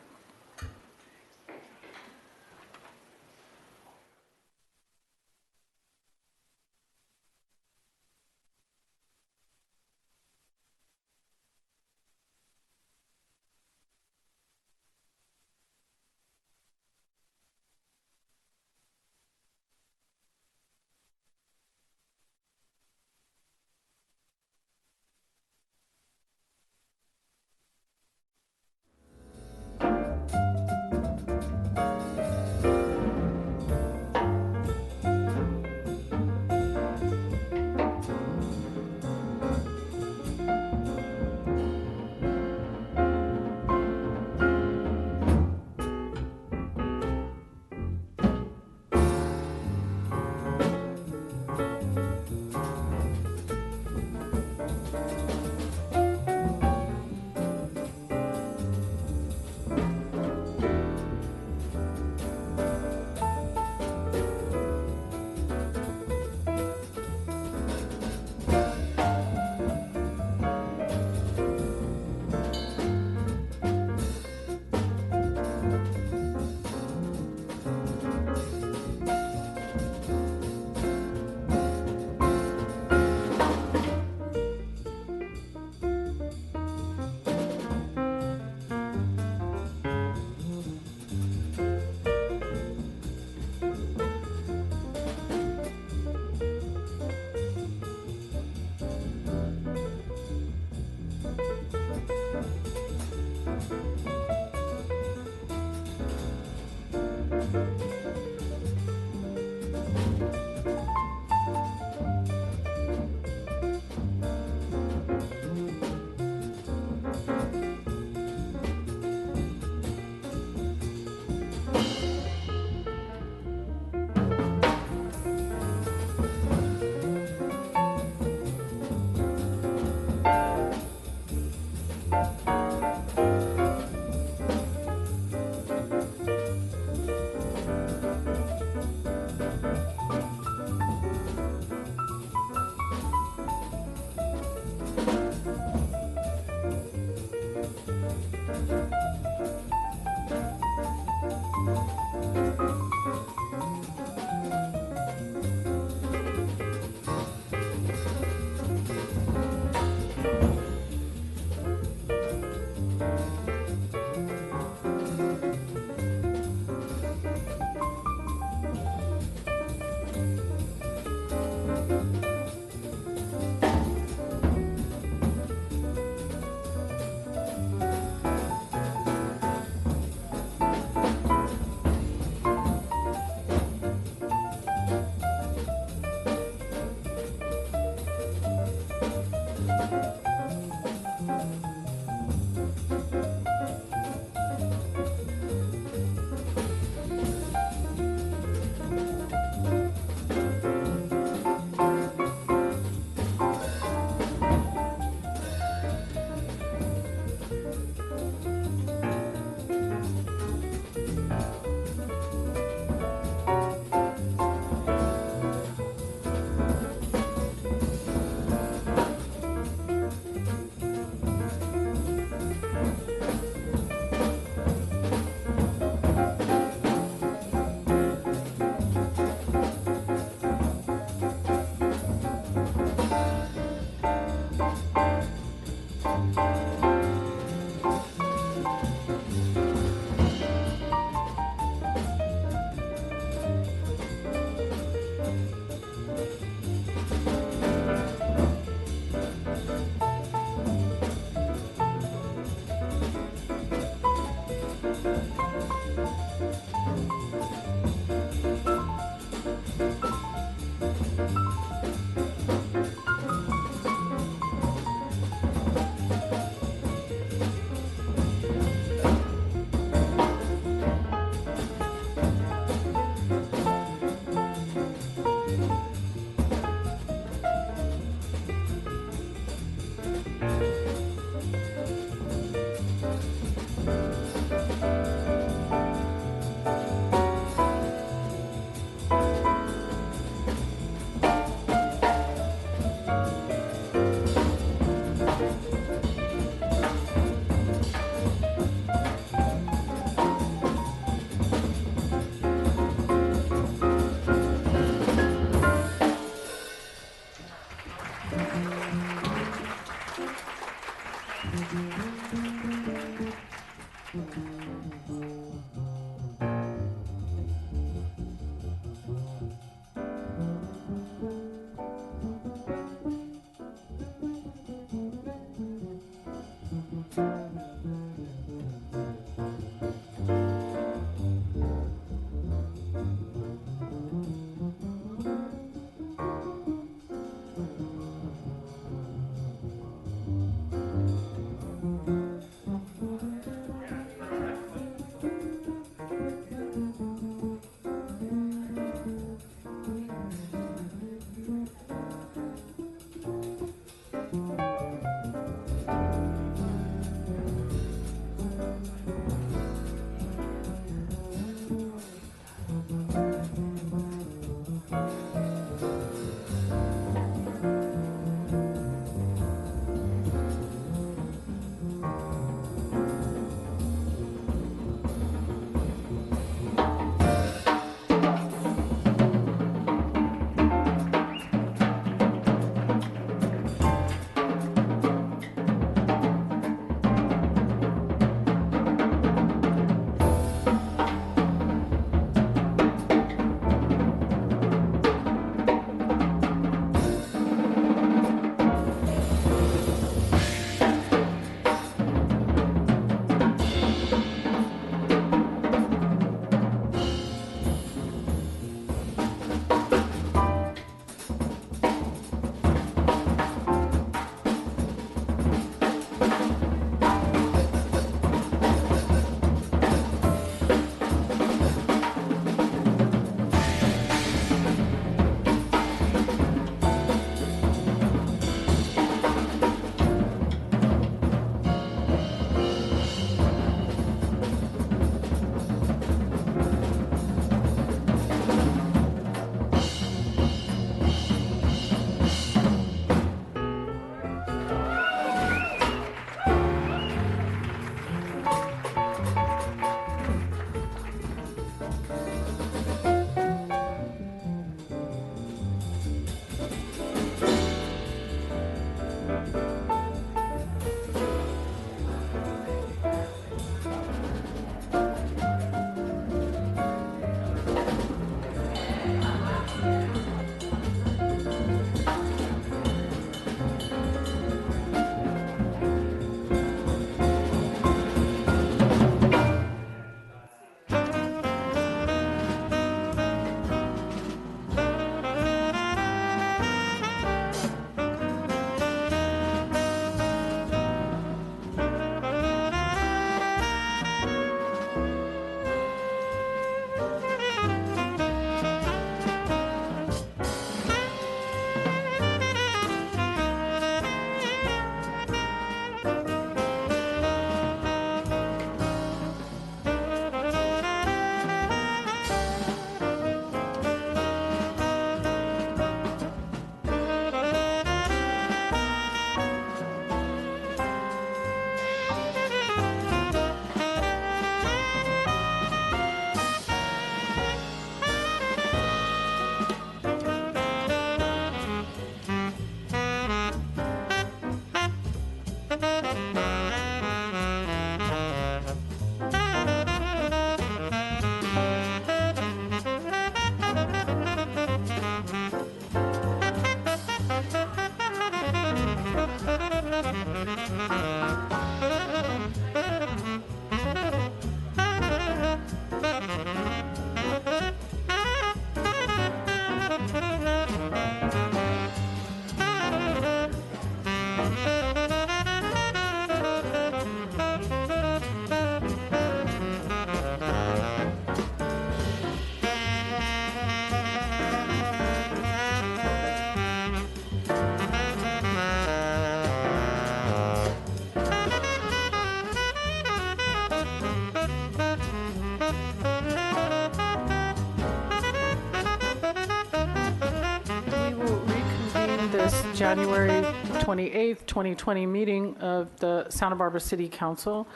January 28th, 2020 meeting of the Santa Barbara City Council.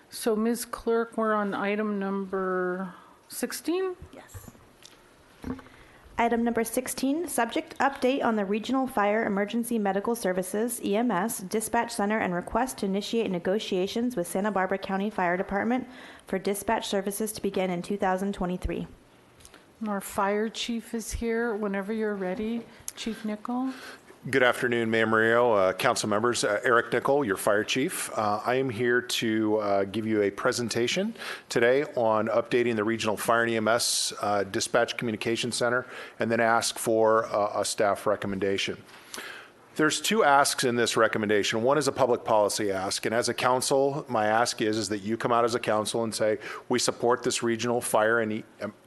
So Ms. Clerk, we're on item number 16? Yes. Item number 16, subject update on the Regional Fire Emergency Medical Services, EMS, Dispatch Center and request to initiate negotiations with Santa Barbara County Fire Department for dispatch services to begin in 2023. Our fire chief is here whenever you're ready. Chief Nickel. Good afternoon, Mayor Murillo, council members. Eric Nickel, your fire chief. I am here to give you a presentation today on updating the Regional Fire and EMS Dispatch Communication Center, and then ask for a staff recommendation. There's two asks in this recommendation. One is a public policy ask, and as a council, my ask is that you come out as a council and say, we support this regional fire and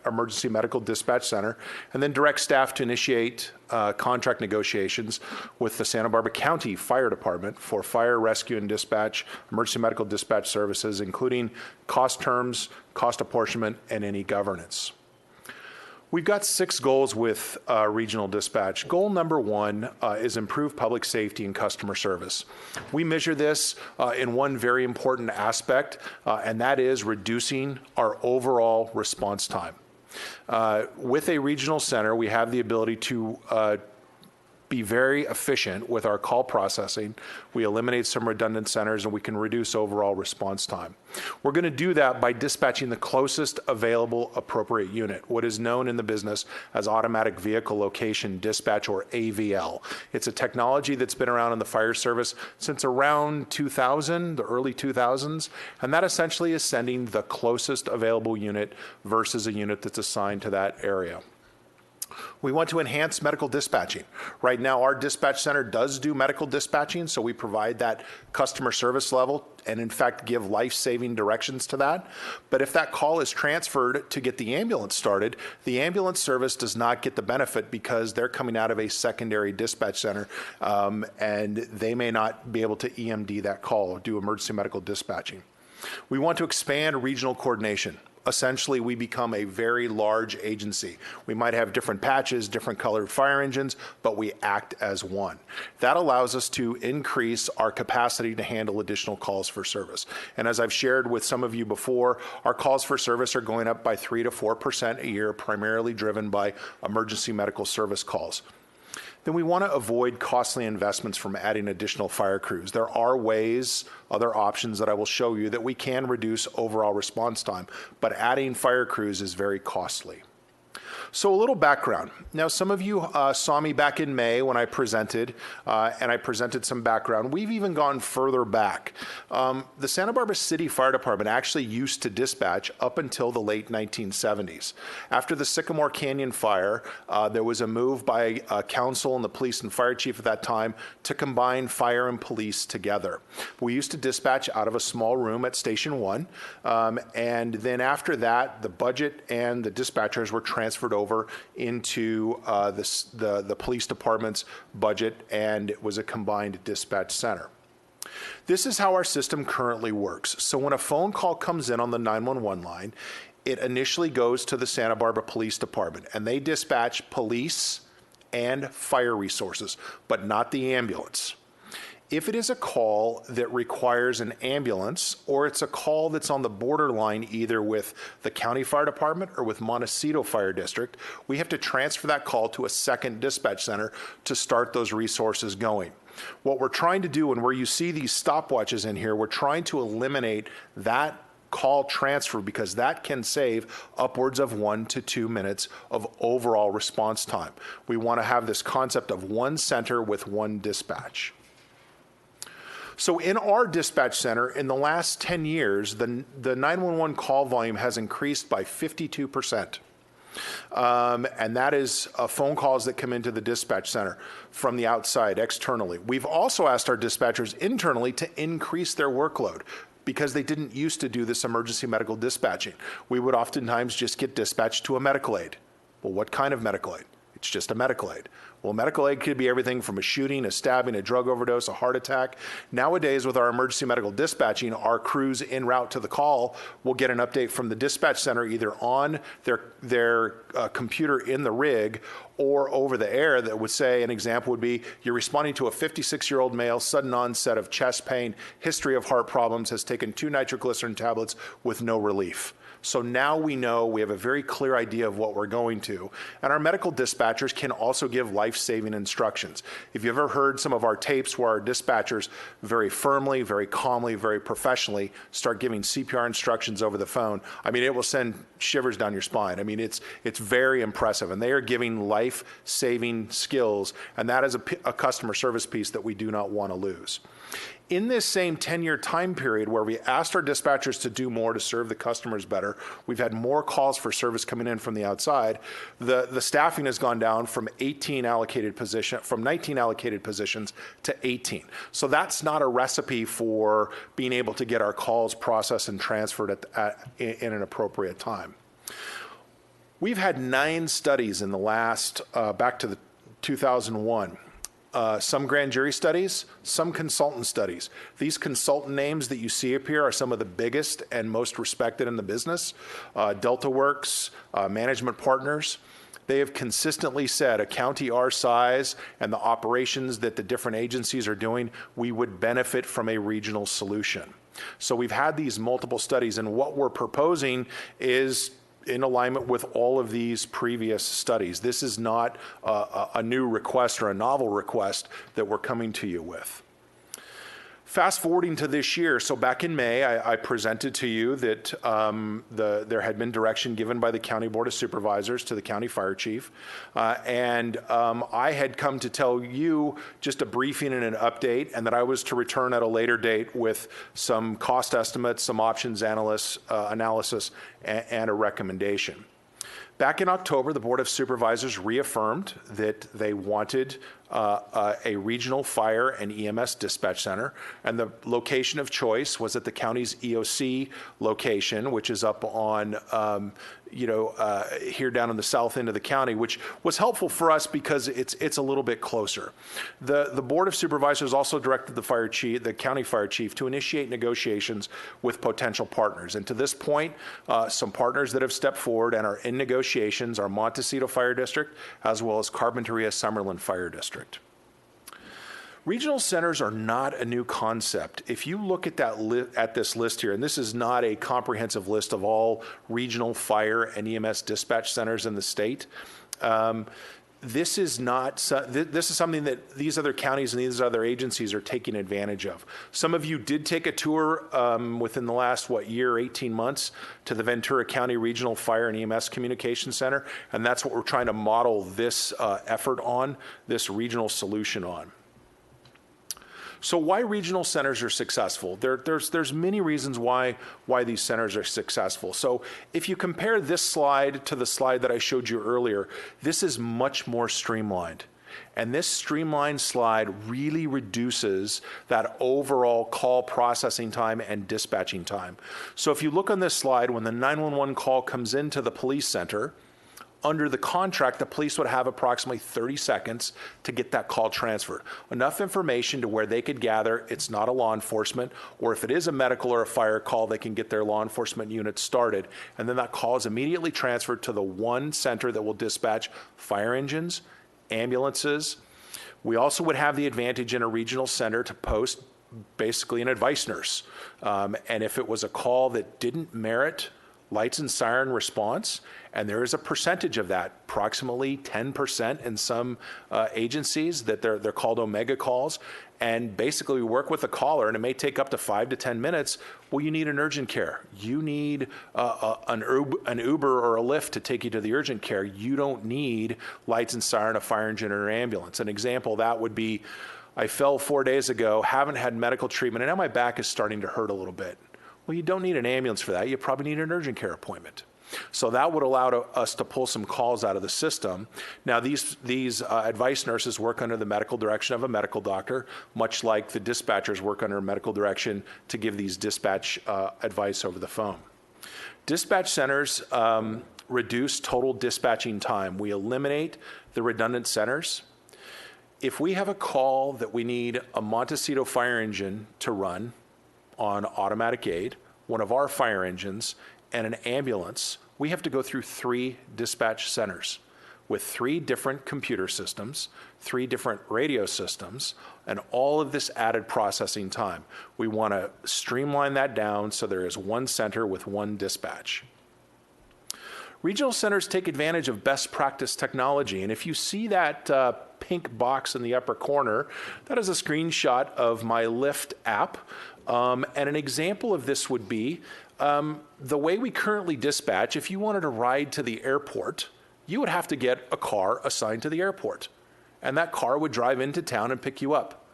emergency medical dispatch center, and then direct staff to initiate contract negotiations with the Santa Barbara County Fire Department for fire, rescue, and dispatch, emergency medical dispatch services, including cost terms, cost apportionment, and any governance. We've got 6 goals with regional dispatch. Goal number 1 is improve public safety and customer service. We measure this in one very important aspect, and that is reducing our overall response time. With a regional center, we have the ability to be very efficient with our call processing. We eliminate some redundant centers and we can reduce overall response time. We're going to do that by dispatching the closest available appropriate unit, what is known in the business as automatic vehicle location dispatch, or AVL. It's a technology that's been around in the fire service since around 2000, the early 2000s, and that essentially is sending the closest available unit versus a unit that's assigned to that area. We want to enhance medical dispatching. Right now, our dispatch center does do medical dispatching, so we provide that customer service level and, in fact, give life-saving directions to that. But if that call is transferred to get the ambulance started, the ambulance service does not get the benefit because they're coming out of a secondary dispatch center, and they may not be able to EMD that call or do emergency medical dispatching. We want to expand regional coordination. Essentially, we become a very large agency. We might have different patches, different colored fire engines, but we act as one. That allows us to increase our capacity to handle additional calls for service. And as I've shared with some of you before, our calls for service are going up by 3 to 4% a year, primarily driven by emergency medical service calls. Then we want to avoid costly investments from adding additional fire crews. There are ways, other options that I will show you, that we can reduce overall response time, but adding fire crews is very costly. So a little background. Now, some of you saw me back in May when I presented, and I presented some background. We've even gone further back. The Santa Barbara City Fire Department actually used to dispatch up until the late 1970s. After the Sycamore Canyon fire, there was a move by council and the police and fire chief at that time to combine fire and police together. We used to dispatch out of a small room at Station 1, and then after that, the budget and the dispatchers were transferred over into the police department's budget, and it was a combined dispatch center. This is how our system currently works. So when a phone call comes in on the 911 line, it initially goes to the Santa Barbara Police Department, and they dispatch police and fire resources, but not the ambulance. If it is a call that requires an ambulance, or it's a call that's on the borderline either with the county fire department or with Montecito Fire District, we have to transfer that call to a second dispatch center to start those resources going. What we're trying to do, and where you see these stopwatches in here, we're trying to eliminate that call transfer because that can save upwards of 1 to 2 minutes of overall response time. We want to have this concept of one center with one dispatch. So in our dispatch center, in the last 10 years, the 911 call volume has increased by 52%. And that is phone calls that come into the dispatch center from the outside, externally. We've also asked our dispatchers internally to increase their workload because they didn't used to do this emergency medical dispatching. We would oftentimes just get dispatched to a medical aid. Well, what kind of medical aid? It's just a medical aid. Well, medical aid could be everything from a shooting, a stabbing, a drug overdose, a heart attack. Nowadays, with our emergency medical dispatching, our crews en route to the call will get an update from the dispatch center either on their computer in the rig or over the air that would say, an example would be, you're responding to a 56-year-old male, sudden onset of chest pain, history of heart problems, has taken 2 nitroglycerin tablets with no relief. So now we know, we have a very clear idea of what we're going to. And our medical dispatchers can also give life-saving instructions. If you've ever heard some of our tapes where our dispatchers very firmly, very calmly, very professionally start giving CPR instructions over the phone, I mean, it will send shivers down your spine. I mean, it's very impressive. And they are giving life-saving skills, and that is a customer service piece that we do not want to lose. In this same 10-year time period where we asked our dispatchers to do more to serve the customers better, we've had more calls for service coming in from the outside. The staffing has gone down from 19 allocated positions to 18. So that's not a recipe for being able to get our calls processed and transferred in an appropriate time. We've had 9 studies in the last, back to the 2001. Some grand jury studies, some consultant studies. These consultant names that you see up here are some of the biggest and most respected in the business. DeltaWorks, Management Partners. They have consistently said a county our size and the operations that the different agencies are doing, we would benefit from a regional solution. So we've had these multiple studies, and what we're proposing is in alignment with all of these previous studies. This is not a new request or a novel request that we're coming to you with. Fast forwarding to this year, so back in May, I presented to you that there had been direction given by the County Board of Supervisors to the County Fire Chief, and I had come to tell you just a briefing and an update, and that I was to return at a later date with some cost estimates, some options analysis, and a recommendation. Back in October, the Board of Supervisors reaffirmed that they wanted a regional fire and EMS dispatch center, and the location of choice was at the county's EOC location, which is up on here down in the south end of the county, which was helpful for us because it's a little bit closer. The Board of Supervisors also directed the county fire chief, to initiate negotiations with potential partners. And to this point, some partners that have stepped forward and are in negotiations are Montecito Fire District, as well as Carpinteria-Summerlin Fire District. Regional centers are not a new concept. If you look at at this list here, and this is not a comprehensive list of all regional fire and EMS dispatch centers in the state, this is something that these other counties and these other agencies are taking advantage of. Some of you did take a tour within the last, 18 months to the Ventura County Regional Fire and EMS Communication Center, and that's what we're trying to model this effort on, this regional solution on. So why regional centers are successful? There's many reasons why these centers are successful. So if you compare this slide to the slide that I showed you earlier, this is much more streamlined. And this streamlined slide really reduces that overall call processing time and dispatching time. So if you look on this slide, when the 911 call comes into the police center, under the contract, the police would have approximately 30 seconds to get that call transferred. Enough information to where they could gather it's not a law enforcement, or if it is a medical or a fire call, they can get their law enforcement unit started. And then that call is immediately transferred to the one center that will dispatch fire engines, ambulances. We also would have the advantage in a regional center to post basically an advice nurse. And if it was a call that didn't merit lights and siren response, and there is a percentage of that, approximately 10% in some agencies, that they're called Omega calls, and basically we work with the caller, and it may take up to 5 to 10 minutes. Well, you need an urgent care. You need an Uber or a Lyft to take you to the urgent care. You don't need lights and siren, a fire engine, or an ambulance. An example of that would be, I fell 4 days ago, haven't had medical treatment, and now my back is starting to hurt a little bit. Well, you don't need an ambulance for that. You probably need an urgent care appointment. So that would allow us to pull some calls out of the system. Now, these advice nurses work under the medical direction of a medical doctor, much like the dispatchers work under medical direction to give these dispatch advice over the phone. Dispatch centers reduce total dispatching time. We eliminate the redundant centers. If we have a call that we need a Montecito fire engine to run on automatic aid, one of our fire engines, and an ambulance, we have to go through 3 dispatch centers with 3 different computer systems, 3 different radio systems, and all of this added processing time. We want to streamline that down so there is one center with one dispatch. Regional centers take advantage of best practice technology. And if you see that pink box in the upper corner, that is a screenshot of my Lyft app. And an example of this would be the way we currently dispatch. If you wanted to ride to the airport, you would have to get a car assigned to the airport. And that car would drive into town and pick you up,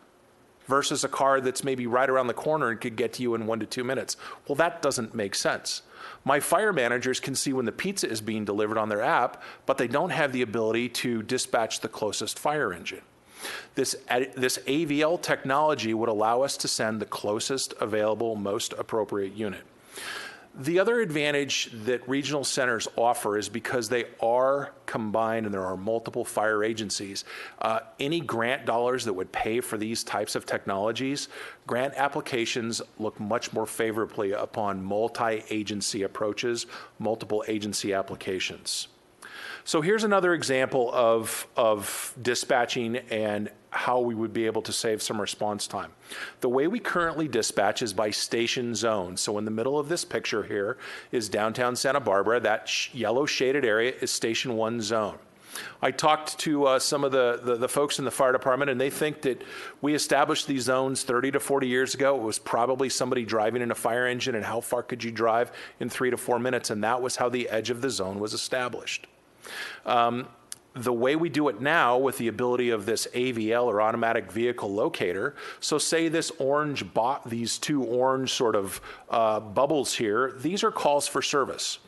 versus a car that's maybe right around the corner and could get to you in 1 to 2 minutes. Well, that doesn't make sense. My fire managers can see when the pizza is being delivered on their app, but they don't have the ability to dispatch the closest fire engine. This AVL technology would allow us to send the closest available, most appropriate unit. The other advantage that regional centers offer is because they are combined and there are multiple fire agencies. Any grant dollars that would pay for these types of technologies, grant applications look much more favorably upon multi-agency approaches, multiple agency applications. So here's another example of dispatching and how we would be able to save some response time. The way we currently dispatch is by station zone. So in the middle of this picture here is downtown Santa Barbara. That yellow shaded area is Station 1 zone. I talked to some of the folks in the fire department, and they think that we established these zones 30 to 40 years ago. It was probably somebody driving in a fire engine, and how far could you drive in 3 to 4 minutes, and that was how the edge of the zone was established. The way we do it now with the ability of this AVL or automatic vehicle locator, so say this orange these two orange sort of bubbles here, these are calls for service.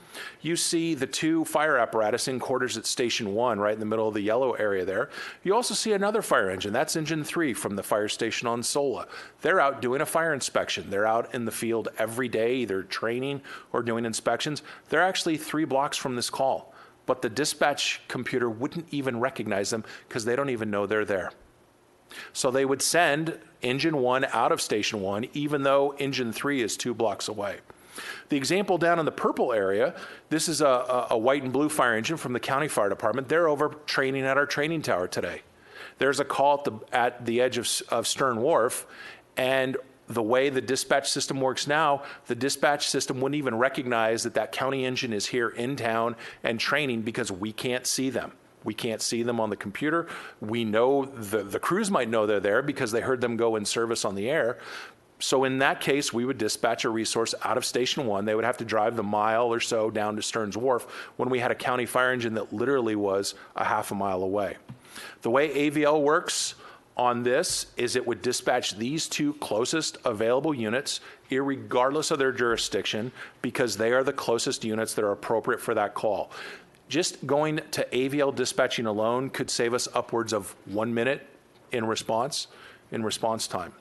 You see the two fire apparatus in quarters at Station 1, right in the middle of the yellow area there. You also see another fire engine. That's Engine 3 from the fire station on Sola. They're out doing a fire inspection. They're out in the field every day, either training or doing inspections. They're actually 3 blocks from this call, but the dispatch computer wouldn't even recognize them because they don't even know they're there. So they would send Engine 1 out of Station 1, even though Engine 3 is 2 blocks away. The example down in the purple area, this is a white and blue fire engine from the county fire department. They're over training at our training tower today. There's a call at the edge of Stern Wharf, and the way the dispatch system works now, the dispatch system wouldn't even recognize that county engine is here in town and training because we can't see them. We can't see them on the computer. We know the crews might know they're there because they heard them go in service on the air. So in that case, we would dispatch a resource out of Station 1. They would have to drive the mile or so down to Stearns Wharf when we had a county fire engine that literally was a half a mile away. The way AVL works on this is it would dispatch these 2 closest available units, irregardless of their jurisdiction, because they are the closest units that are appropriate for that call. Just going to AVL dispatching alone could save us upwards of 1 minute in response time.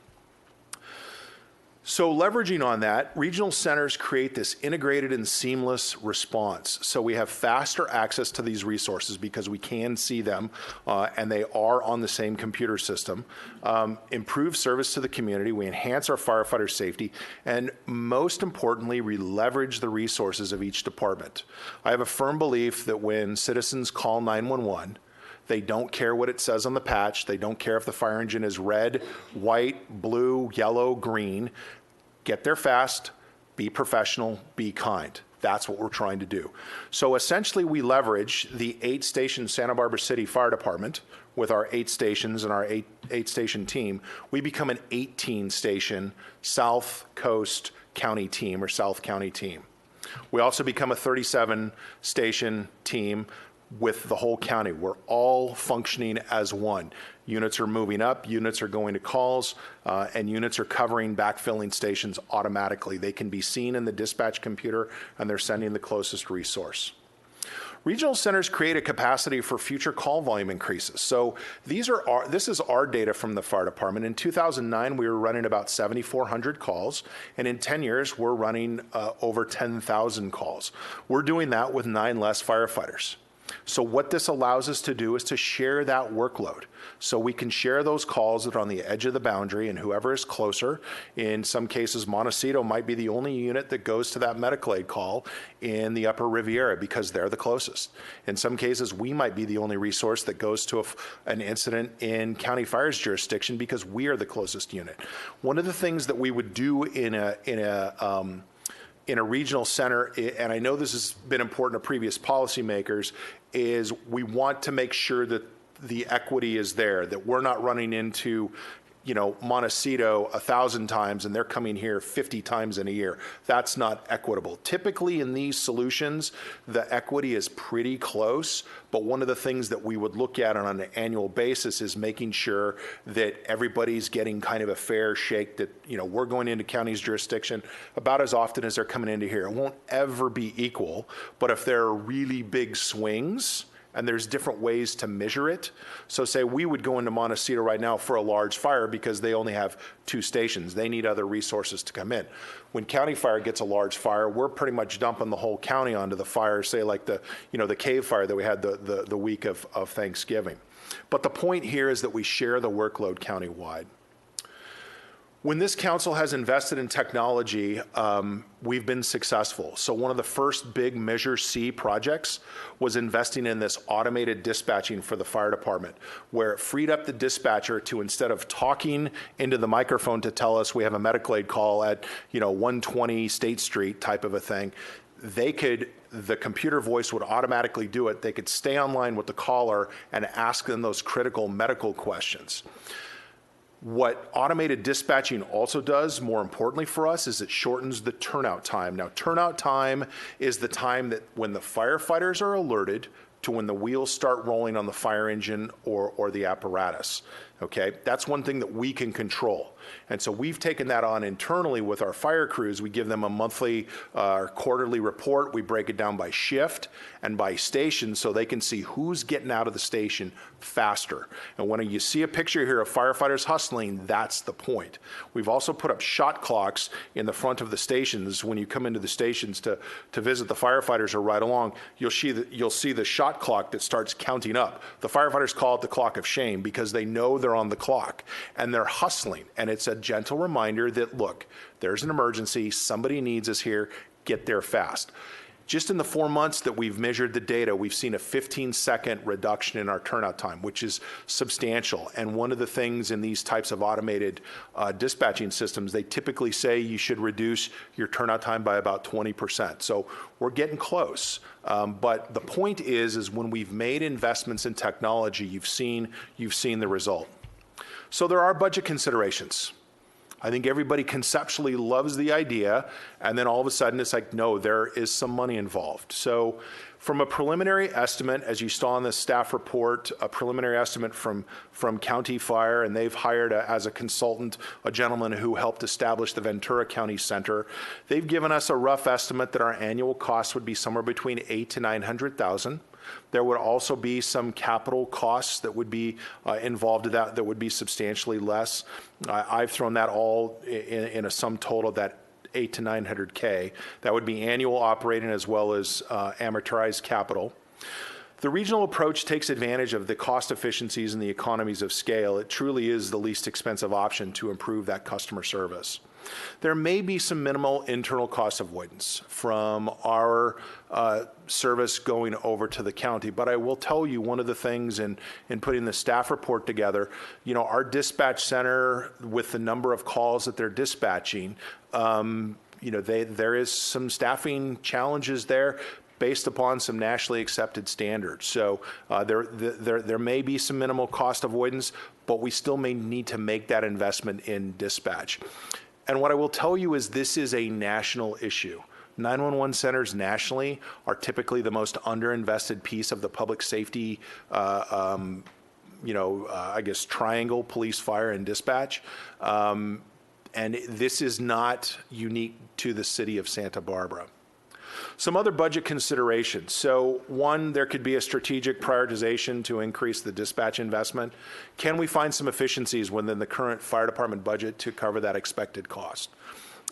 So leveraging on that, regional centers create this integrated and seamless response. So we have faster access to these resources because we can see them and they are on the same computer system. Improve service to the community, we enhance our firefighter safety, and most importantly, we leverage the resources of each department. I have a firm belief that when citizens call 911, they don't care what it says on the patch. They don't care if the fire engine is red, white, blue, yellow, green. Get there fast, be professional, be kind. That's what we're trying to do. So essentially, we leverage the 8-station Santa Barbara City Fire Department with our 8 stations and our 8-station team. We become an 18-station South Coast County team or South County team. We also become a 37-station team with the whole county. We're all functioning as one. Units are moving up, units are going to calls, and units are covering backfilling stations automatically. They can be seen in the dispatch computer, and they're sending the closest resource. Regional centers create a capacity for future call volume increases. So this is our data from the fire department. In 2009, we were running about 7,400 calls, and in 10 years, we're running over 10,000 calls. We're doing that with 9 less firefighters. So what this allows us to do is to share that workload. So we can share those calls that are on the edge of the boundary, and whoever is closer, in some cases, Montecito might be the only unit that goes to that medical aid call in the Upper Riviera because they're the closest. In some cases, we might be the only resource that goes to an incident in County Fire's jurisdiction because we are the closest unit. One of the things that we would do in in a regional center, and I know this has been important to previous policymakers, is we want to make sure that the equity is there, that we're not running into, Montecito 1,000 times and they're coming here 50 times in a year. That's not equitable. Typically in these solutions, the equity is pretty close, but one of the things that we would look at on an annual basis is making sure that everybody's getting kind of a fair shake, that, we're going into county's jurisdiction about as often as they're coming into here. It won't ever be equal, but if there are really big swings, and there's different ways to measure it. So say we would go into Montecito right now for a large fire because they only have 2 stations. They need other resources to come in. When County Fire gets a large fire, we're pretty much dumping the whole county onto the fire, say like the Cave Fire that we had the week of Thanksgiving. But the point here is that we share the workload countywide. When this council has invested in technology, we've been successful. So one of the first big Measure C projects was investing in this automated dispatching for the fire department, where it freed up the dispatcher to, instead of talking into the microphone to tell us we have a medical aid call at 120 State Street type of a thing, the computer voice would automatically do it. They could stay online with the caller and ask them those critical medical questions. What automated dispatching also does, more importantly for us, is it shortens the turnout time. Now, turnout time is the time that when the firefighters are alerted to when the wheels start rolling on the fire engine or the apparatus. Okay, that's one thing that we can control. And so we've taken that on internally with our fire crews. We give them a monthly or quarterly report. We break it down by shift and by station so they can see who's getting out of the station faster. And when you see a picture here of firefighters hustling, that's the point. We've also put up shot clocks in the front of the stations. When you come into the stations to visit the firefighters or ride along, you'll see the shot clock that starts counting up. The firefighters call it the clock of shame because they know they're on the clock and they're hustling. And it's a gentle reminder that, look, there's an emergency, somebody needs us here, get there fast. Just in the 4 months that we've measured the data, we've seen a 15-second reduction in our turnout time, which is substantial. And one of the things in these types of automated dispatching systems, they typically say you should reduce your turnout time by about 20%. So we're getting close. But the point is when we've made investments in technology, you've seen the result. So there are budget considerations. I think everybody conceptually loves the idea, and then all of a sudden it's like, no, there is some money involved. So from a preliminary estimate, as you saw in the staff report, a preliminary estimate from County Fire, and they've hired as a consultant a gentleman who helped establish the Ventura County Center. They've given us a rough estimate that our annual cost would be somewhere between $800,000 to $900,000. There would also be some capital costs that would be involved in that would be substantially less. I've thrown that all in a sum total, that $800,000 to $900,000. That would be annual operating as well as amortized capital. The regional approach takes advantage of the cost efficiencies and the economies of scale. It truly is the least expensive option to improve that customer service. There may be some minimal internal cost avoidance from our service going over to the county, but I will tell you one of the things in putting the staff report together, our dispatch center, with the number of calls that they're dispatching, there is some staffing challenges there based upon some nationally accepted standards. So there may be some minimal cost avoidance, but we still may need to make that investment in dispatch. And what I will tell you is this is a national issue. 911 centers nationally are typically the most underinvested piece of the public safety, triangle: police, fire, and dispatch. And this is not unique to the city of Santa Barbara. Some other budget considerations. So one, there could be a strategic prioritization to increase the dispatch investment. Can we find some efficiencies within the current fire department budget to cover that expected cost?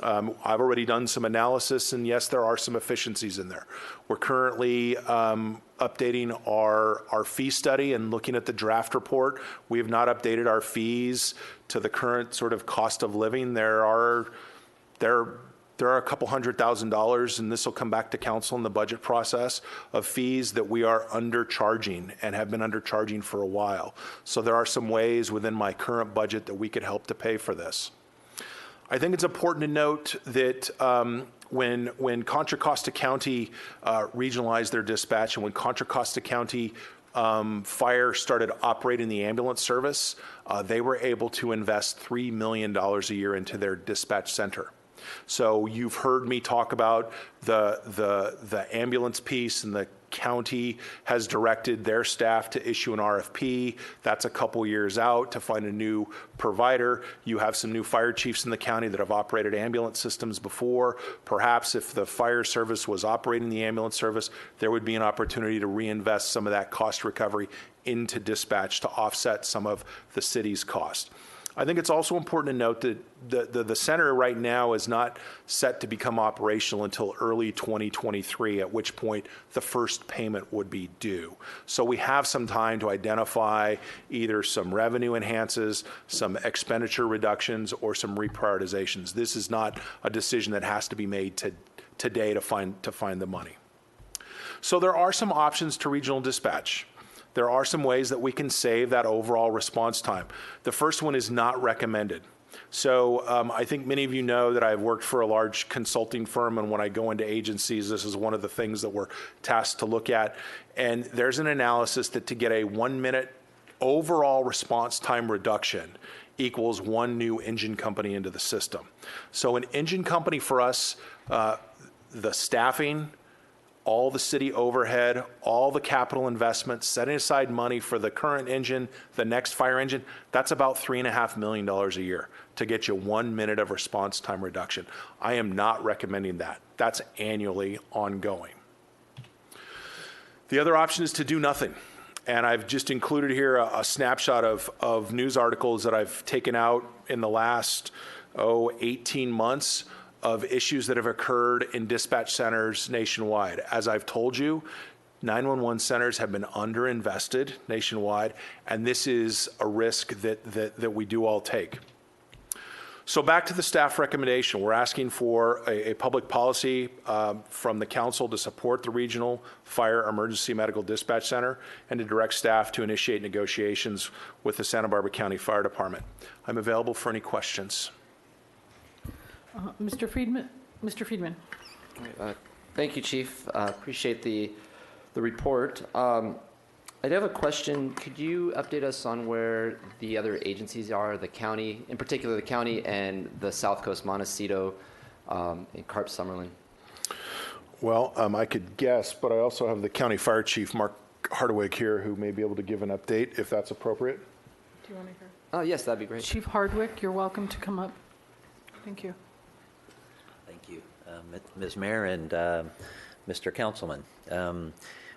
I've already done some analysis, and yes, there are some efficiencies in there. We're currently updating our fee study and looking at the draft report. We have not updated our fees to the current sort of cost of living. There are a couple $100,000, and this will come back to council in the budget process, of fees that we are undercharging and have been undercharging for a while. So there are some ways within my current budget that we could help to pay for this. I think it's important to note that when Contra Costa County regionalized their dispatch and when Contra Costa County Fire started operating the ambulance service, they were able to invest $3 million a year into their dispatch center. So you've heard me talk about the ambulance piece, and the county has directed their staff to issue an RFP. That's a couple years out to find a new provider. You have some new fire chiefs in the county that have operated ambulance systems before. Perhaps if the fire service was operating the ambulance service, there would be an opportunity to reinvest some of that cost recovery into dispatch to offset some of the city's cost. I think it's also important to note that the center right now is not set to become operational until early 2023, at which point the first payment would be due. So we have some time to identify either some revenue enhances, some expenditure reductions, or some reprioritizations. This is not a decision that has to be made today to find the money. So there are some options to regional dispatch. There are some ways that we can save that overall response time. The first one is not recommended. So I think many of you know that I've worked for a large consulting firm, and when I go into agencies, this is one of the things that we're tasked to look at. And there's an analysis that to get a 1 minute overall response time reduction equals one new engine company into the system. So an engine company for us, the staffing, all the city overhead, all the capital investments, setting aside money for the current engine, the next fire engine, that's about $3.5 million a year to get you 1 minute of response time reduction. I am not recommending that. That's annually ongoing. The other option is to do nothing. And I've just included here a snapshot of news articles that I've taken out in the last, 18 months of issues that have occurred in dispatch centers nationwide. As I've told you, 911 centers have been underinvested nationwide, and this is a risk that we do all take. So back to the staff recommendation. We're asking for a public policy from the council to support the Regional Fire Emergency Medical Dispatch Center and to direct staff to initiate negotiations with the Santa Barbara County Fire Department. I'm available for any questions. Mr. Friedman. Mr. Friedman. Thank you, Chief. Appreciate the report. I do have a question. Could you update us on where the other agencies are, the county, in particular the county and the South Coast, Montecito, and Carp Summerlin? Well, I could guess, but I also have the County Fire Chief, Mark Hardwick, here, who may be able to give an update if that's appropriate. Do you want to hear? Oh, yes, that'd be great. Chief Hardwick, you're welcome to come up. Thank you. Thank you, Ms. Mayor and Mr. Councilman.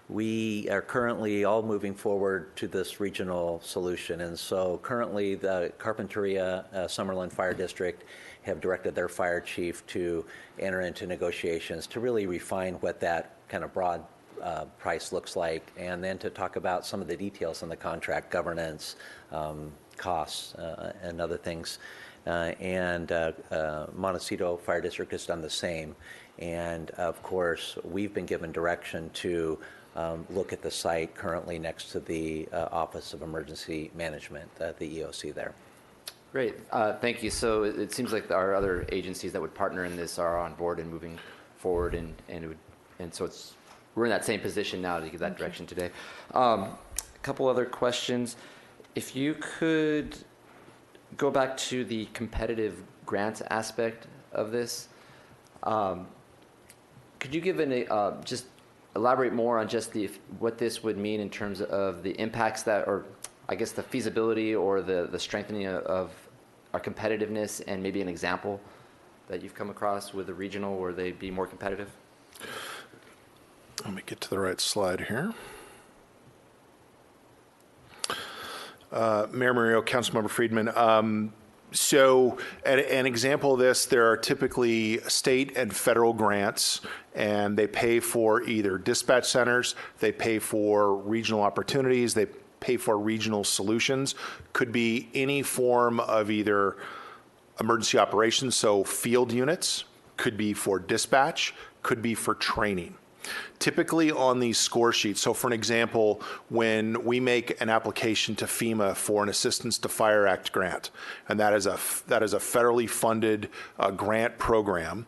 We are currently all moving forward to this regional solution, and so currently the Carpinteria Summerlin Fire District have directed their fire chief to enter into negotiations to really refine what that kind of broad price looks like, and then to talk about some of the details in the contract, governance, costs, and other things. Montecito Fire District has done the same. And of course, we've been given direction to look at the site currently next to the Office of Emergency Management, the EOC there. Great, thank you. So it seems like our other agencies that would partner in this are on board and moving forward, and so we're in that same position now to give that direction today. A couple other questions. If you could go back to the competitive grant aspect of this, could you give just elaborate more on just what this would mean in terms of the impacts that, or I guess the feasibility or the strengthening of our competitiveness, and maybe an example that you've come across with the regional where they'd be more competitive? Let me get to the right slide here. Mayor Murillo, Councilmember Friedman. So an example of this, there are typically state and federal grants, and they pay for either dispatch centers, they pay for regional opportunities, they pay for regional solutions. Could be any form of either emergency operations, so field units, could be for dispatch, could be for training. Typically on these score sheets, so for an example, when we make an application to FEMA for an Assistance to Fire Act grant, and that is a federally funded grant program,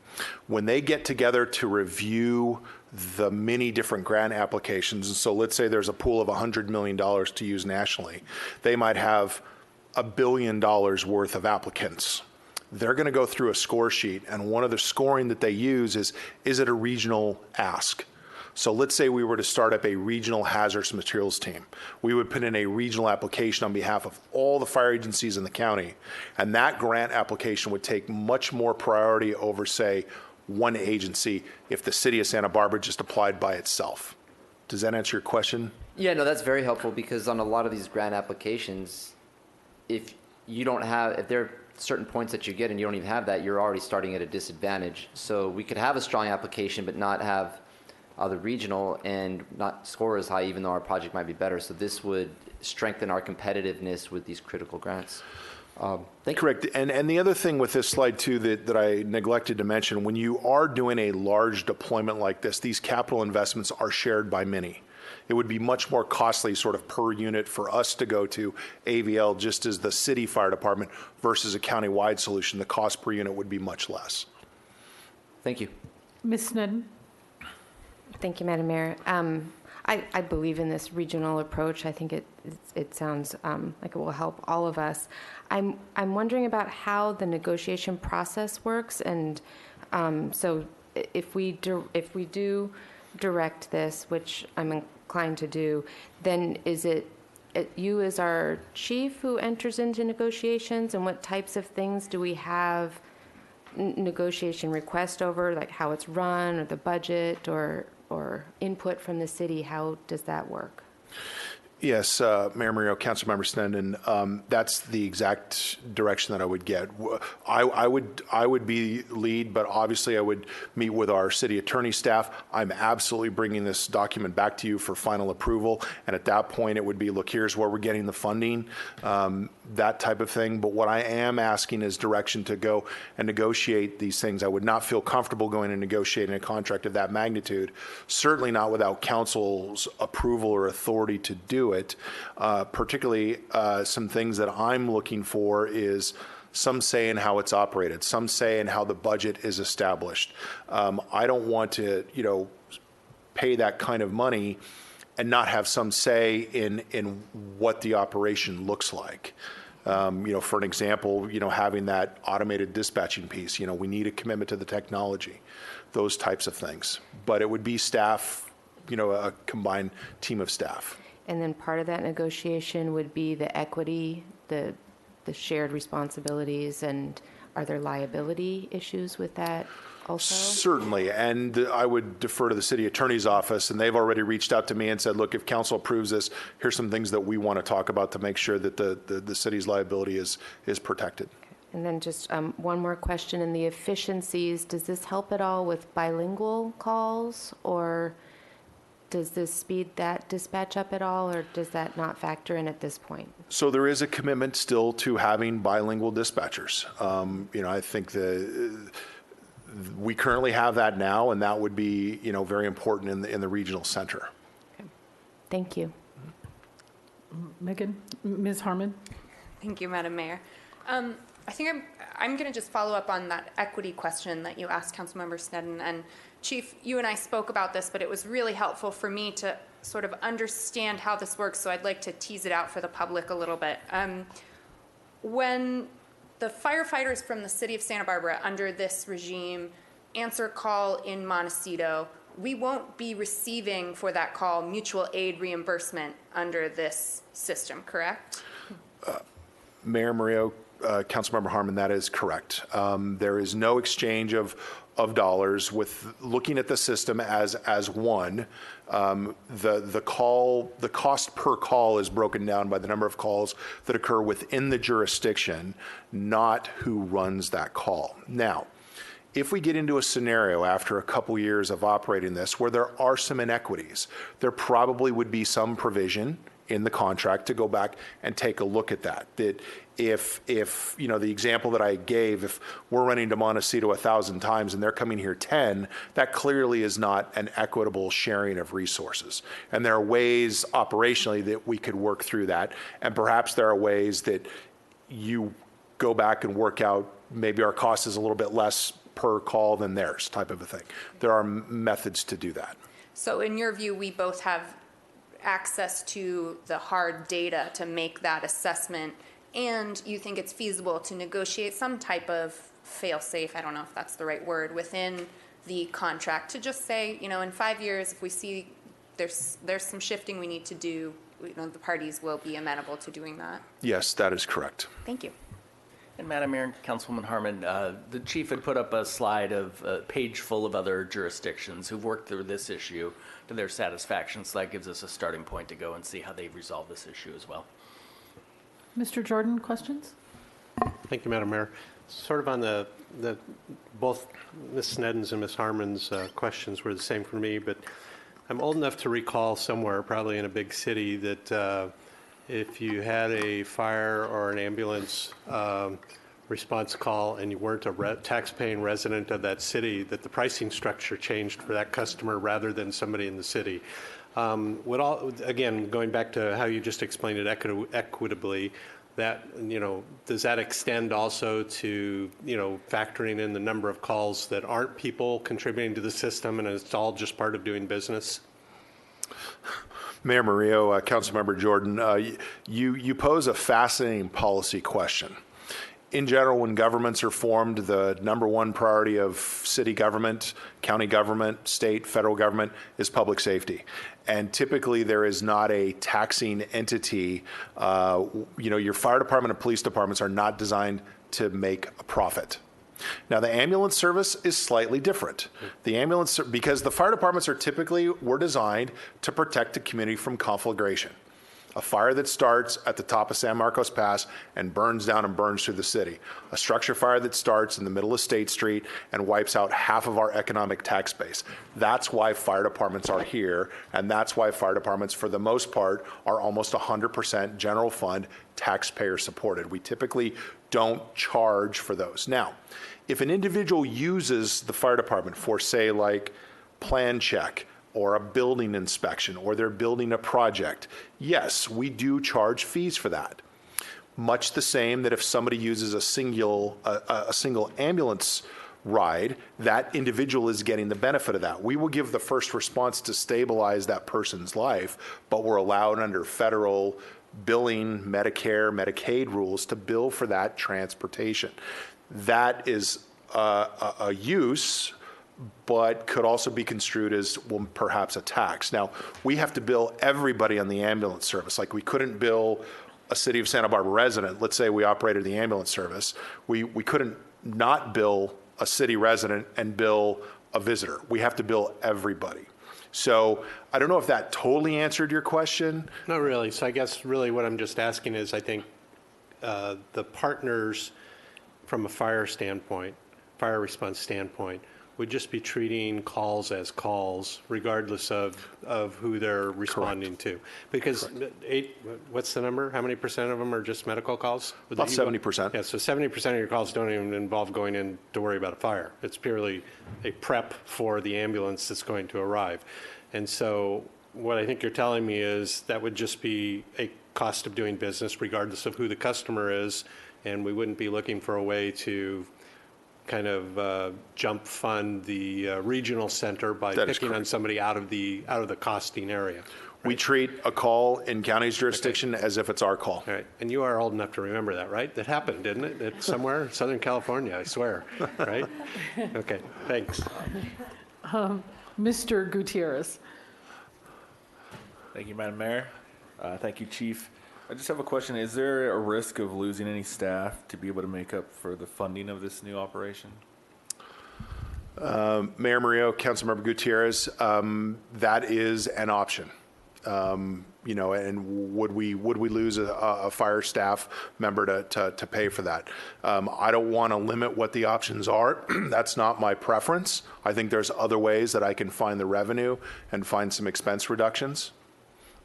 when they get together to review the many different grant applications, and so let's say there's a pool of $100 million to use nationally, they might have $1 billion worth of applicants. They're going to go through a score sheet, and one of the scoring that they use is it a regional ask? So let's say we were to start up a regional hazardous materials team. We would put in a regional application on behalf of all the fire agencies in the county, and that grant application would take much more priority over, say, one agency if the city of Santa Barbara just applied by itself. Does that answer your question? Yeah, no, that's very helpful because on a lot of these grant applications, if there are certain points that you get and you don't even have that, you're already starting at a disadvantage. So we could have a strong application but not have the regional and not score as high even though our project might be better. So this would strengthen our competitiveness with these critical grants. Correct. And the other thing with this slide too that I neglected to mention, when you are doing a large deployment like this, these capital investments are shared by many. It would be much more costly sort of per unit for us to go to AVL just as the city fire department versus a county-wide solution. The cost per unit would be much less. Thank you. Ms. Snedden? Thank you, Madam Mayor. I believe in this regional approach. I think it sounds like it will help all of us. I'm wondering about how the negotiation process works, and so if we do direct this, which I'm inclined to do, then is it you as our chief who enters into negotiations, and what types of things do we have negotiation request over, like how it's run or the budget or input from the city? How does that work? Yes, Mayor Murillo, Councilmember Snedden, that's the exact direction that I would get. I would be lead, but obviously I would meet with our city attorney staff. I'm absolutely bringing this document back to you for final approval, and at that point it would be, look, here's where we're getting the funding, that type of thing. But what I am asking is direction to go and negotiate these things. I would not feel comfortable going and negotiating a contract of that magnitude, certainly not without council's approval or authority to do it. Particularly some things that I'm looking for is some say in how it's operated, some say in how the budget is established. I don't want to, pay that kind of money and not have some say in what the operation looks like. For an example, having that automated dispatching piece, we need a commitment to the technology, those types of things. But it would be staff, a combined team of staff. And then part of that negotiation would be the equity, the shared responsibilities, and are there liability issues with that also? Certainly, and I would defer to the city attorney's office, and they've already reached out to me and said, look, if council approves this, here's some things that we want to talk about to make sure that the city's liability is protected. And then just one more question, in the efficiencies, does this help at all with bilingual calls, or does this speed that dispatch up at all, or does that not factor in at this point? So there is a commitment still to having bilingual dispatchers. I think we currently have that now, and that would be, very important in the regional center. Okay. Thank you. Ms. Harmon? Thank you, Madam Mayor. I think I'm going to just follow up on that equity question that you asked, Councilmember Snedden. And Chief, you and I spoke about this, but it was really helpful for me to sort of understand how this works, so I'd like to tease it out for the public a little bit. When the firefighters from the city of Santa Barbara under this regime answer call in Montecito, we won't be receiving for that call mutual aid reimbursement under this system, correct? Mayor Murillo, Councilmember Harmon, that is correct. There is no exchange of dollars. With looking at the system as one, the cost per call is broken down by the number of calls that occur within the jurisdiction, not who runs that call. Now, if we get into a scenario after a couple years of operating this where there are some inequities, there probably would be some provision in the contract to go back and take a look at that. That if you know, the example that I gave, if we're running to Montecito 1,000 times and they're coming here 10, that clearly is not an equitable sharing of resources. And there are ways operationally that we could work through that. And perhaps there are ways that you go back and work out, maybe our cost is a little bit less per call than theirs, type of a thing. There are methods to do that. So in your view, we both have access to the hard data to make that assessment, and you think it's feasible to negotiate some type of fail-safe, I don't know if that's the right word, within the contract to just say, you know, in 5 years, if we see there's some shifting we need to do, you know, the parties will be amenable to doing that? Yes, that is correct. Thank you. And Madam Mayor and Councilwoman Harmon, the chief had put up a slide of a page full of other jurisdictions who've worked through this issue to their satisfaction. So that gives us a starting point to go and see how they've resolved this issue as well. Mr. Jordan, questions? Thank you, Madam Mayor. Sort of on the both Ms. Sneddon's and Ms. Harmon's questions were the same for me, but I'm old enough to recall somewhere, probably in a big city, that if you had a fire or an ambulance response call and you weren't a tax-paying resident of that city, that the pricing structure changed for that customer rather than somebody in the city. Again, going back to how you just explained it equitably, that, you know, does that extend also to, you know, factoring in the number of calls that aren't people contributing to the system and it's all just part of doing business? Mayor Murillo, Councilmember Jordan, you pose a fascinating policy question. In general, when governments are formed, the number one priority of city government, county government, state, federal government is public safety. And typically there is not a taxing entity. You know, your fire department and police departments are not designed to make a profit. Now, the ambulance service is slightly different. The ambulance, because the fire departments were designed to protect the community from conflagration. A fire that starts at the top of San Marcos Pass and burns down and burns through the city. A structure fire that starts in the middle of State Street and wipes out half of our economic tax base. That's why fire departments are here, and that's why fire departments, for the most part, are almost 100% general fund taxpayer supported. We typically don't charge for those. Now, if an individual uses the fire department for, say, like plan check or a building inspection, or they're building a project, yes, we do charge fees for that. Much the same that if somebody uses a single ambulance ride, that individual is getting the benefit of that. We will give the first response to stabilize that person's life, but we're allowed under federal billing, Medicare, Medicaid rules to bill for that transportation. That is a use, but could also be construed as, well, perhaps a tax. Now, we have to bill everybody on the ambulance service. Like, we couldn't bill a City of Santa Barbara resident. Let's say we operated the ambulance service. We couldn't not bill a city resident and bill a visitor. We have to bill everybody. So I don't know if that totally answered your question. Not really. So I guess really what I'm just asking is, I think the partners from a fire response standpoint, would just be treating calls as calls, regardless of who they're responding to. Because what's the number? How many percent of them are just medical calls? About 70%. Yeah, so 70% of your calls don't even involve going in to worry about a fire. It's purely a prep for the ambulance that's going to arrive. And so what I think you're telling me is that would just be a cost of doing business, regardless of who the customer is, and we wouldn't be looking for a way to kind of jump fund the regional center by picking on somebody out of the costing area. Right? We treat a call in county's jurisdiction as if it's our call. All right, and you are old enough to remember that, right? That happened, didn't it? It's somewhere in Southern California, I swear, right? Okay, thanks. Mr. Gutierrez. Thank you, Madam Mayor. Thank you, Chief. I just have a question. Is there a risk of losing any staff to be able to make up for the funding of this new operation? Mayor Murillo, Councilmember Gutierrez, that is an option. You know, and would we lose a fire staff member to pay for that? I don't want to limit what the options are. That's not my preference. I think there's other ways that I can find the revenue and find some expense reductions.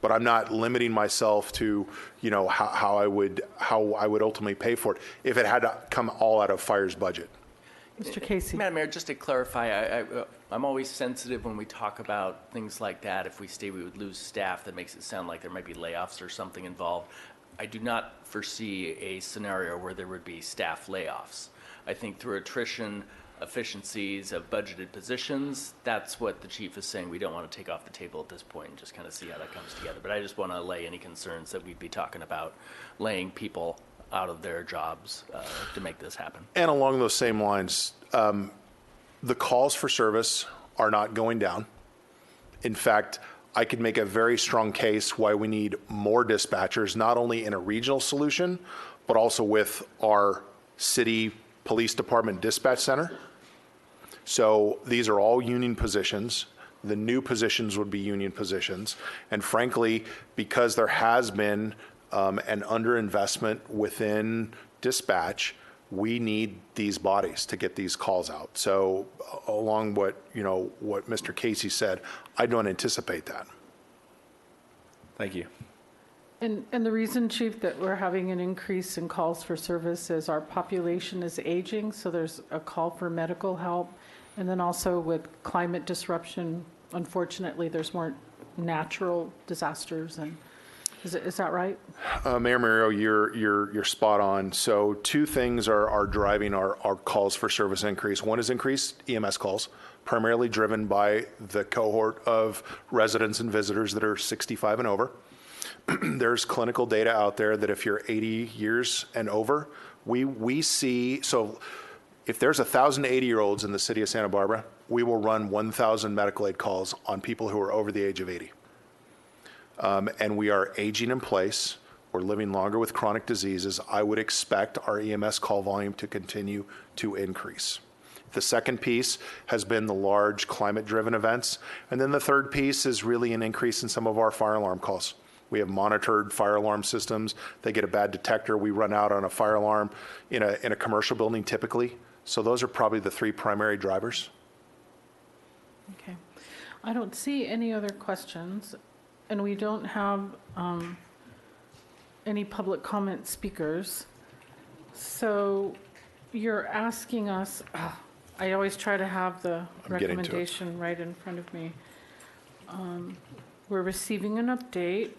but I'm not limiting myself to, you know, how I would ultimately pay for it if it had to come all out of fire's budget. Mr. Casey. Madam Mayor, just to clarify, I'm always sensitive when we talk about things like that. If we say we would lose staff, that makes it sound like there might be layoffs or something involved. I do not foresee a scenario where there would be staff layoffs. I think through attrition, efficiencies of budgeted positions, that's what the chief is saying we don't want to take off the table at this point and just kind of see how that comes together. But I just want to allay any concerns that we'd be talking about laying people out of their jobs to make this happen. And along those same lines, the calls for service are not going down. In fact, I could make a very strong case why we need more dispatchers, not only in a regional solution, but also with our city police department dispatch center. So these are all union positions. The new positions would be union positions. And frankly, because there has been an underinvestment within dispatch, we need these bodies to get these calls out. So along what Mr. Casey said, I don't anticipate that. Thank you. And the reason, Chief, that we're having an increase in calls for service is our population is aging, so there's a call for medical help. And then also with climate disruption, unfortunately, there's more natural disasters. And is that right? Mayor Mario, you're spot on. So two things are driving our calls for service increase. One is increased EMS calls, primarily driven by the cohort of residents and visitors that are 65 and over. There's clinical data out there that if you're 80 years and over, we see, so if there's 1,000 80-year-olds in the city of Santa Barbara, we will run 1,000 medical aid calls on people who are over the age of 80. And we are aging in place. We're living longer with chronic diseases. I would expect our EMS call volume to continue to increase. The second piece has been the large climate-driven events. And then the third piece is really an increase in some of our fire alarm calls. We have monitored fire alarm systems. They get a bad detector. We run out on a fire alarm in a commercial building typically. So those are probably the three primary drivers. Okay. I don't see any other questions, and we don't have any public comment speakers. So you're asking us, I always try to have the recommendation right in front of me. We're receiving an update.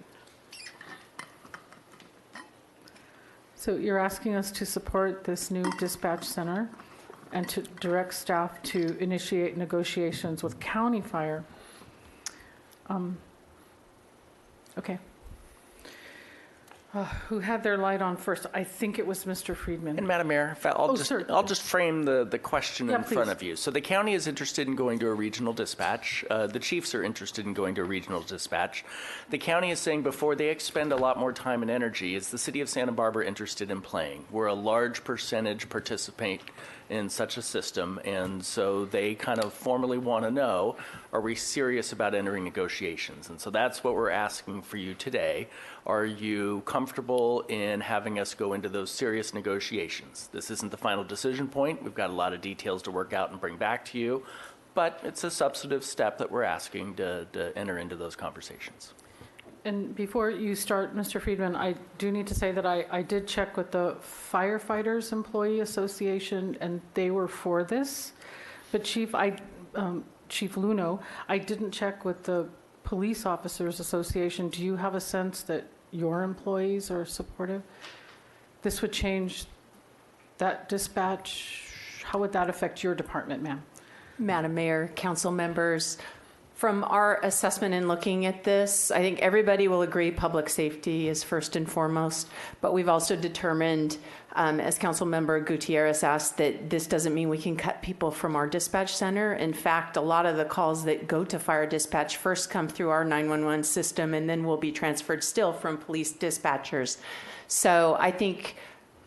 So you're asking us to support this new dispatch center and to direct staff to initiate negotiations with county fire. Okay. Who had their light on first? I think it was Mr. Friedman. And Madam Mayor, I'll just frame the question in front please. of you. So the county is interested in going to a regional dispatch. The chiefs are interested in going to a regional dispatch. The county is saying before they expend a lot more time and energy, is the city of Santa Barbara interested in playing? We're a large percentage participate in such a system, and so they kind of formally want to know, are we serious about entering negotiations? And so that's what we're asking for you today. Are you comfortable in having us go into those serious negotiations? This isn't the final decision point. We've got a lot of details to work out and bring back to you, but it's a substantive step that we're asking to enter into those conversations. And before you start, Mr. Friedman, I do need to say that I did check with the Firefighters Employee Association, and they were for this. But Chief Luno, I didn't check with the Police Officers Association. Do you have a sense that your employees are supportive? This would change that dispatch. How would that affect your department, ma'am? Madam Mayor, council members, from our assessment in looking at this, I think everybody will agree public safety is first and foremost, but we've also determined, as Councilmember Gutierrez asked, that this doesn't mean we can cut people from our dispatch center. In fact, a lot of the calls that go to fire dispatch first come through our 911 system and then will be transferred still from police dispatchers. So I think,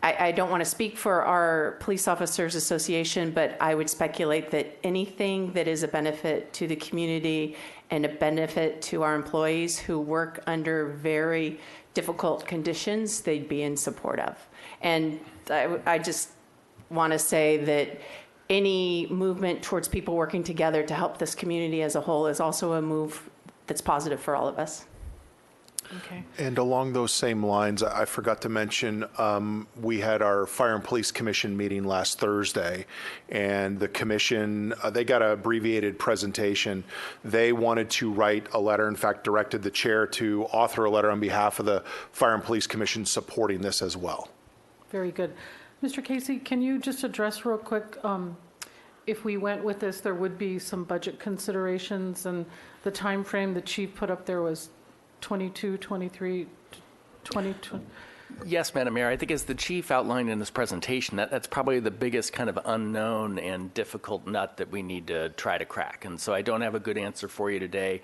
I don't want to speak for our Police Officers Association, but I would speculate that anything that is a benefit to the community and a benefit to our employees who work under very difficult conditions, they'd be in support of. And I just want to say that any movement towards people working together to help this community as a whole is also a move that's positive for all of us. Okay. And along those same lines, I forgot to mention, we had our Fire and Police Commission meeting last Thursday, and the commission, they got an abbreviated presentation. They wanted to write a letter, in fact, directed the chair to author a letter on behalf of the Fire and Police Commission supporting this as well. Very good. Mr. Casey, can you just address real quick, if we went with this, there would be some budget considerations, and the time frame the chief put up there was 22, 23, 22. Yes, Madam Mayor. I think as the chief outlined in his presentation, that's probably the biggest kind of unknown and difficult nut that we need to try to crack. And so I don't have a good answer for you today.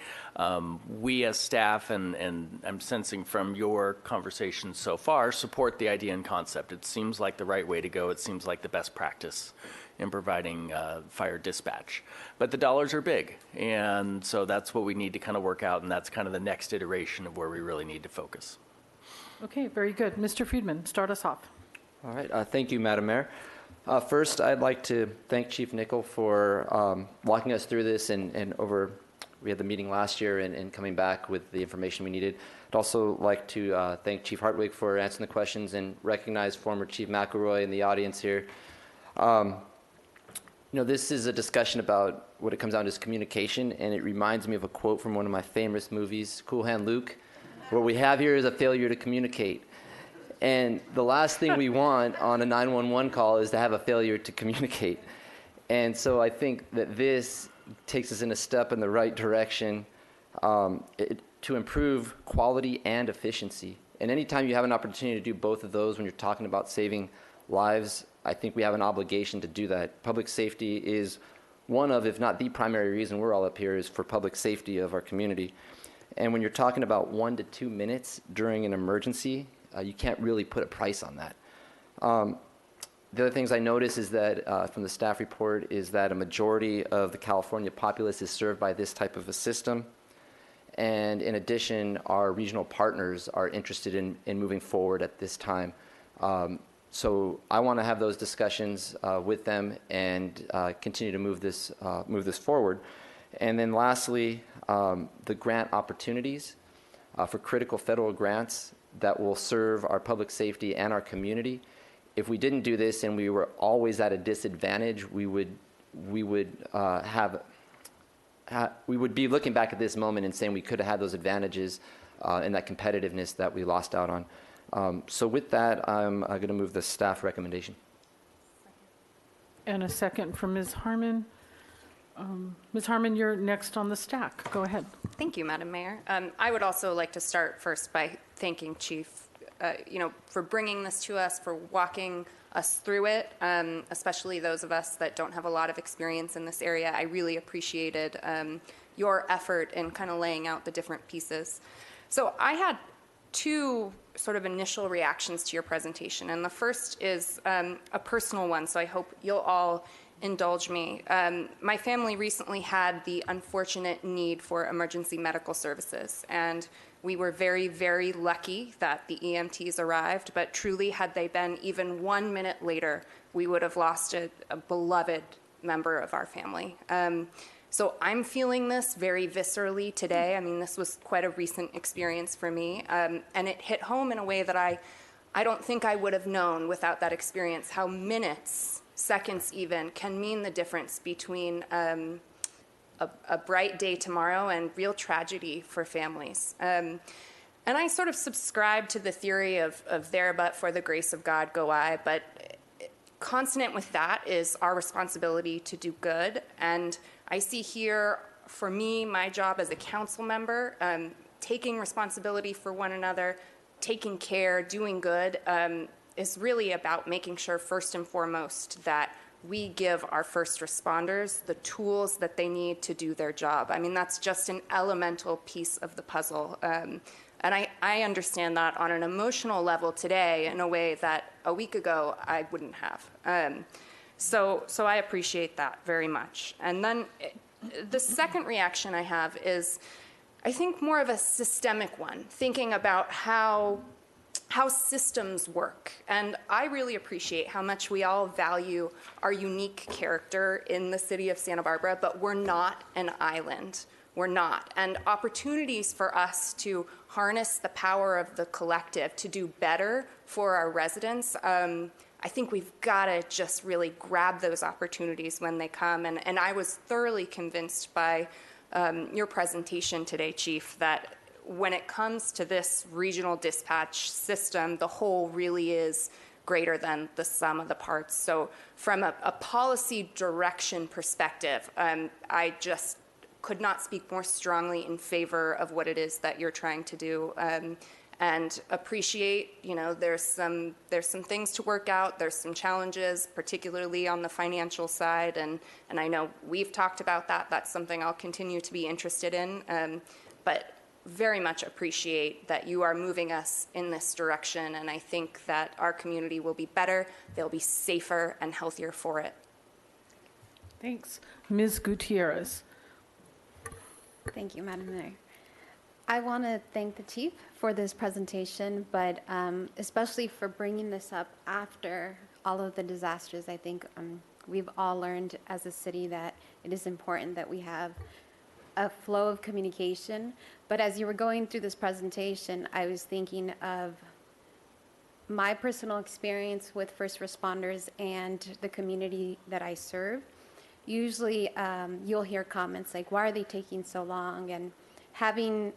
We as staff, and I'm sensing from your conversation so far, support the idea and concept. It seems like the right way to go. It seems like the best practice in providing fire dispatch. But the dollars are big, and so that's what we need to kind of work out, and that's kind of the next iteration of where we really need to focus. Okay, very good. Mr. Friedman, start us off. All right. Thank you, Madam Mayor. First, I'd like to thank Chief Nickel for walking us through this we had the meeting last year and coming back with the information we needed. I'd also like to thank Chief Hartwig for answering the questions and recognize former Chief McElroy in the audience here. This is a discussion about what it comes down to is communication, and it reminds me of a quote from one of my famous movies, Cool Hand Luke. What we have here is a failure to communicate. And the last thing we want on a 911 call is to have a failure to communicate. And so I think that this takes us in a step in the right direction to improve quality and efficiency. And anytime you have an opportunity to do both of those when you're talking about saving lives, I think we have an obligation to do that. Public safety is one of, if not the primary reason we're all up here, is for public safety of our community. And when you're talking about 1 to 2 minutes during an emergency, you can't really put a price on that. The other things I notice is that from the staff report is that a majority of the California populace is served by this type of a system. And in addition, our regional partners are interested in moving forward at this time. So I want to have those discussions with them and continue to move this forward. And then lastly, the grant opportunities for critical federal grants that will serve our public safety and our community. If we didn't do this and we were always at a disadvantage, we would be looking back at this moment and saying we could have had those advantages and that competitiveness that we lost out on. So with that, I'm going to move the staff recommendation. And a second from Ms. Harmon. Ms. Harmon, you're next on the stack. Go ahead. Thank you, Madam Mayor. I would also like to start first by thanking Chief, for bringing this to us, for walking us through it, especially those of us that don't have a lot of experience in this area. I really appreciated your effort in kind of laying out the different pieces. So I had two sort of initial reactions to your presentation, and the first is a personal one, so I hope you'll all indulge me. My family recently had the unfortunate need for emergency medical services, and we were very, very lucky that the EMTs arrived, but truly had they been even 1 minute later, we would have lost a beloved member of our family. So I'm feeling this very viscerally today. I mean, this was quite a recent experience for me, and it hit home in a way that I don't think I would have known without that experience, how minutes, seconds even, can mean the difference between a bright day tomorrow and real tragedy for families. And I sort of subscribe to the theory of there but for the grace of God go I, but consonant with that is our responsibility to do good. And I see here, for me, my job as a council member, taking responsibility for one another, taking care, doing good, is really about making sure, first and foremost, that we give our first responders the tools that they need to do their job. I mean, that's just an elemental piece of the puzzle. And I understand that on an emotional level today in a way that a week ago I wouldn't have. So I appreciate that very much. And then the second reaction I have is, I think, more of a systemic one, thinking about how systems work. And I really appreciate how much we all value our unique character in the city of Santa Barbara, but we're not an island. we're not. And opportunities for us to harness the power of the collective to do better for our residents, I think we've got to just really grab those opportunities when they come. And I was thoroughly convinced by your presentation today, Chief, that when it comes to this regional dispatch system, the whole really is greater than the sum of the parts. So from a policy direction perspective, I just could not speak more strongly in favor of what it is that you're trying to do, and appreciate, there's some things to work out. There's some challenges, particularly on the financial side, and I know we've talked about that. That's something I'll continue to be interested in, but very much appreciate that you are moving us in this direction, and I think that our community will be better, they'll be safer and healthier for it. Thanks. Ms. Gutierrez. Thank you, Madam Mayor. I want to thank the chief for this presentation, but especially for bringing this up after all of the disasters. I think we've all learned as a city that it is important that we have a flow of communication. But as you were going through this presentation, I was thinking of my personal experience with first responders and the community that I serve. Usually you'll hear comments like, why are they taking so long? And having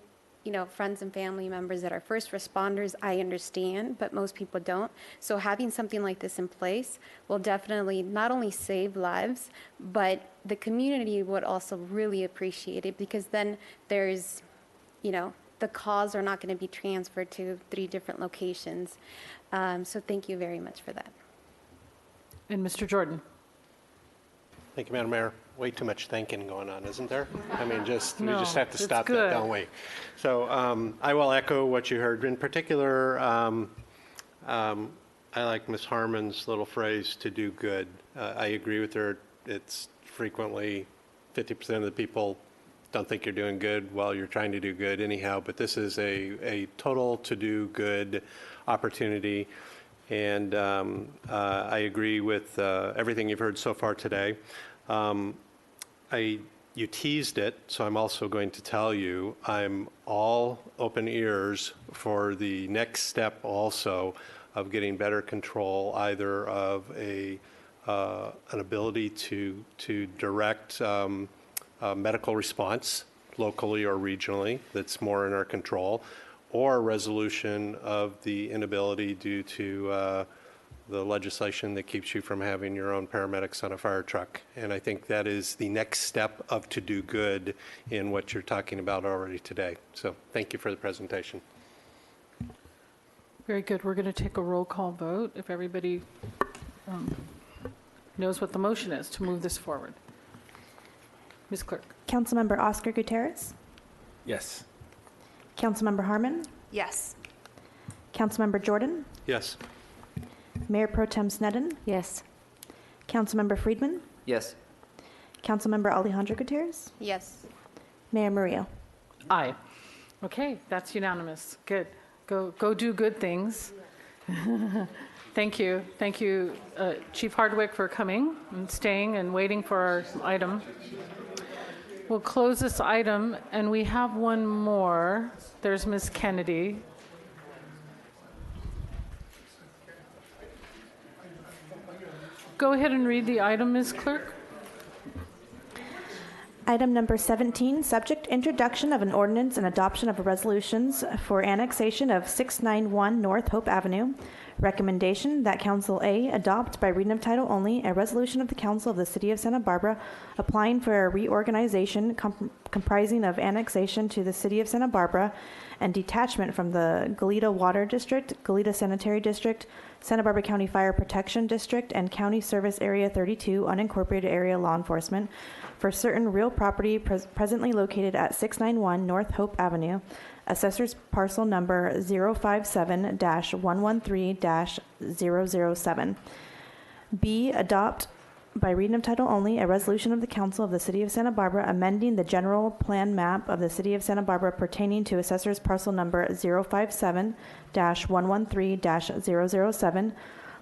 friends and family members that are first responders, I understand, but most people don't. So having something like this in place will definitely not only save lives, but the community would also really appreciate it, because then there's, the calls are not going to be transferred to 3 different locations. So thank you very much for that. And Mr. Jordan. Thank you, Madam Mayor. Way too much thinking going on, isn't there? I mean, we just have to it's stop good. that, don't we? So I will echo what you heard. In particular, I like Ms. Harmon's little phrase, to do good. I agree with her. It's frequently 50% of the people don't think you're doing good while you're trying to do good anyhow, but this is a total to do good opportunity. And I agree with everything you've heard so far today. You teased it, so I'm also going to tell you I'm all open ears for the next step also of getting better control, either of an ability to direct medical response locally or regionally that's more in our control, or resolution of the inability due to the legislation that keeps you from having your own paramedics on a fire truck. And I think that is the next step of to do good in what you're talking about already today. So thank you for the presentation. Very good. We're going to take a roll call vote if everybody knows what the motion is to move this forward. Ms. Clerk. Councilmember Oscar Gutierrez. Yes. Councilmember Harmon. Yes. Councilmember Jordan. Yes. Mayor Pro Tem Sneddon. Yes. Councilmember Friedman. Yes. Councilmember Alejandro Gutierrez. Yes. Mayor Murillo. Aye. Okay, that's unanimous. Good. Go do good things. Thank you. Thank you, Chief Hardwick, for coming and staying and waiting for our item. We'll close this item, and we have one more. There's Ms. Kennedy. Go ahead and read the item, Ms. Clerk. Item number 17, subject introduction of an ordinance and adoption of resolutions for annexation of 691 North Hope Avenue. Recommendation that Council A adopt by reading of title only a resolution of the Council of the City of Santa Barbara applying for a reorganization comprising of annexation to the City of Santa Barbara and detachment from the Goleta Water District, Goleta Sanitary District, Santa Barbara County Fire Protection District, and County Service Area 32 Unincorporated Area Law Enforcement for certain real property presently located at 691 North Hope Avenue, Assessor's Parcel Number 057-113-007. B, adopt by reading of title only a resolution of the Council of the City of Santa Barbara amending the general plan map of the City of Santa Barbara pertaining to Assessor's Parcel Number 057-113-007,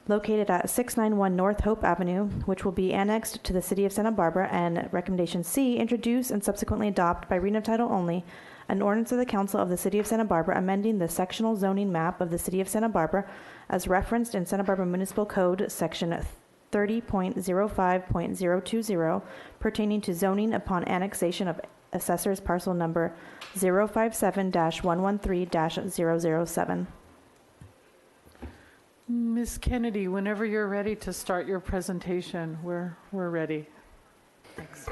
located at 691 North Hope Avenue, which will be annexed to the City of Santa Barbara. And recommendation C, introduce and subsequently adopt by reading of title only an ordinance of the Council of the City of Santa Barbara amending the sectional zoning map of the City of Santa Barbara as referenced in Santa Barbara Municipal Code Section 30.05.020 pertaining to zoning upon annexation of Assessor's Parcel Number 057-113-007. Ms. Kennedy, whenever you're ready to start your presentation, we're ready. Thanks.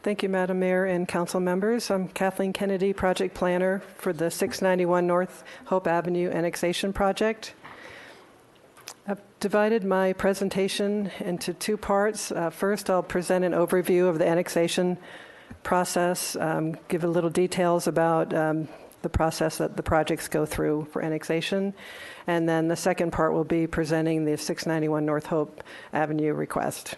Thank you, Madam Mayor and council members. I'm Kathleen Kennedy, project planner for the 691 North Hope Avenue annexation project. I've divided my presentation into two parts. First, I'll present an overview of the annexation process, give a little details about the process that the projects go through for annexation. And then the second part will be presenting the 691 North Hope Avenue request.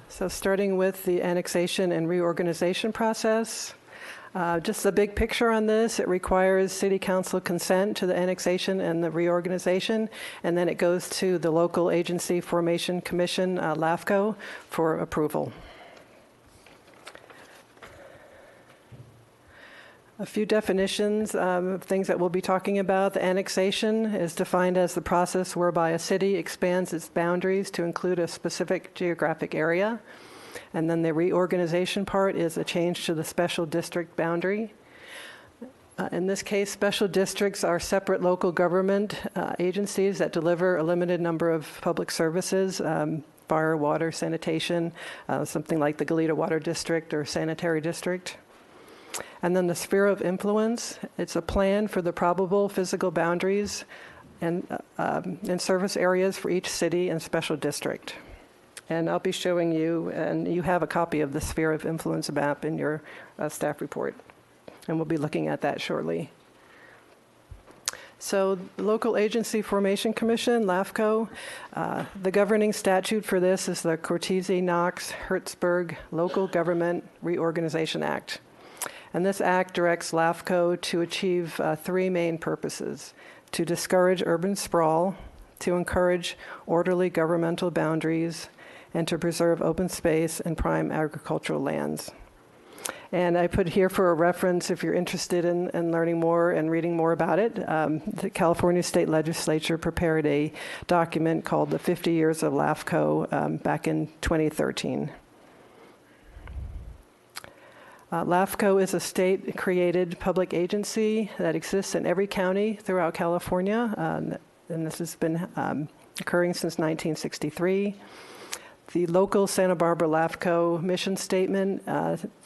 So starting with the annexation and reorganization process, just the big picture on this, it requires City Council consent to the annexation and the reorganization, and then it goes to the Local Agency Formation Commission, LAFCO, for approval. A few definitions of things that we'll be talking about. The annexation is defined as the process whereby a city expands its boundaries to include a specific geographic area. And then the reorganization part is a change to the special district boundary. In this case, special districts are separate local government agencies that deliver a limited number of public services, fire, water, sanitation, something like the Goleta Water District or Sanitary District. And then the sphere of influence, it's a plan for the probable physical boundaries and service areas for each city and special district. And I'll be showing you, and you have a copy of the sphere of influence map in your staff report. And we'll be looking at that shortly. So the Local Agency Formation Commission, LAFCO, the governing statute for this is the Cortese-Knox-Hertzberg Local Government Reorganization Act. And this act directs LAFCO to achieve three main purposes: to discourage urban sprawl, to encourage orderly governmental boundaries, and to preserve open space and prime agricultural lands. And I put here for a reference, if you're interested in learning more and reading more about it, the California State Legislature prepared a document called the 50 Years of LAFCO back in 2013. LAFCO is a state-created public agency that exists in every county throughout California, and this has been occurring since 1963. The local Santa Barbara LAFCO mission statement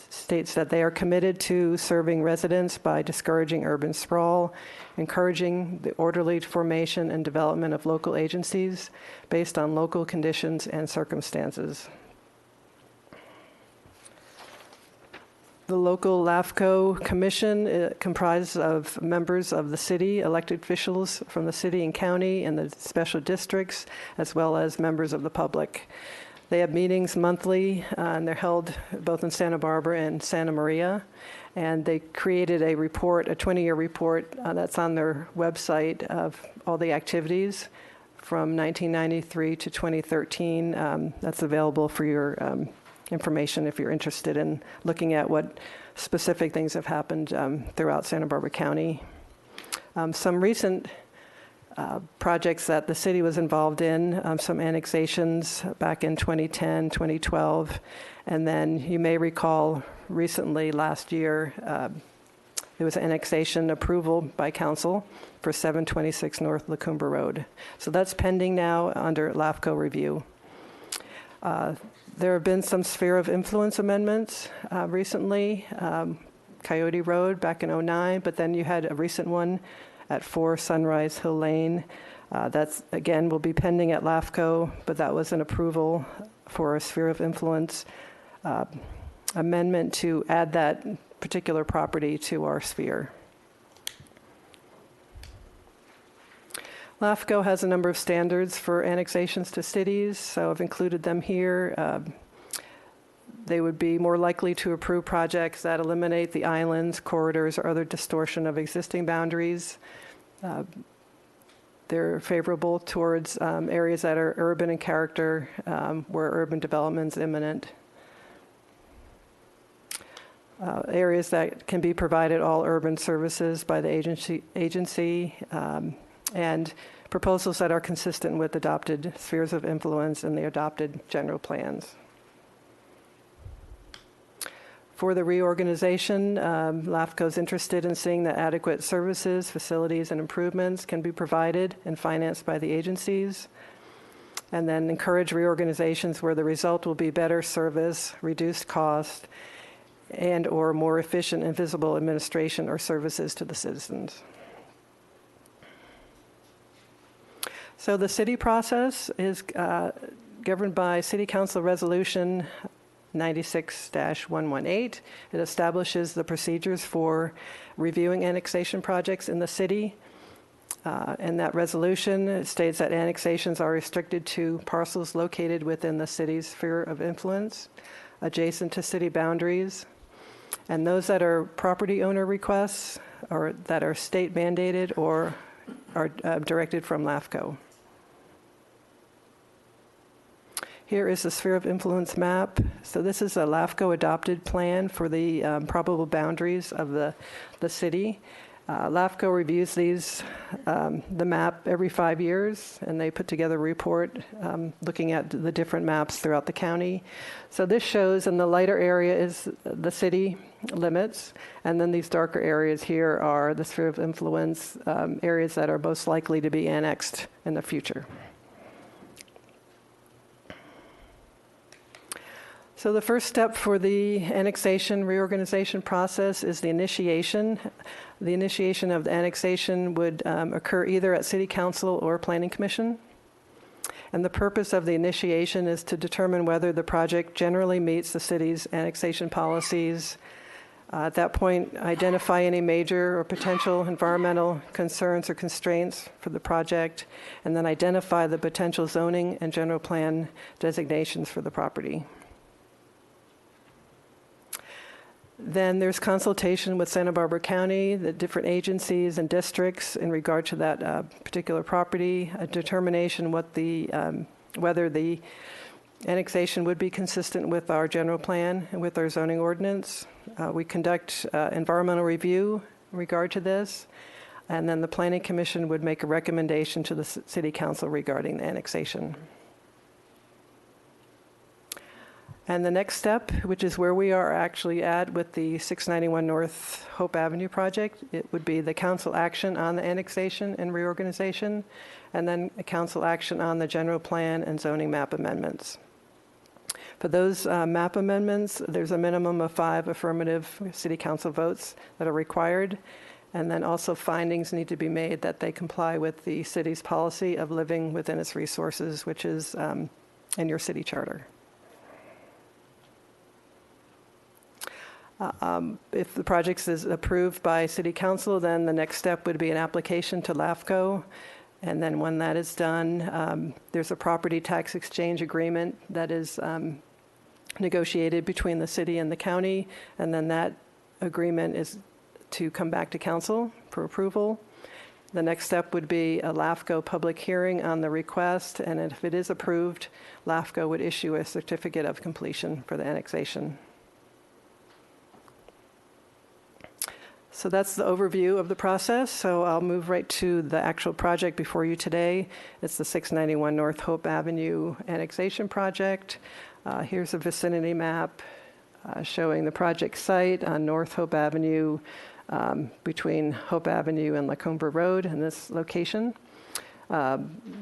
states that they are committed to serving residents by discouraging urban sprawl, encouraging the orderly formation and development of local agencies based on local conditions and circumstances. The local LAFCO commission comprises of members of the city, elected officials from the city and county and the special districts, as well as members of the public. They have meetings monthly, and they're held both in Santa Barbara and Santa Maria. And they created a report, a 20-year report that's on their website of all the activities from 1993 to 2013. That's available for your information if you're interested in looking at what specific things have happened throughout Santa Barbara County. Some recent projects that the city was involved in, some annexations back in 2010, 2012, and then you may recall recently last year there was annexation approval by council for 726 North Lacumba Road. So that's pending now under LAFCO review. There have been some sphere of influence amendments recently, Coyote Road back in 2009, but then you had a recent one at 4 Sunrise Hill Lane. That's, again, will be pending at LAFCO, but that was an approval for a sphere of influence amendment to add that particular property to our sphere. LAFCO has a number of standards for annexations to cities, so I've included them here. They would be more likely to approve projects that eliminate the islands, corridors, or other distortion of existing boundaries. They're favorable towards areas that are urban in character, where urban development is imminent. Areas that can be provided all urban services by the agency, and proposals that are consistent with adopted spheres of influence and the adopted general plans. For the reorganization, LAFCO is interested in seeing that adequate services, facilities, and improvements can be provided and financed by the agencies, and then encourage reorganizations where the result will be better service, reduced cost, and or more efficient and visible administration or services to the citizens. So the city process is governed by City Council Resolution 96-118. It establishes the procedures for reviewing annexation projects in the city. And that resolution states that annexations are restricted to parcels located within the city's sphere of influence, adjacent to city boundaries, and those that are property owner requests or that are state mandated or are directed from LAFCO. Here is the sphere of influence map. So this is a LAFCO adopted plan for the probable boundaries of the city. LAFCO reviews the map every 5 years, and they put together a report looking at the different maps throughout the county. So this shows in the lighter area is the city limits, and then these darker areas here are the sphere of influence areas that are most likely to be annexed in the future. So the first step for the annexation reorganization process is the initiation. The initiation of the annexation would occur either at City Council or Planning Commission. And the purpose of the initiation is to determine whether the project generally meets the city's annexation policies. At that point, identify any major or potential environmental concerns or constraints for the project, and then identify the potential zoning and general plan designations for the property. Then there's consultation with Santa Barbara County, the different agencies and districts in regard to that particular property, a determination whether the annexation would be consistent with our general plan and with our zoning ordinance. We conduct environmental review in regard to this, and then the Planning Commission would make a recommendation to the City Council regarding the annexation. And the next step, which is where we are actually at with the 691 North Hope Avenue project, it would be the council action on the annexation and reorganization, and then a council action on the general plan and zoning map amendments. For those map amendments, there's a minimum of 5 affirmative city council votes that are required, and then also findings need to be made that they comply with the city's policy of living within its resources, which is in your city charter. If the project is approved by City Council, then the next step would be an application to LAFCO. And then when that is done, there's a property tax exchange agreement that is negotiated between the city and the county. And then that agreement is to come back to council for approval. The next step would be a LAFCO public hearing on the request. And if it is approved, LAFCO would issue a certificate of completion for the annexation. So that's the overview of the process. So I'll move right to the actual project before you today. It's the 691 North Hope Avenue annexation project. Here's a vicinity map showing the project site on North Hope Avenue between Hope Avenue and Lacombe Road in this location. I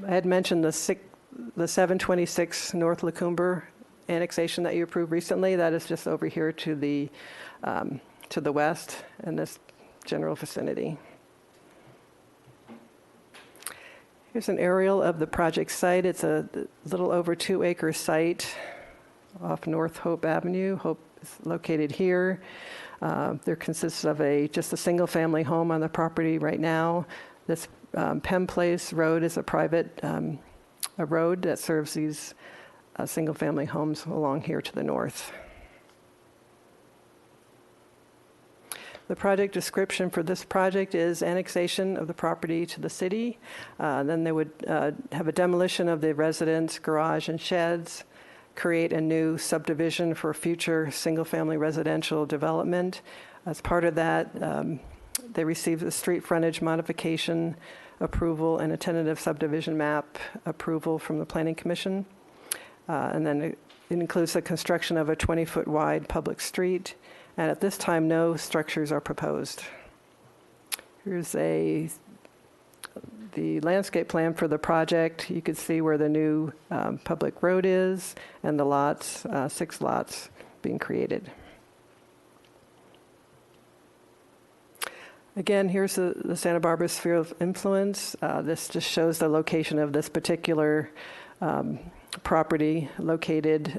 had mentioned the 726 North Lacombe annexation that you approved recently. That is just over here to the west in this general vicinity. Here's an aerial of the project site. It's a little over 2-acre site off North Hope Avenue. Hope is located here. There consists of just a single-family home on the property right now. This Penn Place Road is a private a road that serves these single-family homes along here to the north. The project description for this project is annexation of the property to the city. Then they would have a demolition of the residence, garage, and sheds, create a new subdivision for future single-family residential development. As part of that, they received a street frontage modification approval and a tentative subdivision map approval from the Planning Commission. And then it includes the construction of a 20-foot wide public street. And at this time, no structures are proposed. Here's the landscape plan for the project. You can see where the new public road is and the lots, 6 lots being created. Again, here's the Santa Barbara sphere of influence. This just shows the location of this particular property located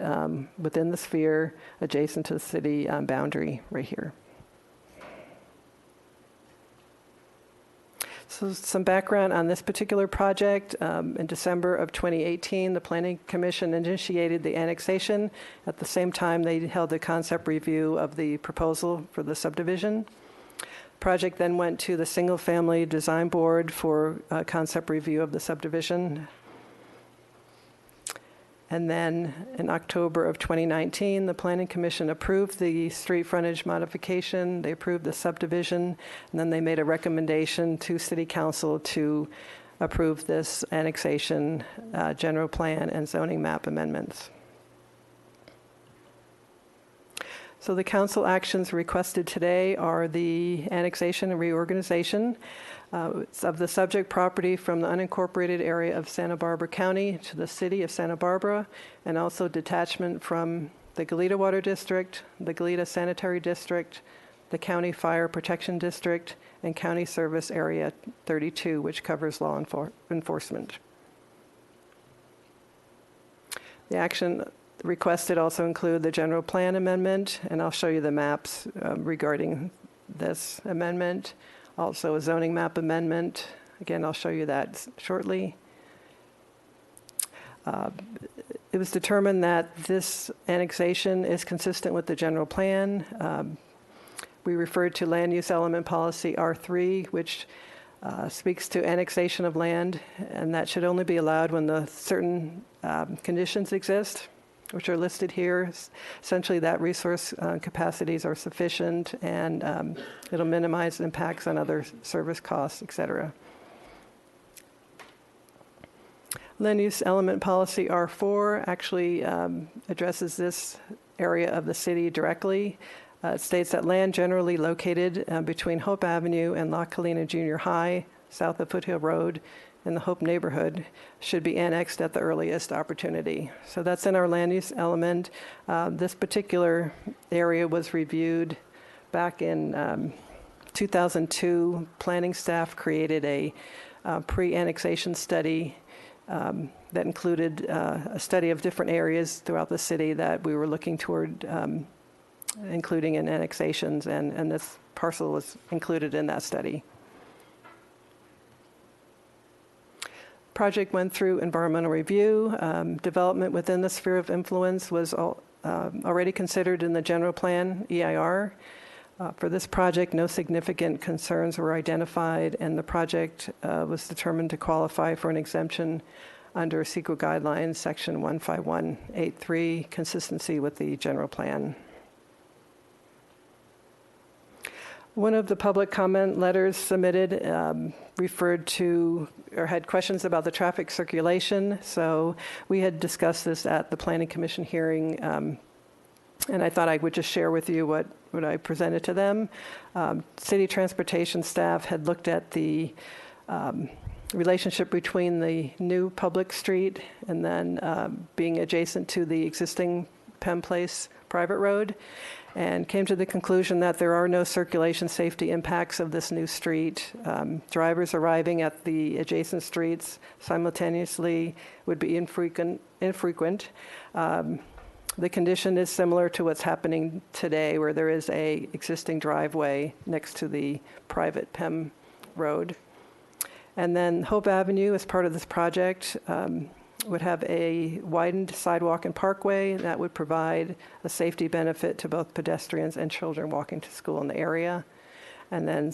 within the sphere adjacent to the city boundary right here. So some background on this particular project. In December of 2018, the Planning Commission initiated the annexation. At the same time, they held a concept review of the proposal for the subdivision. Project then went to the Single Family Design Board for a concept review of the subdivision. And then in October of 2019, the Planning Commission approved the street frontage modification. They approved the subdivision, and then they made a recommendation to City Council to approve this annexation, general plan, and zoning map amendments. So the council actions requested today are the annexation and reorganization of the subject property from the unincorporated area of Santa Barbara County to the city of Santa Barbara, and also detachment from the Goleta Water District, the Goleta Sanitary District, the County Fire Protection District, and County Service Area 32, which covers law enforcement. The action requested also include the general plan amendment, and I'll show you the maps regarding this amendment. Also a zoning map amendment. Again, I'll show you that shortly. It was determined that this annexation is consistent with the general plan. We referred to land use element policy R3, which speaks to annexation of land, and that should only be allowed when the certain conditions exist, which are listed here. Essentially, that resource capacities are sufficient, and it'll minimize impacts on other service costs, et cetera. Land use element policy R4 actually addresses this area of the city directly. It states that land generally located between Hope Avenue and La Colina Junior High, south of Foothill Road, in the Hope neighborhood, should be annexed at the earliest opportunity. So that's in our land use element. This particular area was reviewed back in 2002. Planning staff created a pre-annexation study that included a study of different areas throughout the city that we were looking toward including in annexations, and this parcel was included in that study. Project went through environmental review. Development within the sphere of influence was already considered in the general plan, EIR. For this project, no significant concerns were identified, and the project was determined to qualify for an exemption under CEQA guidelines, section 15183, consistency with the general plan. One of the public comment letters submitted referred to or had questions about the traffic circulation. So we had discussed this at the Planning Commission hearing, and I thought I would just share with you what I presented to them. City transportation staff had looked at the relationship between the new public street and then being adjacent to the existing Penn Place private road, and came to the conclusion that there are no circulation safety impacts of this new street. Drivers arriving at the adjacent streets simultaneously would be infrequent. The condition is similar to what's happening today, where there is a existing driveway next to the private Penn Road. And then Hope Avenue, as part of this project, would have a widened sidewalk and parkway that would provide a safety benefit to both pedestrians and children walking to school in the area. And then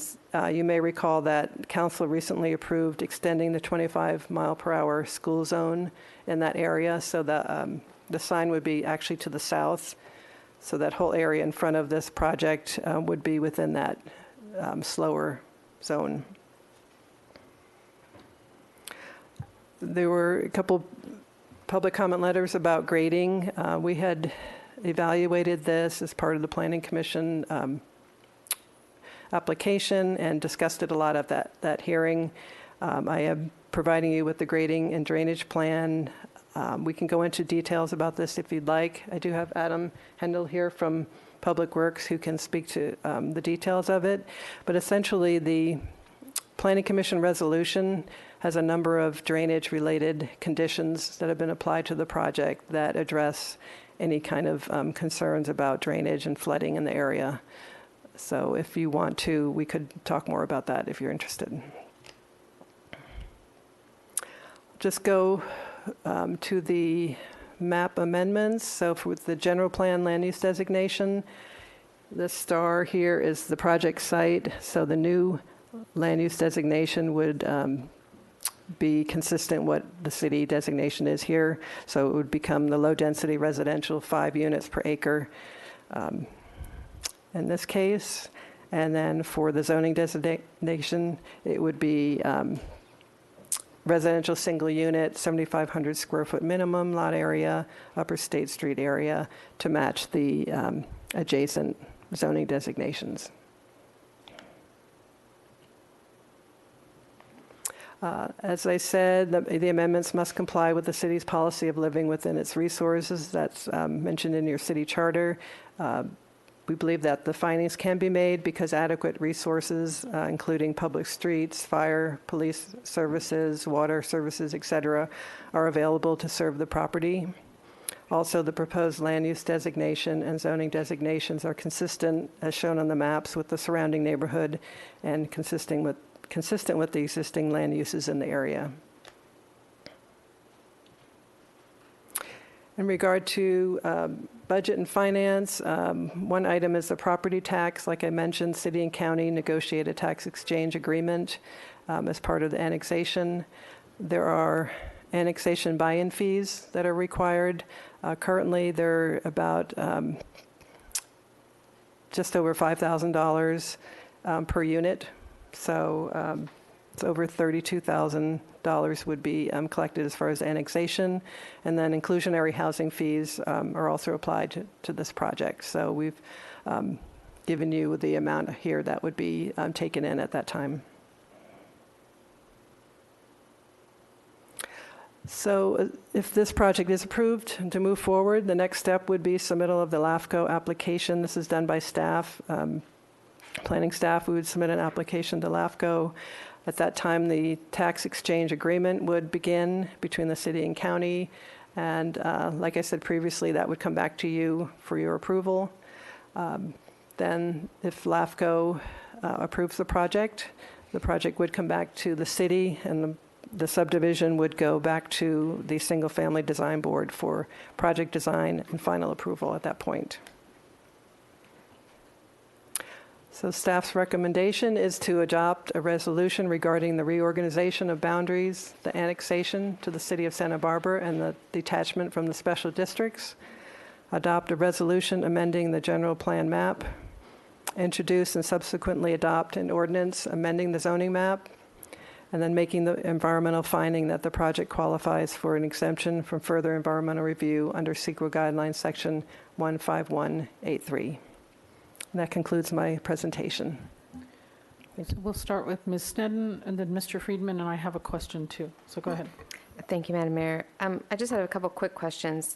you may recall that council recently approved extending the 25-mile-per-hour school zone in that area, so the sign would be actually to the south. So that whole area in front of this project would be within that slower zone. There were a couple public comment letters about grading. We had evaluated this as part of the Planning Commission application and discussed it a lot at that hearing. I am providing you with the grading and drainage plan. We can go into details about this if you'd like. I do have Adam Hendel here from Public Works who can speak to the details of it. But essentially, the Planning Commission resolution has a number of drainage-related conditions that have been applied to the project that address any kind of concerns about drainage and flooding in the area. So if you want to, we could talk more about that if you're interested. Just go to the map amendments. So for the general plan land use designation, the star here is the project site. So the new land use designation would be consistent what the city designation is here. So it would become the low density residential 5 units per acre in this case. And then for the zoning designation, it would be residential single unit, 7,500 square foot minimum lot area, Upper State Street area to match the adjacent zoning designations. As I said, the amendments must comply with the city's policy of living within its resources. That's mentioned in your city charter. We believe that the findings can be made because adequate resources, including public streets, fire, police services, water services, etc., are available to serve the property. Also, the proposed land use designation and zoning designations are consistent, as shown on the maps, with the surrounding neighborhood and consistent with the existing land uses in the area. In regard to budget and finance, one item is the property tax. Like I mentioned, city and county negotiate a tax exchange agreement as part of the annexation. There are annexation buy-in fees that are required. Currently, they're about just over $5,000 per unit. So it's over $32,000 would be collected as far as annexation. And then inclusionary housing fees are also applied to this project. So we've given you the amount here that would be taken in at that time. So if this project is approved to move forward, the next step would be submittal of the LAFCO application. This is done by staff. Planning staff, we would submit an application to LAFCO. At that time, the tax exchange agreement would begin between the city and county. And like I said previously, that would come back to you for your approval. Then if LAFCO approves the project would come back to the city, and the subdivision would go back to the single-family design board for project design and final approval at that point. So staff's recommendation is to adopt a resolution regarding the reorganization of boundaries, the annexation to the city of Santa Barbara, and the detachment from the special districts. Adopt a resolution amending the general plan map. Introduce and subsequently adopt an ordinance amending the zoning map, and then making the environmental finding that the project qualifies for an exemption from further environmental review under CEQA guidelines section 15183. And that concludes my presentation. So we'll start with Ms. Sneddon and then Mr. Friedman, and I have a question too. So go ahead. Thank you, Madam Mayor. I just had a couple quick questions.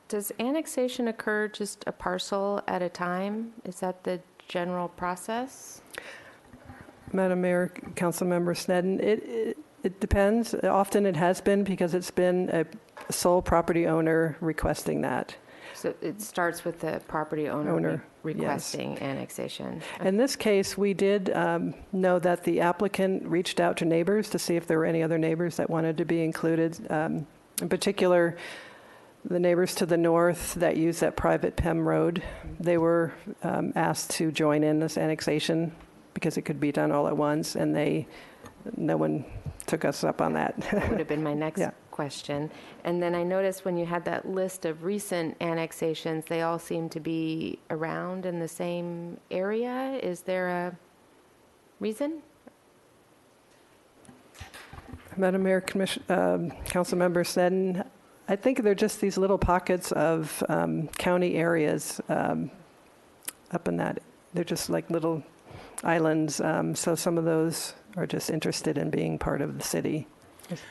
Does annexation occur just a parcel at a time? Is that the general process? Madam Mayor, Councilmember Sneddon, it depends. Often it has been because it's been a sole property owner requesting that. So it starts with the property owner requesting yes. annexation. In this case, we did know that the applicant reached out to neighbors to see if there were any other neighbors that wanted to be included. In particular, the neighbors to the north that use that private PEM road, they were asked to join in this annexation because it could be done all at once, and no one took us up on that. That would have been my next Yeah. question. And then I noticed when you had that list of recent annexations, they all seem to be around in the same area. Is there a reason? Madam Mayor, Councilmember Sneddon, I think they're just these little pockets of county areas up in that. They're just like little islands. So some of those are just interested in being part of the city.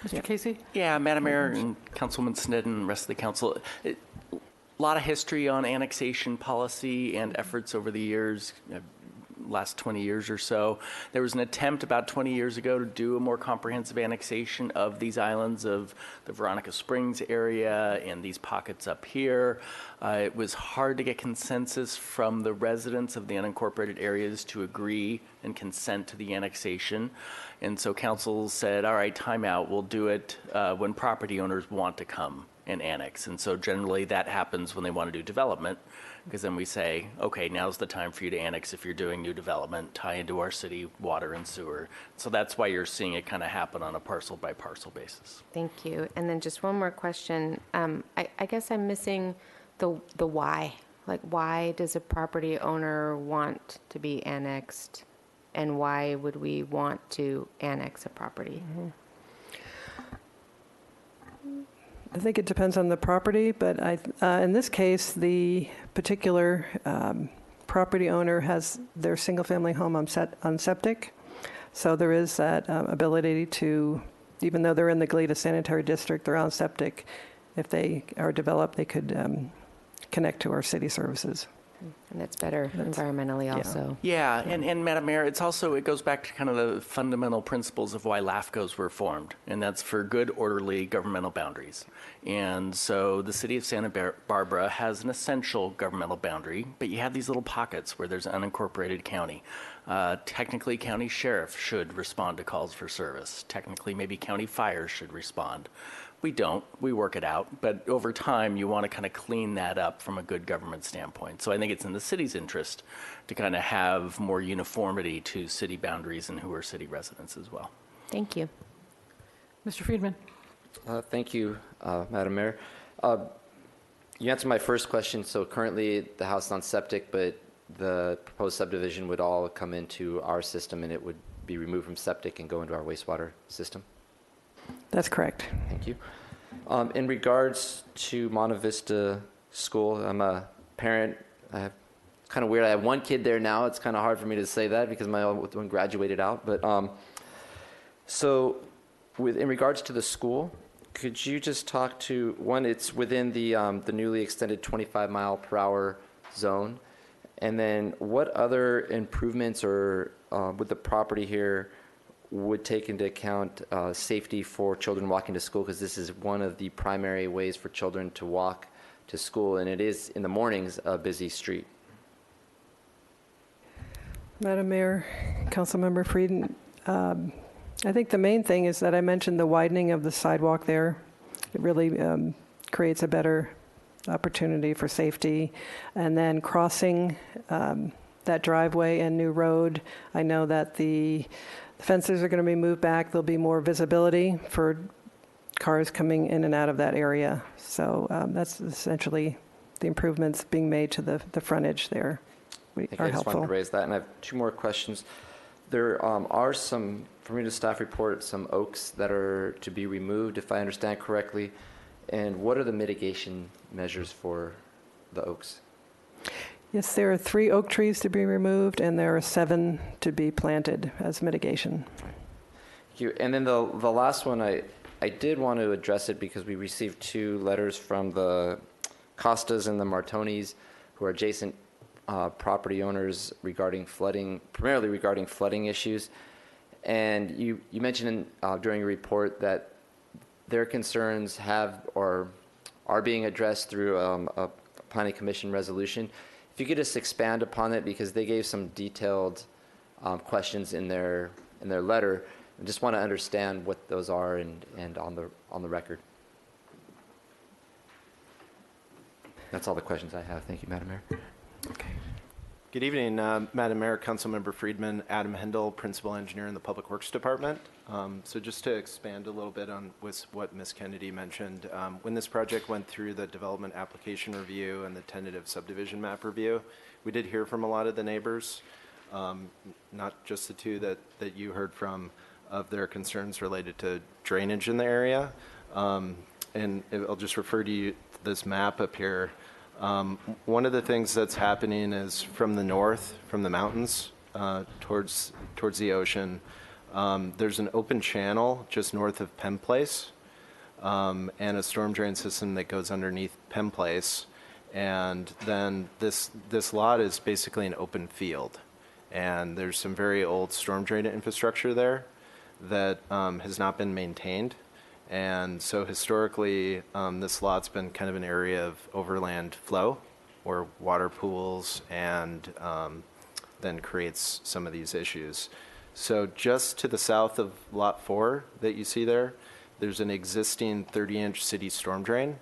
Mr. Casey? Yeah, Madam Mayor and Councilman Sneddon and the rest of the council. A lot of history on annexation policy and efforts over the years, last 20 years or so. There was an attempt about 20 years ago to do a more comprehensive annexation of these islands of the Veronica Springs area and these pockets up here. It was hard to get consensus from the residents of the unincorporated areas to agree and consent to the annexation. And so council said, all right, time out. We'll do it when property owners want to come and annex. And so generally that happens when they want to do development, because then we say, okay, now's the time for you to annex if you're doing new development, tie into our city water and sewer. So that's why you're seeing it kind of happen on a parcel by parcel basis. Thank you. And then just one more question. I guess I'm missing the why. Like, why does a property owner want to be annexed? And why would we want to annex a property? I think it depends on the property, but in this case, the particular property owner has their single-family home on septic. So there is that ability to, even though they're in the Goleta Sanitary District, they're on septic. If they are developed, they could connect to our city services. And it's better environmentally also. Yeah, and Madam Mayor, it goes back to kind of the fundamental principles of why LAFCOs were formed, and that's for good, orderly governmental boundaries. And so the city of Santa Barbara has an essential governmental boundary, but you have these little pockets where there's an unincorporated county. Technically, county sheriff should respond to calls for service. Technically, maybe county fire should respond. We don't. We work it out. But over time, you want to kind of clean that up from a good government standpoint. So I think it's in the city's interest to kind of have more uniformity to city boundaries and who are city residents as well. Thank you. Mr. Friedman? Thank you, Madam Mayor. You answered my first question. So currently, the house is on septic, but the proposed subdivision would all come into our system, and it would be removed from septic and go into our wastewater system? That's correct. Thank you. In regards to Monte Vista School, I'm a parent. It's kind of weird. I have one kid there now. It's kind of hard for me to say that because my old one graduated out. But in regards to the school, could you just talk to one? It's within the newly extended 25-mile-per-hour zone, and then what other improvements or with the property here would take into account safety for children walking to school, because this is one of the primary ways for children to walk to school, and it is in the mornings a busy street. Madam Mayor, Councilmember Frieden, I think the main thing is that I mentioned the widening of the sidewalk there. It really creates a better opportunity for safety. And then crossing that driveway and new road, I know that the fences are going to be moved back. There'll be more visibility for cars coming in and out of that area. So that's essentially the improvements being made to the frontage there. I just wanted to raise that, and I have two more questions. There are some, from your staff report, some oaks that are to be removed, if I understand correctly. And what are the mitigation measures for the oaks? Yes, there are 3 oak trees to be removed, and there are 7 to be planted as mitigation. Thank you. And then the last one, I did want to address it because we received 2 letters from the Costas and the Martonis, who are adjacent property owners regarding flooding, primarily regarding flooding issues. And you mentioned during your report that their concerns have or are being addressed through a planning commission resolution. If you could just expand upon it, because they gave some detailed questions in their letter. I just want to understand what those are and on the record. That's all the questions I have. Thank you, Madam Mayor. Good evening, Madam Mayor, Councilmember Friedman, Adam Hendel, Principal Engineer in the Public Works Department. So just to expand a little bit on what Ms. Kennedy mentioned, when this project went through the development application review and the tentative subdivision map review, we did hear from a lot of the neighbors, not just the two that you heard from, of their concerns related to drainage in the area. And I'll just refer to you this map up here. One of the things that's happening is from the north, from the mountains towards the ocean, there's an open channel just north of Penn Place and a storm drain system that goes underneath Penn Place. And then this lot is basically an open field. And there's some very old storm drain infrastructure there that has not been maintained. And so historically, this lot's been kind of an area of overland flow or water pools, and then creates some of these issues. So just to the south of Lot 4 that you see there, there's an existing 30-inch city storm drain.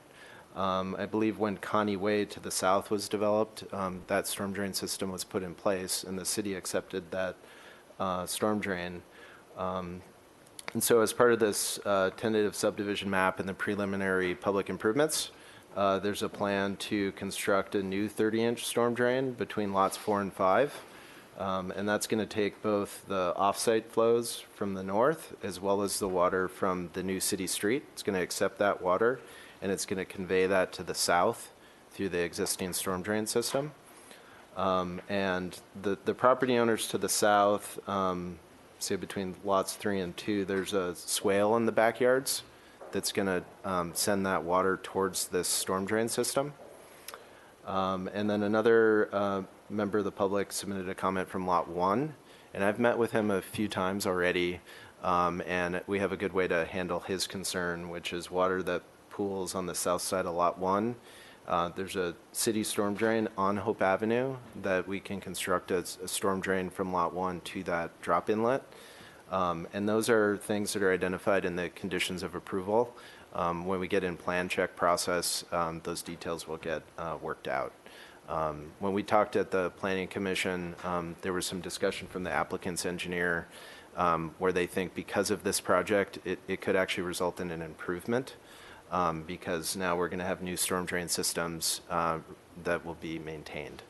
I believe when Connie Way to the south was developed, that storm drain system was put in place, and the city accepted that storm drain. And so as part of this tentative subdivision map and the preliminary public improvements, there's a plan to construct a new 30-inch storm drain between lots 4 and 5. And that's going to take both the offsite flows from the north as well as the water from the new city street. It's going to accept that water, and it's going to convey that to the south through the existing storm drain system. And the property owners to the south, say between lots 3 and 2, there's a swale in the backyards that's going to send that water towards this storm drain system. And then another member of the public submitted a comment from lot 1, and I've met with him a few times already, and we have a good way to handle his concern, which is water that pools on the south side of lot 1. There's a city storm drain on Hope Avenue that we can construct a storm drain from lot 1 to that drop inlet. And those are things that are identified in the conditions of approval. When we get in plan check process, those details will get worked out. When we talked at the Planning Commission, there was some discussion from the applicant's engineer where they think because of this project, it could actually result in an improvement. Because now we're going to have new storm drain systems that will be maintained.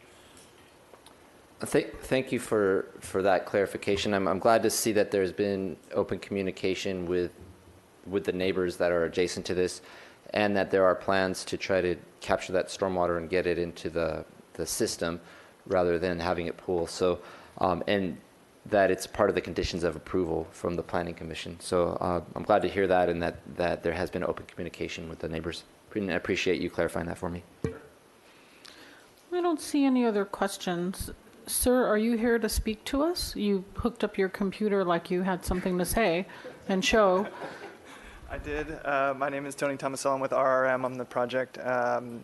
Thank you for that clarification. I'm glad to see that there's been open communication with the neighbors that are adjacent to this, and that there are plans to try to capture that stormwater and get it into the system rather than having it pool. So, and that it's part of the conditions of approval from the Planning Commission. So I'm glad to hear that, and that there has been open communication with the neighbors. I appreciate you clarifying that for me. I don't see any other questions. Sir, are you here to speak to us? You hooked up your computer like you had something to say and show. I did. My name is Tony Tomasello. I'm with RRM. I'm the project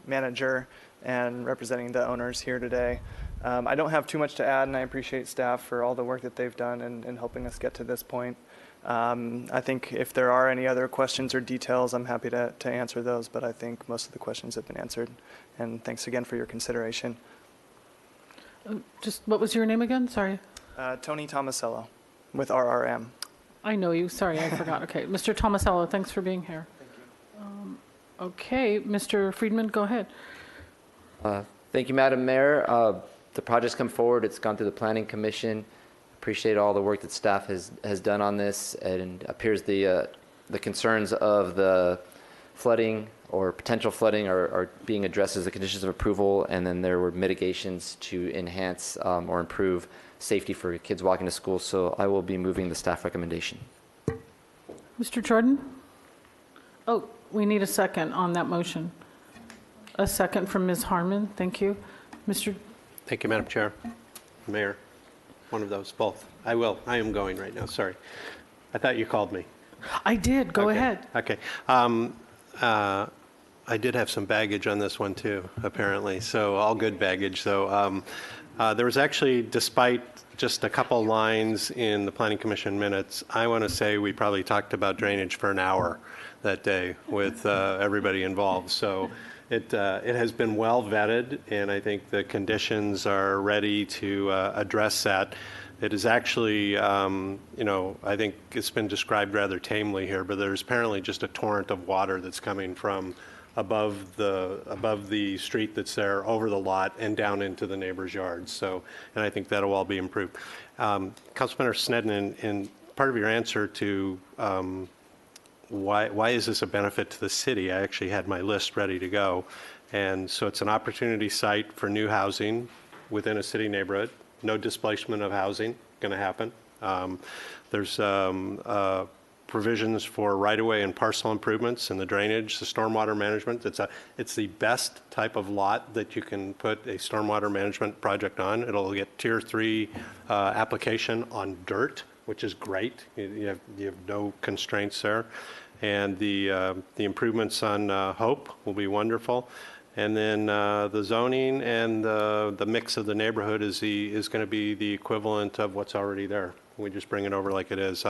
manager and representing the owners here today. I don't have too much to add, and I appreciate staff for all the work that they've done in helping us get to this point. I think if there are any other questions or details, I'm happy to answer those, but I think most of the questions have been answered. And thanks again for your consideration. Just, what was your name again? Sorry. Tony Tomasello with RRM. I know you. Sorry, I forgot. Okay. Mr. Tomasello, thanks for being here. Thank you. Okay. Mr. Friedman, go ahead. Thank you, Madam Mayor. The project's come forward. It's gone through the Planning Commission. Appreciate all the work that staff has done on this, and appears the concerns of the flooding or potential flooding are being addressed as the conditions of approval, and then there were mitigations to enhance or improve safety for kids walking to school. So I will be moving the staff recommendation. Mr. Jordan? Oh, we need a second on that motion. A second from Ms. Harmon. Thank you. Mr. Thank you, Madam Chair. Mayor, one of those, both. I will. I am going right now. Sorry. I thought you called me. I did. Go ahead. Okay. I did have some baggage on this one too, apparently. So all good baggage. So there was actually, despite just a couple lines in the Planning Commission minutes, I want to say we probably talked about drainage for an hour that day with everybody involved. So it has been well vetted, and I think the conditions are ready to address that. It is actually, I think it's been described rather tamely here, but there's apparently just a torrent of water that's coming from above the street that's there, over the lot, and down into the neighbor's yards. So, and I think that'll all be improved. Councilmember Sneddon, in part of your answer to why is this a benefit to the city, I actually had my list ready to go. And so it's an opportunity site for new housing within a city neighborhood. No displacement of housing going to happen. There's provisions for right-of-way and parcel improvements and the drainage, the stormwater management. It's the best type of lot that you can put a stormwater management project on. It'll get Tier 3 application on dirt, which is great. You have no constraints there. And the improvements on Hope will be wonderful. And then the zoning and the mix of the neighborhood is going to be the equivalent of what's already there. We just bring it over like it is.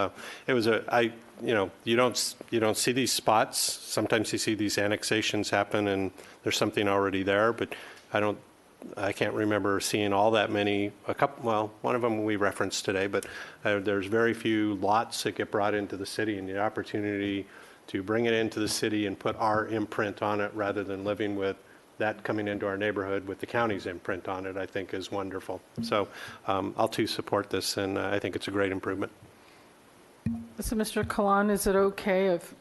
It was you don't see these spots. Sometimes you see these annexations happen and there's something already there, but I can't remember seeing all that many. One of them we referenced today, but there's very few lots that get brought into the city, and the opportunity to bring it into the city and put our imprint on it rather than living with that coming into our neighborhood with the county's imprint on it, I think is wonderful. So I'll too support this, and I think it's a great improvement. So Mr. Kalan, is it okay if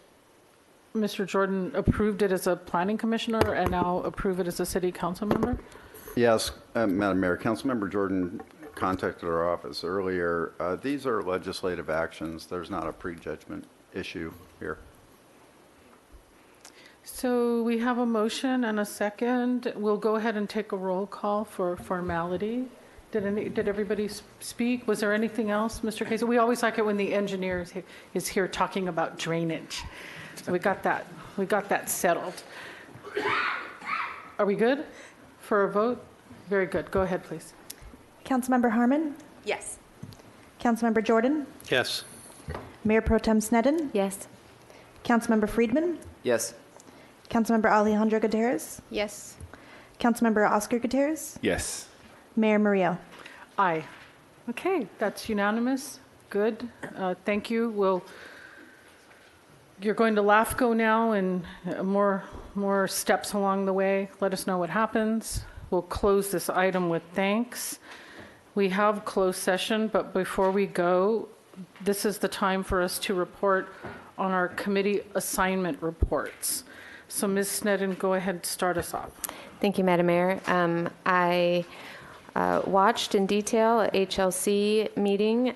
Mr. Jordan approved it as a planning commissioner and now approve it as a city council member? Yes, Madam Mayor, Councilmember Jordan contacted our office earlier. These are legislative actions. There's not a prejudgment issue here. So we have a motion and a second. We'll go ahead and take a roll call for formality. Did everybody speak? Was there anything else, Mr. Kaiser? We always like it when the engineer is here talking about drainage. So we got that settled. Are we good for a vote? Very good. Go ahead, please. Councilmember Harmon? Yes. Councilmember Jordan? Yes. Mayor Pro Tem Sneddon? Yes. Councilmember Friedman? Yes. Councilmember Alejandro Gutierrez? Yes. Councilmember Oscar Gutierrez? Yes. Mayor Murillo? Aye. Okay, that's unanimous. Good. Thank you. You're going to LAFCO now, and more steps along the way. Let us know what happens. We'll close this item with thanks. We have closed session, but before we go, this is the time for us to report on our committee assignment reports. So Ms. Sneddon, go ahead and start us off. Thank you, Madam Mayor. I watched in detail a HLC meeting.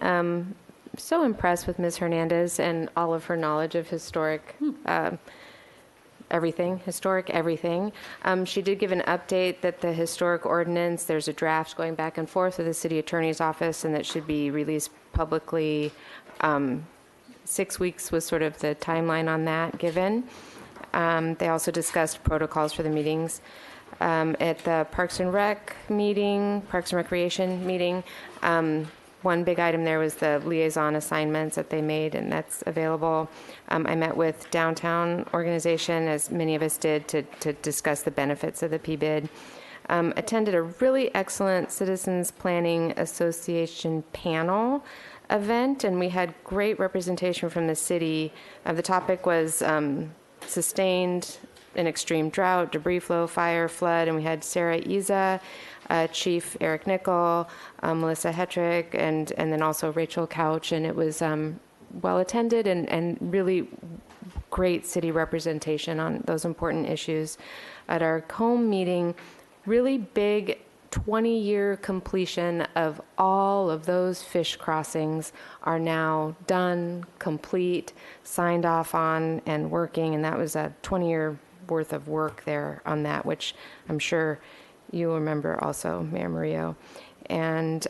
So impressed with Ms. Hernandez and all of her knowledge of historic everything. She did give an update that the historic ordinance, there's a draft going back and forth with the city attorney's office, and that should be released publicly. 6 weeks was sort of the timeline on that given. They also discussed protocols for the meetings. At the Parks and Recreation meeting, one big item there was the liaison assignments that they made, and that's available. I met with downtown organization, as many of us did, to discuss the benefits of the PBID. Attended a really excellent Citizens Planning Association panel event, and we had great representation from the city. The topic was sustained an extreme drought, debris flow, fire, flood, and we had Sarah Iza, Chief Eric Nickel, Melissa Hetrick, and then also Rachel Couch, and it was well attended and really great city representation on those important issues. At our home meeting, really big 20-year completion of all of those fish crossings are now done, complete, signed off on, and working, and that was a 20-year worth of work there on that, which I'm sure you remember also, Mayor Murillo. And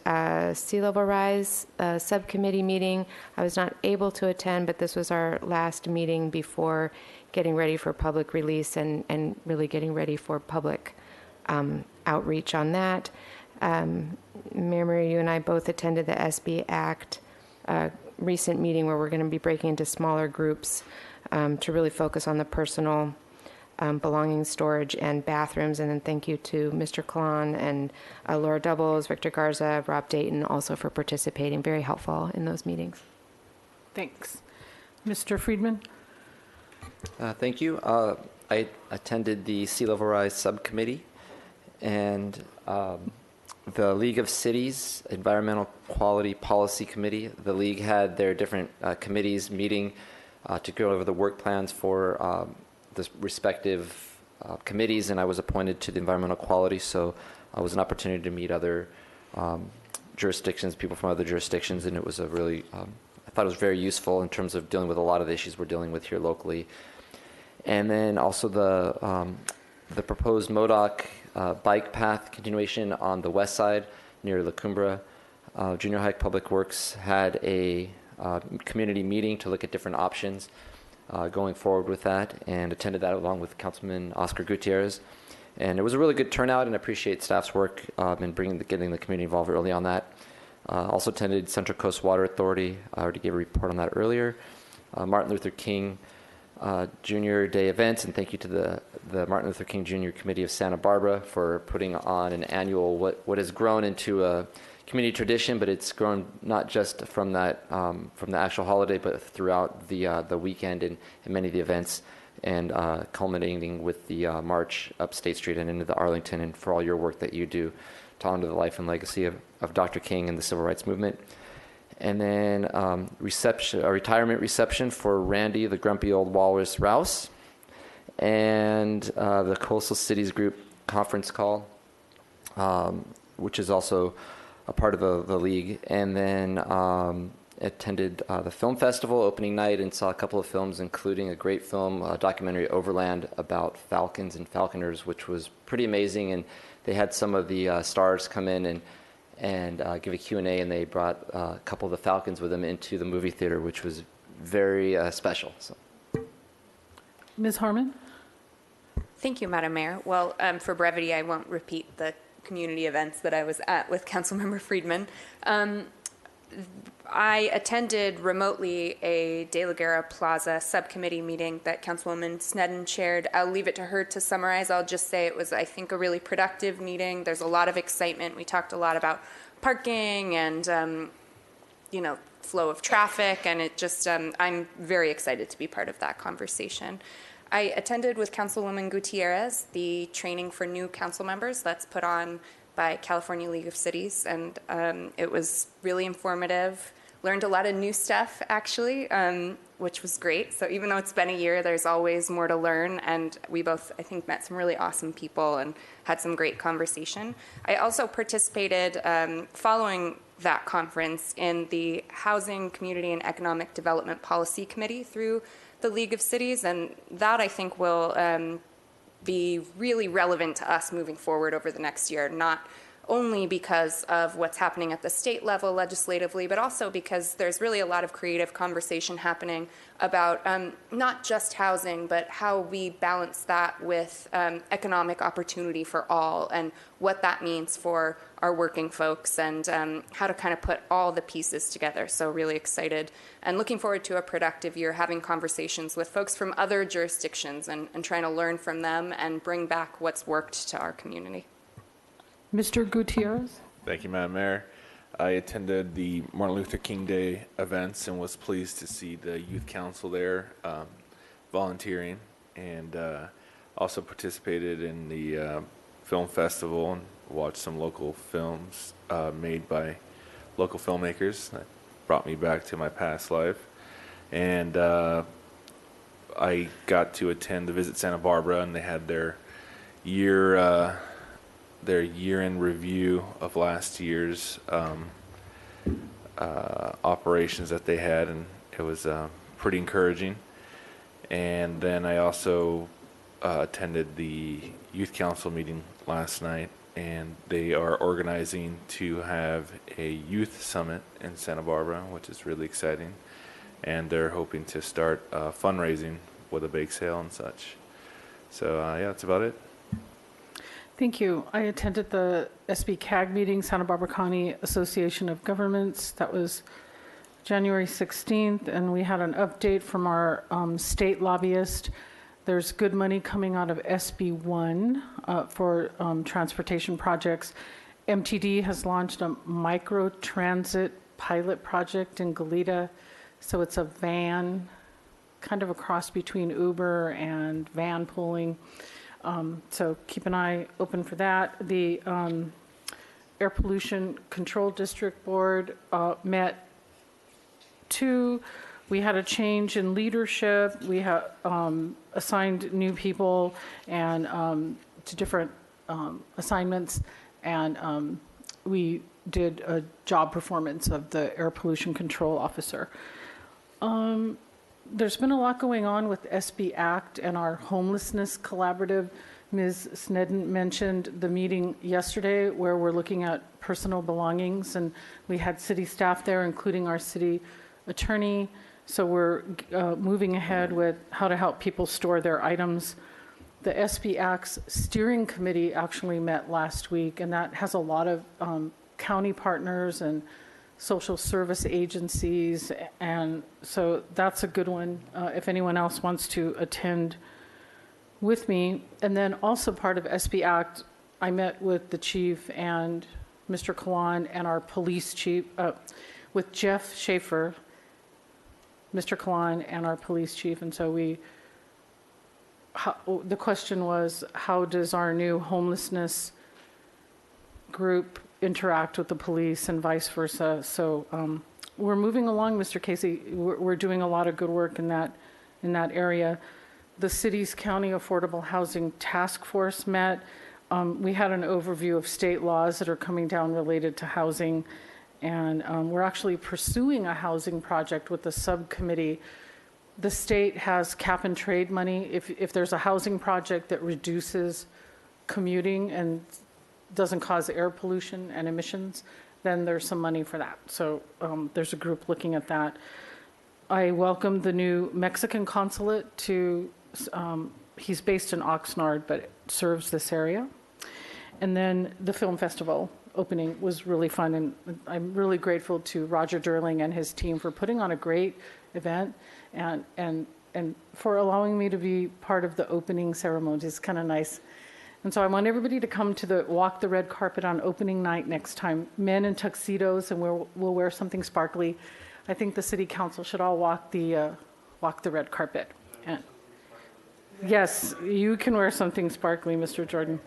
Sea Level Rise subcommittee meeting, I was not able to attend, but this was our last meeting before getting ready for public release and really getting ready for public outreach on that. Mayor Murillo, you and I both attended the SB Act recent meeting where we're going to be breaking into smaller groups to really focus on the personal belongings storage and bathrooms. And then thank you to Mr. Klon and Laura Doubles, Victor Garza, Rob Dayton, also for participating. Very helpful in those meetings. Thanks. Mr. Friedman? Thank you. I attended the Sea Level Rise Subcommittee, and the League of Cities Environmental Quality Policy Committee. The League had their different committees meeting to go over the work plans for the respective committees, and I was appointed to the environmental quality, so it was an opportunity to meet other jurisdictions, people from other jurisdictions, and it was a really, I thought it was very useful in terms of dealing with a lot of the issues we're dealing with here locally. And then also the proposed MODOC bike path continuation on the west side near La Cumbra. Junior High Public Works had a community meeting to look at different options going forward with that, and attended that along with Councilman Oscar Gutierrez. And it was a really good turnout, and I appreciate staff's work in getting the community involved early on that. Also attended Central Coast Water Authority. I already gave a report on that earlier. Martin Luther King Junior Day events, and thank you to the Martin Luther King Jr. Committee of Santa Barbara for putting on an annual, what has grown into a community tradition, but it's grown not just from that from the actual holiday, but throughout the weekend and many of the events, and culminating with the march up State Street and into the Arlington, and for all your work that you do to honor the life and legacy of Dr. King and the Civil Rights Movement. And then a retirement reception for Randy, the grumpy old walrus Rouse, and the Coastal Cities Group conference call, which is also a part of the league. And then attended the film festival opening night and saw a couple of films, including a great film, a documentary Overland about falcons and falconers, which was pretty amazing. And they had some of the stars come in and give a Q&A, and they brought a couple of the falcons with them into the movie theater, which was very special. So. Ms. Harmon? Thank you, Madam Mayor. Well, for brevity, I won't repeat the community events that I was at with Councilmember Friedman. I attended remotely a De La Guerra Plaza subcommittee meeting that Councilwoman Sneddon chaired. I'll leave it to her to summarize. I'll just say it was, I think, a really productive meeting. There's a lot of excitement. We talked a lot about parking and, flow of traffic, and it just, I'm very excited to be part of that conversation. I attended with Councilwoman Gutierrez the training for new council members that's put on by California League of Cities, and it was really informative. Learned a lot of new stuff, actually, which was great. So even though it's been a year, there's always more to learn, and we both, I think, met some really awesome people and had some great conversation. I also participated, following that conference, in the Housing, Community, and Economic Development Policy Committee through the League of Cities, and that, I think, will be really relevant to us moving forward over the next year, not only because of what's happening at the state level legislatively, but also because there's really a lot of creative conversation happening about not just housing, but how we balance that with economic opportunity for all, and what that means for our working folks, and how to kind of put all the pieces together. So really excited and looking forward to a productive year, having conversations with folks from other jurisdictions and trying to learn from them and bring back what's worked to our community. Mr. Gutierrez? Thank you, Madam Mayor. I attended the Martin Luther King Day events and was pleased to see the youth council there volunteering, and also participated in the film festival and watched some local films made by local filmmakers. That brought me back to my past life. And I got to attend the Visit Santa Barbara, and they had their year-end review of last year's operations that they had, and it was pretty encouraging. And then I also attended the youth council meeting last night, and they are organizing to have a youth summit in Santa Barbara, which is really exciting. And they're hoping to start fundraising with a bake sale and such. So yeah, that's about it. Thank you. I attended the SB CAG meeting, Santa Barbara County Association of Governments. That was January 16th, and we had an update from our state lobbyist There's good money coming out of SB1 for transportation projects. MTD has launched a micro-transit pilot project in Goleta. So it's a van, kind of a cross between Uber and van pooling. So keep an eye open for that. The Air Pollution Control District Board met too. We had a change in leadership. We have assigned new people and to different assignments, and we did a job performance of the air pollution control officer. There's been a lot going on with SB Act and our homelessness collaborative. Ms. Snedden mentioned the meeting yesterday where we're looking at personal belongings, and we had city staff there, including our city attorney. So we're moving ahead with how to help people store their items. The SB Act's steering committee actually met last week, and that has a lot of county partners and social service agencies, and so that's a good one if anyone else wants to attend with me. And then also part of SB Act, I met with the chief and Mr. Kalan and our police chief, with Jeff Schaefer, Mr. Kalan and our police chief, and so the question was, how does our new homelessness group interact with the police and vice versa? So we're moving along, Mr. Casey. We're doing a lot of good work in that area. The city's county affordable housing task force met. We had an overview of state laws that are coming down related to housing, and we're actually pursuing a housing project with the subcommittee. The state has cap and trade money. If there's a housing project that reduces commuting and doesn't cause air pollution and emissions, then there's some money for that. So there's a group looking at that. I welcome the new Mexican consulate to, he's based in Oxnard, but serves this area. And then the film festival opening was really fun, and I'm really grateful to Roger Durling and his team for putting on a great event and for allowing me to be part of the opening ceremony. It's kind of nice. And so I want everybody to come to walk the red carpet on opening night next time. Men in tuxedos, and we'll wear something sparkly. I think the city council should all walk the red carpet. And yes, you can wear something sparkly, Mr. Jordan.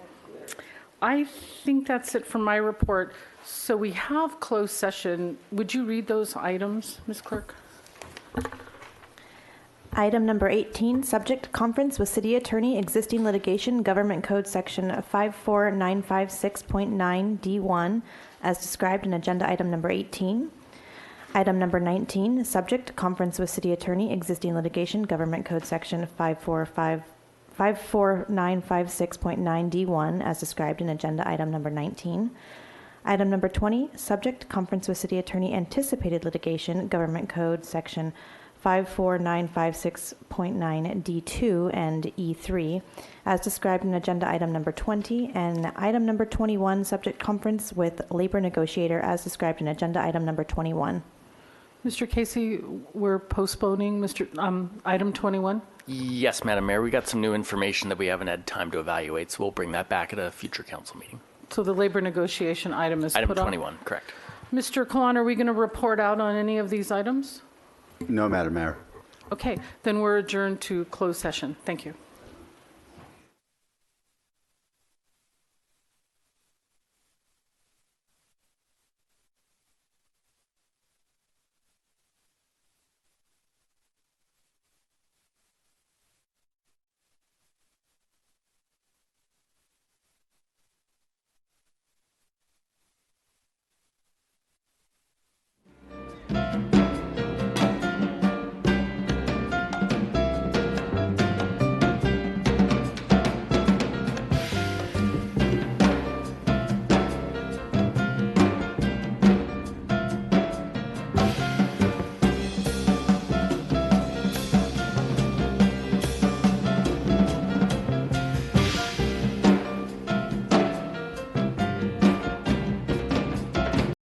I think that's it from my report. So we have closed session. Would you read those items, Ms. Clerk? Item number 18, subject conference with city attorney, existing litigation, government code section 54956.9 D1, as described in agenda item number 18. Item number 19, subject conference with city attorney, existing litigation, government code section 54956.9 D1, as described in agenda item number 19. Item number 20, subject conference with city attorney, anticipated litigation, government code section 54956.9 D2 and E3, as described in agenda item number 20, and item number 21, subject conference with labor negotiator, as described in agenda item number 21. Mr. Casey, we're postponing item 21? Yes, Madam Mayor, we got some new information that we haven't had time to evaluate, so we'll bring that back at a future council meeting. So the labor negotiation item is Item put on? 21, correct. Mr. Kalan, are we going to report out on any of these items? No, Madam Mayor. Okay, then we're adjourned to closed session. Thank you.